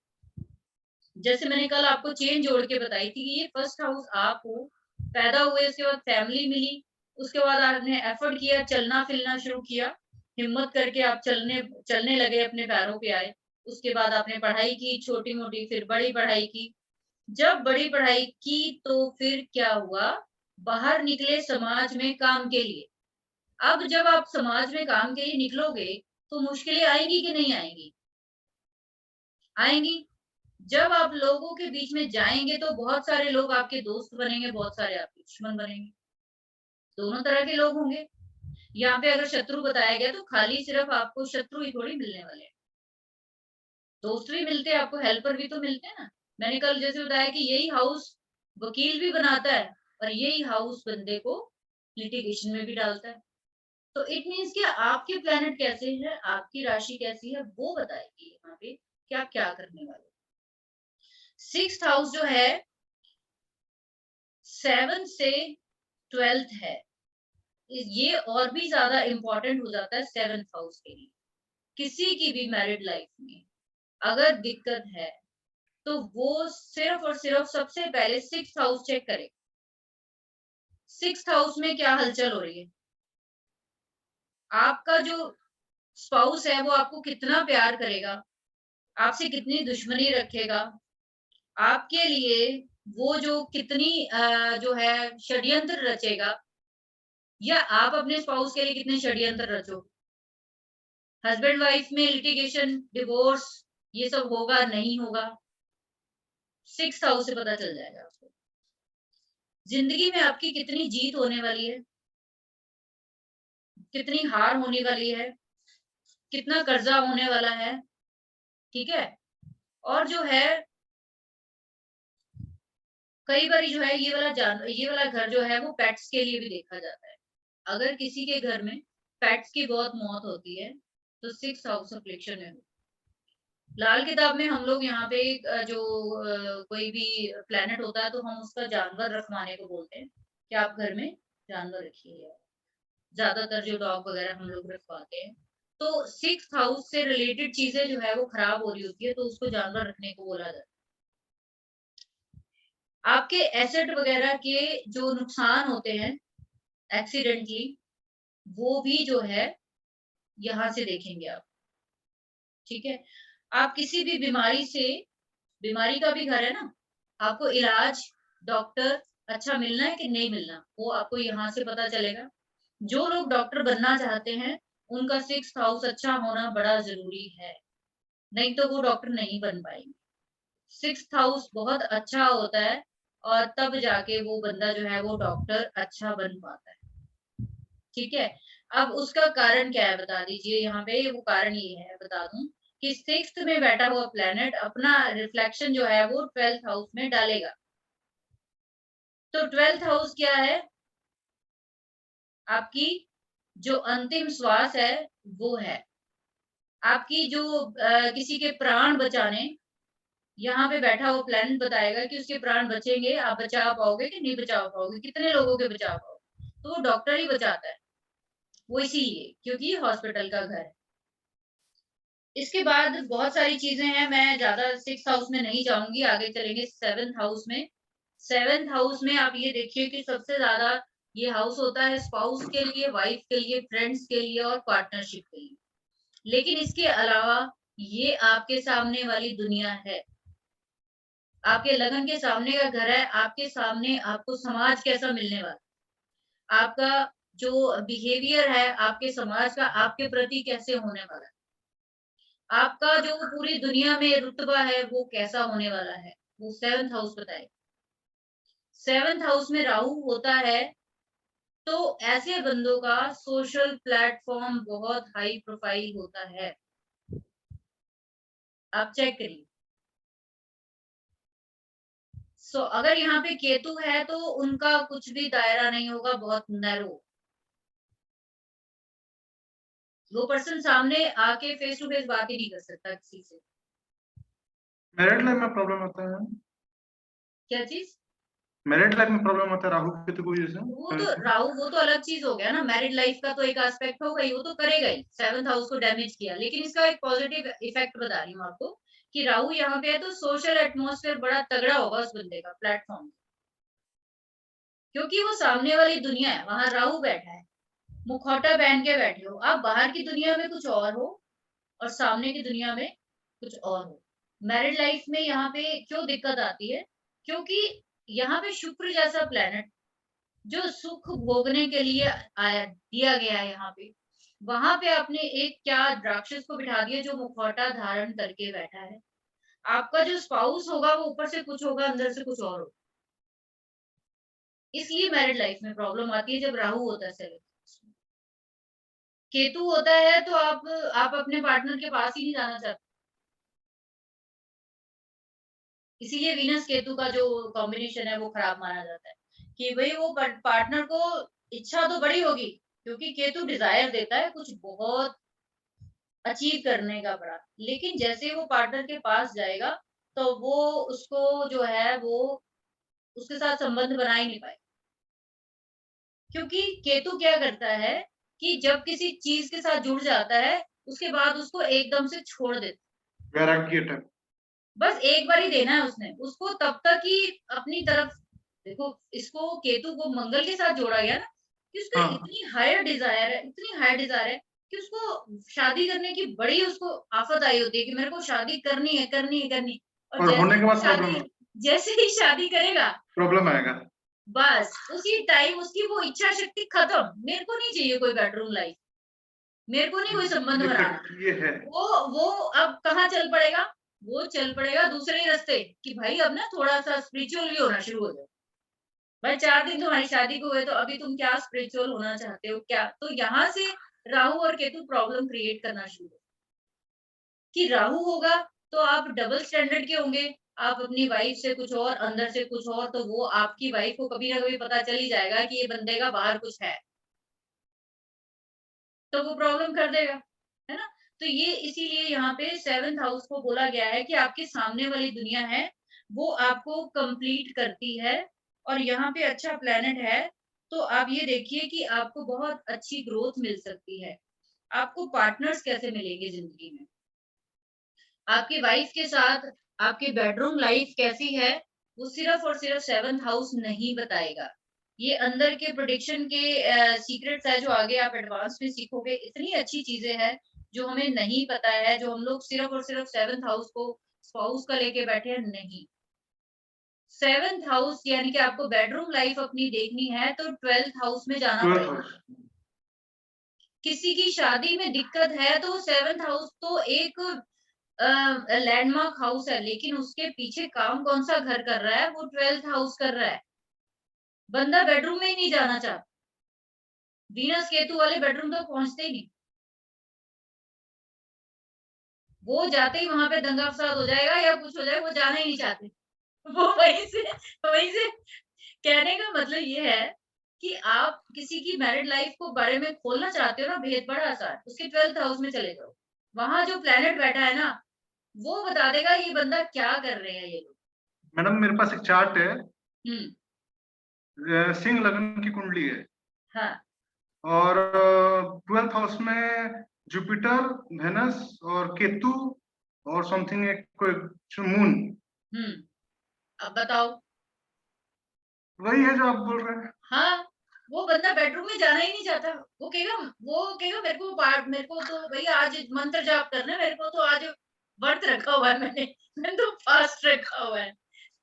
जैसे मैंने कल आपको चेन जोड़ के बताई थी कि ये फर्स्ट हाउस आप हो, पैदा हुए, उसके बाद फैमिली मिली, उसके बाद आपने एफर्ट किया, चलना फिरना शुरू किया, हिम्मत करके आप चलने लगे, अपने पैरों पे आए। उसके बाद आपने पढ़ाई की, छोटी मोटी, फिर बड़ी पढ़ाई की। जब बड़ी पढ़ाई की तो फिर क्या हुआ, बाहर निकले समाज में काम के लिए। अब जब आप समाज में काम के लिए निकलोगे तो मुश्किलें आएंगी कि नहीं आएंगी? आएंगी। जब आप लोगों के बीच में जाएंगे तो बहुत सारे लोग आपके दोस्त बनेंगे, बहुत सारे आपके दुश्मन बनेंगे, दोनों तरह के लोग होंगे। यहाँ पे अगर शत्रु बताया गया तो खाली सिर्फ आपको शत्रु ही थोड़ी मिलने वाले हैं, दोस्त भी मिलते हैं आपको, हेल्पर भी तो मिलते हैं ना। मैंने कल जैसे बताया कि यही हाउस वकील भी बनाता है और यही हाउस बंदे को लिटिगेशन में भी डालता है। तो इट मीन्स कि आपके प्लेनेट कैसे है, आपकी राशि कैसी है, वो बताएगी यहाँ पे क्या क्या करने वाले। 6th हाउस जो है 7 से 12th है, ये और भी ज्यादा इंपॉर्टेंट हो जाता है 7th हाउस के लिए। किसी की भी मैरिड लाइफ में अगर दिक्कत है तो वो सिर्फ और सिर्फ सबसे पहले 6th हाउस चेक करे। 6th हाउस में क्या हलचल हो रही है, आपका जो स्पाउस है वो आपको कितना प्यार करेगा, आपसे कितनी दुश्मनी रखेगा, आपके लिए वो जो कितनी जो है षड्यंत्र रचेगा, या आप अपने स्पाउस के लिए कितने षड्यंत्र रचो। हस्बैंड वाइफ में लिटिगेशन, डिवोर्स, ये सब होगा नहीं होगा, 6th हाउस से पता चल जाएगा आपको। जिंदगी में आपकी कितनी जीत होने वाली है, कितनी हार होने वाली है, कितना कर्जा होने वाला है, ठीक है। और जो है कई बार जो है ये वाला घर जो है वो पेट्स के लिए भी देखा जाता है। अगर किसी के घर में पेट्स की बहुत मौत होती है तो 6th हाउस अफ्लिक्शन में लाल किताब में हम लोग यहाँ पे जो कोई भी प्लेनेट होता है तो हम उसका जानवर रखवाने को बोलते हैं कि आप घर में जानवर रखिए। ज्यादातर जो डॉग वगैरह हम लोग रखवाते हैं, तो 6th हाउस से रिलेटेड चीजें जो है वो खराब हो रही होती है तो उसको जानवर रखने को बोला जाता है। आपके एसेट वगैरह के जो नुकसान होते हैं एक्सीडेंटली, वो भी जो है यहाँ से देखेंगे आप, ठीक है। आप किसी भी बीमारी का भी घर है ना, आपको इलाज, डॉक्टर अच्छा मिलना है कि नहीं मिलना, वो आपको यहाँ से पता चलेगा। जो लोग डॉक्टर बनना चाहते हैं उनका 6th हाउस अच्छा होना बड़ा जरूरी है, नहीं तो वो डॉक्टर नहीं बन पाएंगे। 6th हाउस बहुत अच्छा होता है और तब जाके वो बंदा जो है वो डॉक्टर अच्छा बन पाता है, ठीक है। अब उसका कारण क्या है बता दीजिए, यहाँ पे वो कारण ये है, बता दूं कि 6th में बैठा हुआ प्लेनेट अपना रिफ्लेक्शन जो है वो 12th हाउस में डालेगा। तो 12th हाउस क्या है, आपकी जो अंतिम श्वास है वो है, आपकी जो किसी के प्राण बचाने, यहाँ पे बैठा हुआ प्लेनेट बताएगा कि उसके प्राण बचेंगे, आप बचा पाओगे कि नहीं बचा पाओगे, कितने लोगों के बचा पाओगे। तो वो डॉक्टर ही बचाता है, वो इसीलिए क्योंकि ये हॉस्पिटल का घर है। इसके बाद बहुत सारी चीजें हैं, मैं ज्यादा 6th हाउस में नहीं जाऊंगी, आगे चलेंगे 7th हाउस में। 7th हाउस में आप ये देखिए कि सबसे ज्यादा ये हाउस होता है स्पाउस के लिए, वाइफ के लिए, फ्रेंड्स के लिए और पार्टनरशिप के लिए। लेकिन इसके अलावा ये आपके सामने वाली दुनिया है, आपके लगन के सामने का घर है, आपके सामने आपको समाज कैसा मिलने वाला, आपका जो बिहेवियर है आपके समाज का आपके प्रति कैसे होने वाला है, आपका जो पूरी दुनिया में रुतबा है वो कैसा होने वाला है, वो 7th हाउस बताए। 7th हाउस में राहु होता है तो ऐसे बंदों का सोशल प्लेटफॉर्म बहुत हाई प्रोफाइल होता है, आप चेक करिए। सो अगर यहाँ पे केतु है तो उनका कुछ भी दायरा नहीं होगा, बहुत नैरो। वो पर्सन सामने आके फेस टू फेस बात ही नहीं कर सकता किसी से। मैरिड लाइफ में प्रॉब्लम होता है, क्या चीज? मैरिड लाइफ में प्रॉब्लम होता है राहु केतु की वजह वो तो से। राहु, वो तो अलग चीज हो गया ना, मैरिड लाइफ का तो एक एस्पेक्ट होगा ही, वो तो करेगा ही, 7th हाउस को डैमेज किया। लेकिन इसका एक पॉजिटिव इफेक्ट बता रही हूँ आपको कि राहु यहाँ पे है तो सोशल एटमॉस्फेयर बड़ा तगड़ा होगा उस बंदे का प्लेटफॉर्म, क्योंकि वो सामने वाली दुनिया है, वहां राहु बैठा है, मुखौटा पहन के बैठे हो आप, बाहर की दुनिया में कुछ और हो और सामने की दुनिया में कुछ और हो। मैरिड लाइफ में यहाँ पे क्यों दिक्कत आती है, क्योंकि यहाँ पे शुक्र जैसा प्लेनेट जो सुख भोगने के लिए आया दिया गया है यहाँ पे, वहां पे आपने एक क्या राक्षस को बिठा दिया जो मुखौटा धारण करके बैठा है। आपका जो स्पाउस होगा वो ऊपर से कुछ होगा, अंदर से कुछ और होगा। इसलिए मैरिड लाइफ में प्रॉब्लम आती है जब राहु होता है 7th। केतु होता है तो आप अपने पार्टनर के पास ही नहीं जाना चाहते। इसीलिए वीनस केतु का जो कॉम्बिनेशन है वो खराब माना जाता है कि भाई वो पार्टनर को इच्छा तो बड़ी होगी, क्योंकि केतु डिजायर देता है कुछ बहुत अचीव करने का बड़ा, लेकिन जैसे वो पार्टनर के पास जाएगा तो वो उसको जो है वो उसके साथ संबंध बना ही नहीं पाए, क्योंकि केतु क्या करता है कि जब किसी चीज के साथ जुड़ जाता है उसके बाद उसको एकदम से छोड़ देता है। वैराग्य टाइप। बस एक बार ही देना है उसने उसको, तब तक ही अपनी तरफ। देखो इसको केतु को मंगल के साथ जोड़ा गया ना कि उसको हाँ। इतनी हायर डिजायर है, इतनी हायर डिजायर है कि उसको शादी करने की बड़ी उसको आफत आई होती है कि मेरे को शादी करनी है, करनी है, करनी। और और जैसे होने के ही बाद शादी, जैसे ही शादी करेगा प्रॉब्लम आएगा। बस उसी टाइम उसकी वो इच्छा शक्ति खत्म। मेरे को नहीं चाहिए कोई बेडरूम लाइफ, मेरे को नहीं कोई संबंध बनाना। ये है। वो अब कहाँ चल पड़ेगा, वो चल पड़ेगा दूसरे ही रास्ते कि भाई अब ना थोड़ा सा स्पिरिचुअल भी होना शुरू हो जाए। भाई 4 दिन तुम्हारी शादी को हुए तो अभी तुम क्या स्पिरिचुअल होना चाहते हो क्या? तो यहाँ से राहु और केतु प्रॉब्लम क्रिएट करना शुरू कि राहु होगा तो आप डबल स्टैंडर्ड के होंगे, आप अपनी वाइफ से कुछ और अंदर से कुछ और, तो वो आपकी वाइफ को कभी ना कभी पता चल ही जाएगा कि ये बंदे का बाहर कुछ है, तो वो प्रॉब्लम कर देगा, है ना? तो ये इसीलिए यहाँ पे 7th हाउस को बोला गया है कि आपके सामने वाली दुनिया है वो आपको कंप्लीट करती है, और यहाँ पे अच्छा प्लेनेट है तो आप ये देखिए कि आपको बहुत अच्छी ग्रोथ मिल सकती है। आपको पार्टनर्स कैसे मिलेंगे जिंदगी में, आपकी वाइफ के साथ आपकी बेडरूम लाइफ कैसी है, वो सिर्फ और सिर्फ 7th हाउस नहीं बताएगा। ये अंदर के प्रेडिक्शन के सीक्रेट्स है जो आगे आप एडवांस में सीखोगे। इतनी अच्छी चीजें हैं जो हमें नहीं पता है, जो हम लोग सिर्फ और सिर्फ 7th हाउस को स्पाउस का लेके बैठे हैं। नहीं, 7th हाउस यानी कि आपको बेडरूम लाइफ अपनी देखनी है तो 12th हाउस में जाना 12th पड़ेगा। हाउस। किसी की शादी में दिक्कत है तो 7th हाउस तो एक लैंडमार्क हाउस है, लेकिन उसके पीछे काम कौन सा घर कर रहा है, वो 12th हाउस कर रहा है। बंदा बेडरूम में ही नहीं जाना चाहता, वीनस केतु वाले बेडरूम तो पहुंचते ही नहीं, वो जाते ही वहां पे दंगा फसाद हो जाएगा या कुछ हो जाएगा, वो जाना ही नहीं चाहते। वो वहीं से कहने का मतलब ये है कि आप किसी की मैरिड लाइफ को बारे में खोलना चाहते हो ना, भेद बड़ा आसान, उसके 12th हाउस में चले जाओ, वहां जो प्लेनेट बैठा है ना वो बता देगा ये बंदा क्या कर रहे हैं ये लोग। मैडम मेरे पास एक चार्ट है, हम्म। सिंह लग्न की कुंडली है हाँ। और 12th हाउस में जुपिटर, वेनस और केतु और समथिंग एक कोई मून। अब बताओ। वही है जो आप बोल रहे हैं। हाँ, वो बंदा बेडरूम में जाना ही नहीं चाहता। वो कहेगा मेरे को तो भैया आज मंत्र जाप करना है, मेरे को तो आज व्रत रखा हुआ है मैंने तो फास्ट रखा हुआ है।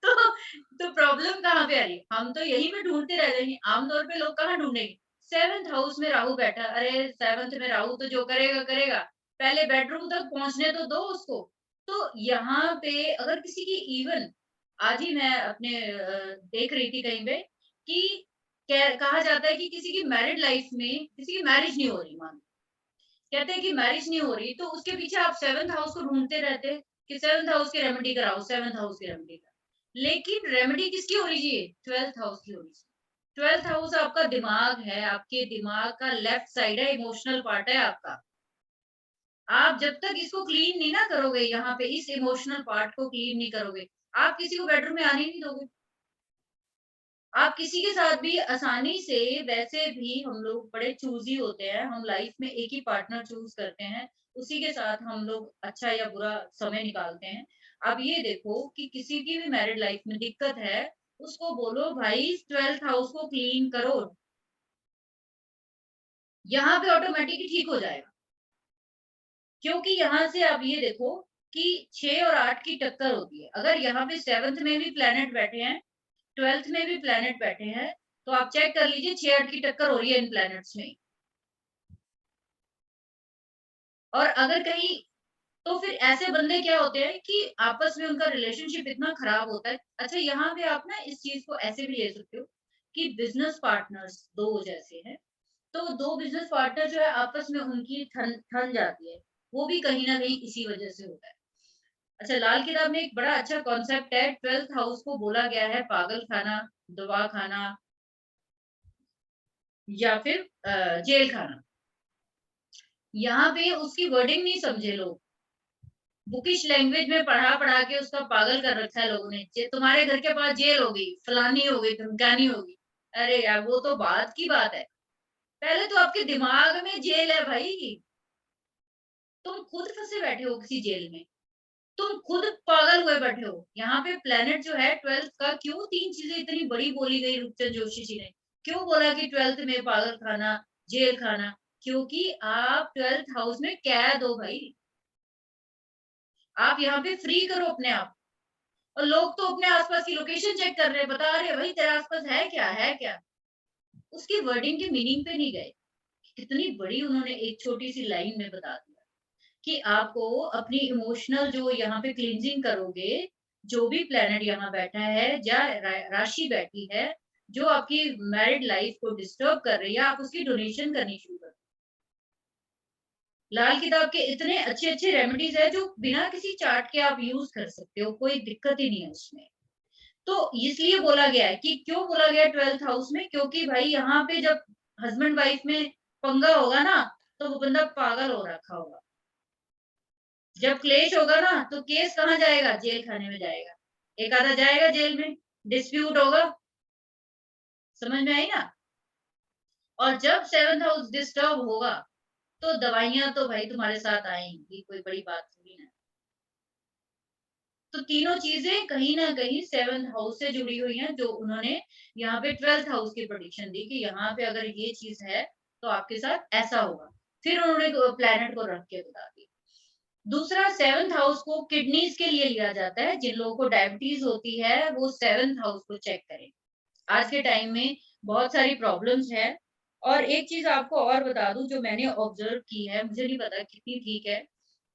तो प्रॉब्लम कहाँ पे आ रही है? हम तो यही में ढूंढते रह जाएंगे। आमतौर पे लोग कहाँ ढूंढेंगे? 7th हाउस में राहु बैठा, अरे 7th में राहु तो जो करेगा करेगा, पहले बेडरूम तक पहुंचने तो दो उसको। तो यहाँ पे अगर किसी की इवन आज ही मैं अपने देख रही थी कहीं पे कि कहा जाता है कि किसी की मैरिड लाइफ में किसी की मैरिज नहीं हो रही, मान कहते हैं कि मैरिज नहीं हो रही, तो उसके पीछे आप 7th हाउस को ढूंढते रहते हैं कि 7th हाउस की रेमेडी कराओ, 7th हाउस की रेमेडी कराओ। लेकिन रेमेडी किसकी होनी चाहिए? 12th हाउस की होनी चाहिए। 12th हाउस आपका दिमाग है, आपके दिमाग का लेफ्ट साइड है, इमोशनल पार्ट है आपका। आप जब तक इसको क्लीन नहीं ना करोगे, यहाँ पे इस इमोशनल पार्ट को क्लीन नहीं करोगे, आप किसी को बेडरूम में आने नहीं दोगे। आप किसी के साथ भी आसानी से, वैसे भी हम लोग बड़े चूज़ी होते हैं, हम लाइफ में एक ही पार्टनर चूज़ करते हैं, उसी के साथ हम लोग अच्छा या बुरा समय निकालते हैं। अब ये देखो कि किसी की भी मैरिड लाइफ में दिक्कत है, उसको बोलो भाई 12th हाउस को क्लीन करो, यहाँ पे ऑटोमेटिक ठीक हो जाएगा। क्योंकि यहाँ से आप ये देखो कि 6 और 8 की टक्कर होती है। अगर यहाँ पे 7th में भी प्लैनेट बैठे हैं, 12th में भी प्लैनेट बैठे हैं, तो आप चेक कर लीजिए 6-8 की टक्कर हो रही है इन प्लैनेट्स में। और अगर कहीं, तो फिर ऐसे बंदे क्या होते हैं कि आपस में उनका रिलेशनशिप इतना खराब होता है। अच्छा, यहाँ पे आप ना इस चीज़ को ऐसे भी ले सकते हो कि बिज़नेस पार्टनर्स 2 जैसे हैं, तो 2 बिज़नेस पार्टनर जो है आपस में उनकी ठन ठन जाती है। वो भी कहीं न कहीं इसी वजह से होता है। अच्छा, लाल किताब में एक बड़ा अच्छा कॉन्सेप्ट है, 12th हाउस को बोला गया है पागल खाना, दवा खाना या फिर जेल खाना। यहाँ पे उसकी वर्डिंग नहीं समझे लोग। बुकिश लैंग्वेज में पढ़ा-पढ़ा के उसका पागल कर रखा है लोगों ने। जे तुम्हारे घर के पास जेल होगी, फलानी होगी, ढिमकानी होगी। अरे यार, वो तो बात की बात है। पहले तो आपके दिमाग में जेल है भाई। तुम खुद फँसे बैठे हो किसी जेल में। तुम खुद पागल हुए बैठे हो। यहाँ पे प्लैनेट जो है 12th का, क्यों 3 चीज़ें इतनी बड़ी बोली गई रूपचंद जोशी जी ने? क्यों बोला कि 12th में पागल खाना, जेल खाना? क्योंकि आप 12th हाउस में कैद हो भाई। आप यहाँ पे फ्री करो अपने आप। और लोग तो अपने आस-पास की लोकेशन चेक कर रहे हैं, बता रहे हैं भाई तेरे आस-पास है क्या? है क्या? उसकी वर्डिंग के मीनिंग पे नहीं गए। कितनी बड़ी उन्होंने एक छोटी-सी लाइन में बता दिया कि आपको अपनी इमोशनल जो यहाँ पे क्लींजिंग करोगे, जो भी प्लैनेट यहाँ बैठा है या राशि बैठी है, जो आपकी मैरिड लाइफ को डिस्टर्ब कर रही है, आप उसकी डोनेशन करनी शुरू कर दो। लाल किताब के इतने अच्छे-अच्छे रेमेडीज़ हैं जो बिना किसी चार्ट के आप यूज़ कर सकते हो, कोई दिक्कत ही नहीं है उसमें। तो इसलिए बोला गया है कि क्यों बोला गया है 12th हाउस में, क्योंकि भाई यहाँ पे जब हस्बैंड वाइफ में पंगा होगा ना, तो वो बंदा पागल हो रखा होगा। जब क्लेश होगा ना, तो केस कहाँ जाएगा? जेल खाने में जाएगा। एक आधा जाएगा जेल में, डिस्प्यूट होगा, समझ में आई ना? और जब 7th हाउस डिस्टर्ब होगा, तो दवाइयाँ तो भाई तुम्हारे साथ आएँगी, कोई बड़ी बात थोड़ी ना है। तो तीनों चीज़ें कहीं न कहीं 7th हाउस से जुड़ी हुई हैं, जो उन्होंने यहाँ पे 12th हाउस की प्रेडिक्शन दी कि यहाँ पे अगर ये चीज़ है, तो आपके साथ ऐसा होगा। फिर उन्होंने प्लैनेट को रख के बता दिया। दूसरा, 7th हाउस को किडनीज़ के लिए लिया जाता है, जिन लोगों को डायबिटीज़ होती है, वो 7th हाउस को चेक करें। आज के टाइम में बहुत सारी प्रॉब्लम्स हैं। और एक चीज़ आपको और बता दूँ जो मैंने ऑब्ज़र्व की है, मुझे नहीं पता कितनी ठीक है,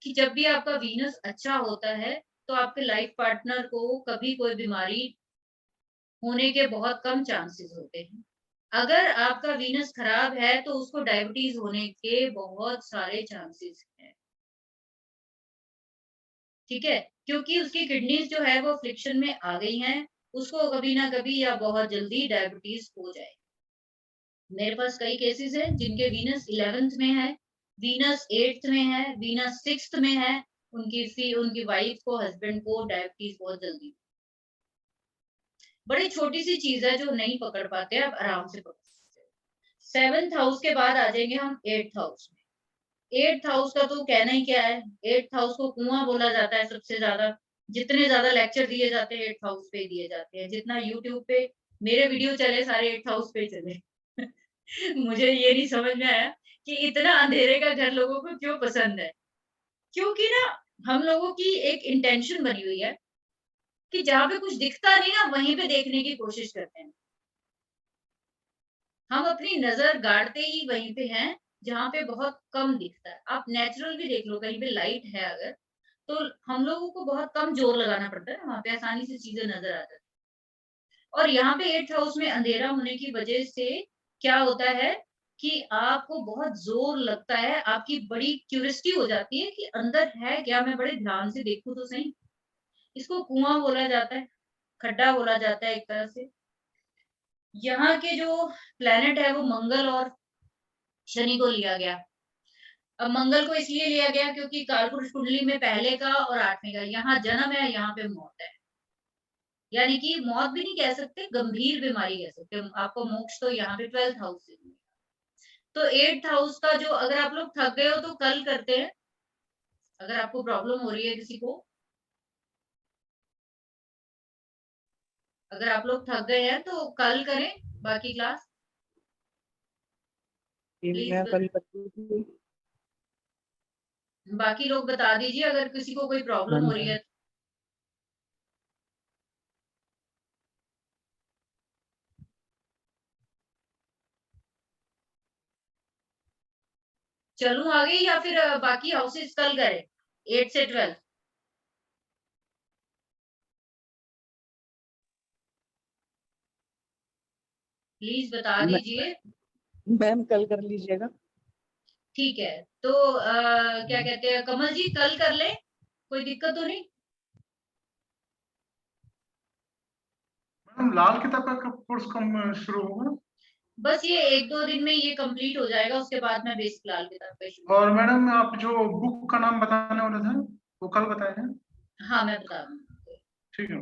कि जब भी आपका वीनस अच्छा होता है, तो आपके लाइफ पार्टनर को कभी कोई बीमारी होने के बहुत कम चांसेस होते हैं। अगर आपका वीनस खराब है, तो उसको डायबिटीज़ होने के बहुत सारे चांसेस हैं। ठीक है? क्योंकि उसकी किडनीज़ जो है वो अफ़्लिक्शन में आ गई हैं, उसको कभी ना कभी या बहुत जल्दी डायबिटीज़ हो जाएगी। मेरे पास कई केसेस हैं जिनके वीनस 11th में है, वीनस 8th में है, वीनस 6th में है, उनकी वाइफ को, हस्बैंड को डायबिटीज़ बहुत जल्दी। बड़ी छोटी-सी चीज़ है जो नहीं पकड़ पाते, आप आराम से पकड़ सकते हो। 7th हाउस के बाद आ जाएँगे हम 8th हाउस में। 8th हाउस का तो कहना ही क्या है, 8th हाउस को कुआँ बोला जाता है सबसे ज़्यादा। जितने ज़्यादा लेक्चर दिए जाते हैं 8th हाउस पे ही दिए जाते हैं। जितना यूट्यूब पे मेरे वीडियो चले, सारे 8th हाउस पे ही चले। मुझे ये नहीं समझ में आया कि इतना अंधेरे का घर लोगों को क्यों पसंद है? क्योंकि ना हम लोगों की एक इंटेंशन बनी हुई है कि जहाँ पे कुछ दिखता नहीं ना, वहीं पे देखने की कोशिश करते हैं। हम अपनी नज़र गाड़ते ही वहीं पे हैं, जहाँ पे बहुत कम दिखता है। आप नेचुरल भी देख लो, कहीं पे लाइट है अगर, तो हम लोगों को बहुत कम ज़ोर लगाना पड़ता है ना, वहाँ पे आसानी से चीज़ें नज़र आ जाती हैं। और यहाँ पे 8th हाउस में अंधेरा होने की वजह से क्या होता है कि आपको बहुत ज़ोर लगता है, आपकी बड़ी क्यूरियोसिटी हो जाती है कि अंदर है क्या? मैं बड़े ध्यान से देखूँ तो सही। इसको कुआँ बोला जाता है। खड्डा बोला जाता है एक तरह से। यहाँ के जो प्लेनेट है वो मंगल और शनि को लिया गया। अब मंगल को इसलिए लिया गया क्योंकि कालपुरुष कुंडली में पहले का और 8वें का, यहाँ जन्म है, यहाँ पे मौत है। यानी कि मौत भी नहीं कह सकते, गंभीर बीमारी कह सकते हैं। आपको मोक्ष तो यहाँ पे 12th हाउस से मिलेगा। तो 8th हाउस का जो, अगर आप लोग थक गए हो तो कल करते हैं, अगर आपको प्रॉब्लम हो रही है किसी को, अगर आप लोग थक गए हैं तो कल करें बाकी क्लास। ठीक, मैं कल करती। बाकी लोग बता दीजिए अगर किसी को कोई प्रॉब्लम हो रही है। चलूं आगे या फिर बाकी हाउसेस कल करें 8 से 12? प्लीज बता दीजिए। मैम कल कर लीजिएगा। ठीक है, तो क्या कहते हैं, कमल जी कल कर ले, कोई दिक्कत तो नहीं? मैडम लाल किताब का कोर्स कब शुरू होगा? बस ये 1-2 दिन में ये कंप्लीट हो जाएगा, उसके बाद मैं बेसिक लाल किताब पे शुरू। और मैडम आप जो बुक का नाम बताने वाले थे वो कल बताएं। हाँ मैं बता दूंगी। ठीक है।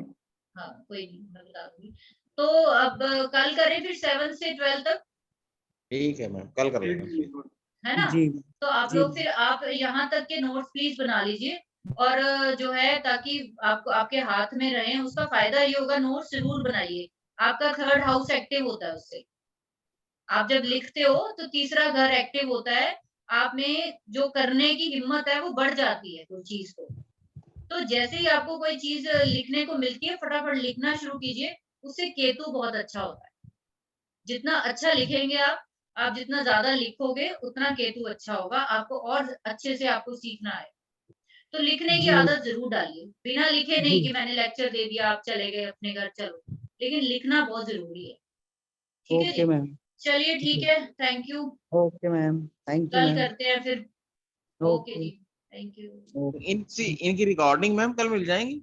हाँ कोई नहीं, मैं बता दूंगी। तो अब कल करें फिर 7 से 12 तक, ठीक है मैम, कल कर लेंगे। है ना? जी तो आप जी। लोग फिर आप यहाँ तक के नोट्स प्लीज बना लीजिए, और जो है ताकि आपको आपके हाथ में रहे। उसका फायदा ये होगा, नोट्स जरूर बनाइए। आपका 3rd हाउस एक्टिव होता है उससे। आप जब लिखते हो तो तीसरा घर एक्टिव होता है, आप में जो करने की हिम्मत है वो बढ़ जाती है कोई चीज को। तो जैसे ही आपको कोई चीज लिखने को मिलती है, फटाफट लिखना शुरू कीजिए। उससे केतु बहुत अच्छा होता है। जितना अच्छा लिखेंगे आप जितना ज्यादा लिखोगे उतना केतु अच्छा होगा। आपको और अच्छे से आपको सीखना है, तो लिखने की जी आदत जरूर डालिए। बिना लिखे नहीं जी। कि मैंने लेक्चर दे दिया आप चले गए अपने घर, चलो, लेकिन लिखना बहुत जरूरी है। ठीक है ओके जी, मैम। चलिए ठीक जी। है, thank you. Okay ma'am, thank you कल मैम। करते हैं फिर। ओके ओके जी, थैंक यू। इनकी रिकॉर्डिंग मैम कल मिल जाएंगी?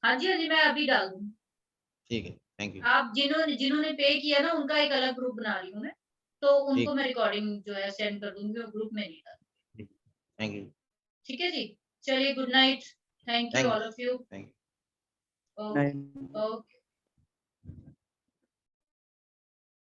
हाँ जी हाँ जी, मैं अभी डाल दूंगी। ठीक है, थैंक यू। आप जिन्होंने जिन्होंने पे किया ना, उनका एक अलग ग्रुप बना रही हूँ मैं, तो ठीक, उनको मैं रिकॉर्डिंग जो है सेंड कर दूंगी, वो ग्रुप में नहीं डाल। Thank you. ठीक है जी, चलिए good night, thank you thank all of you. Thank okay okay.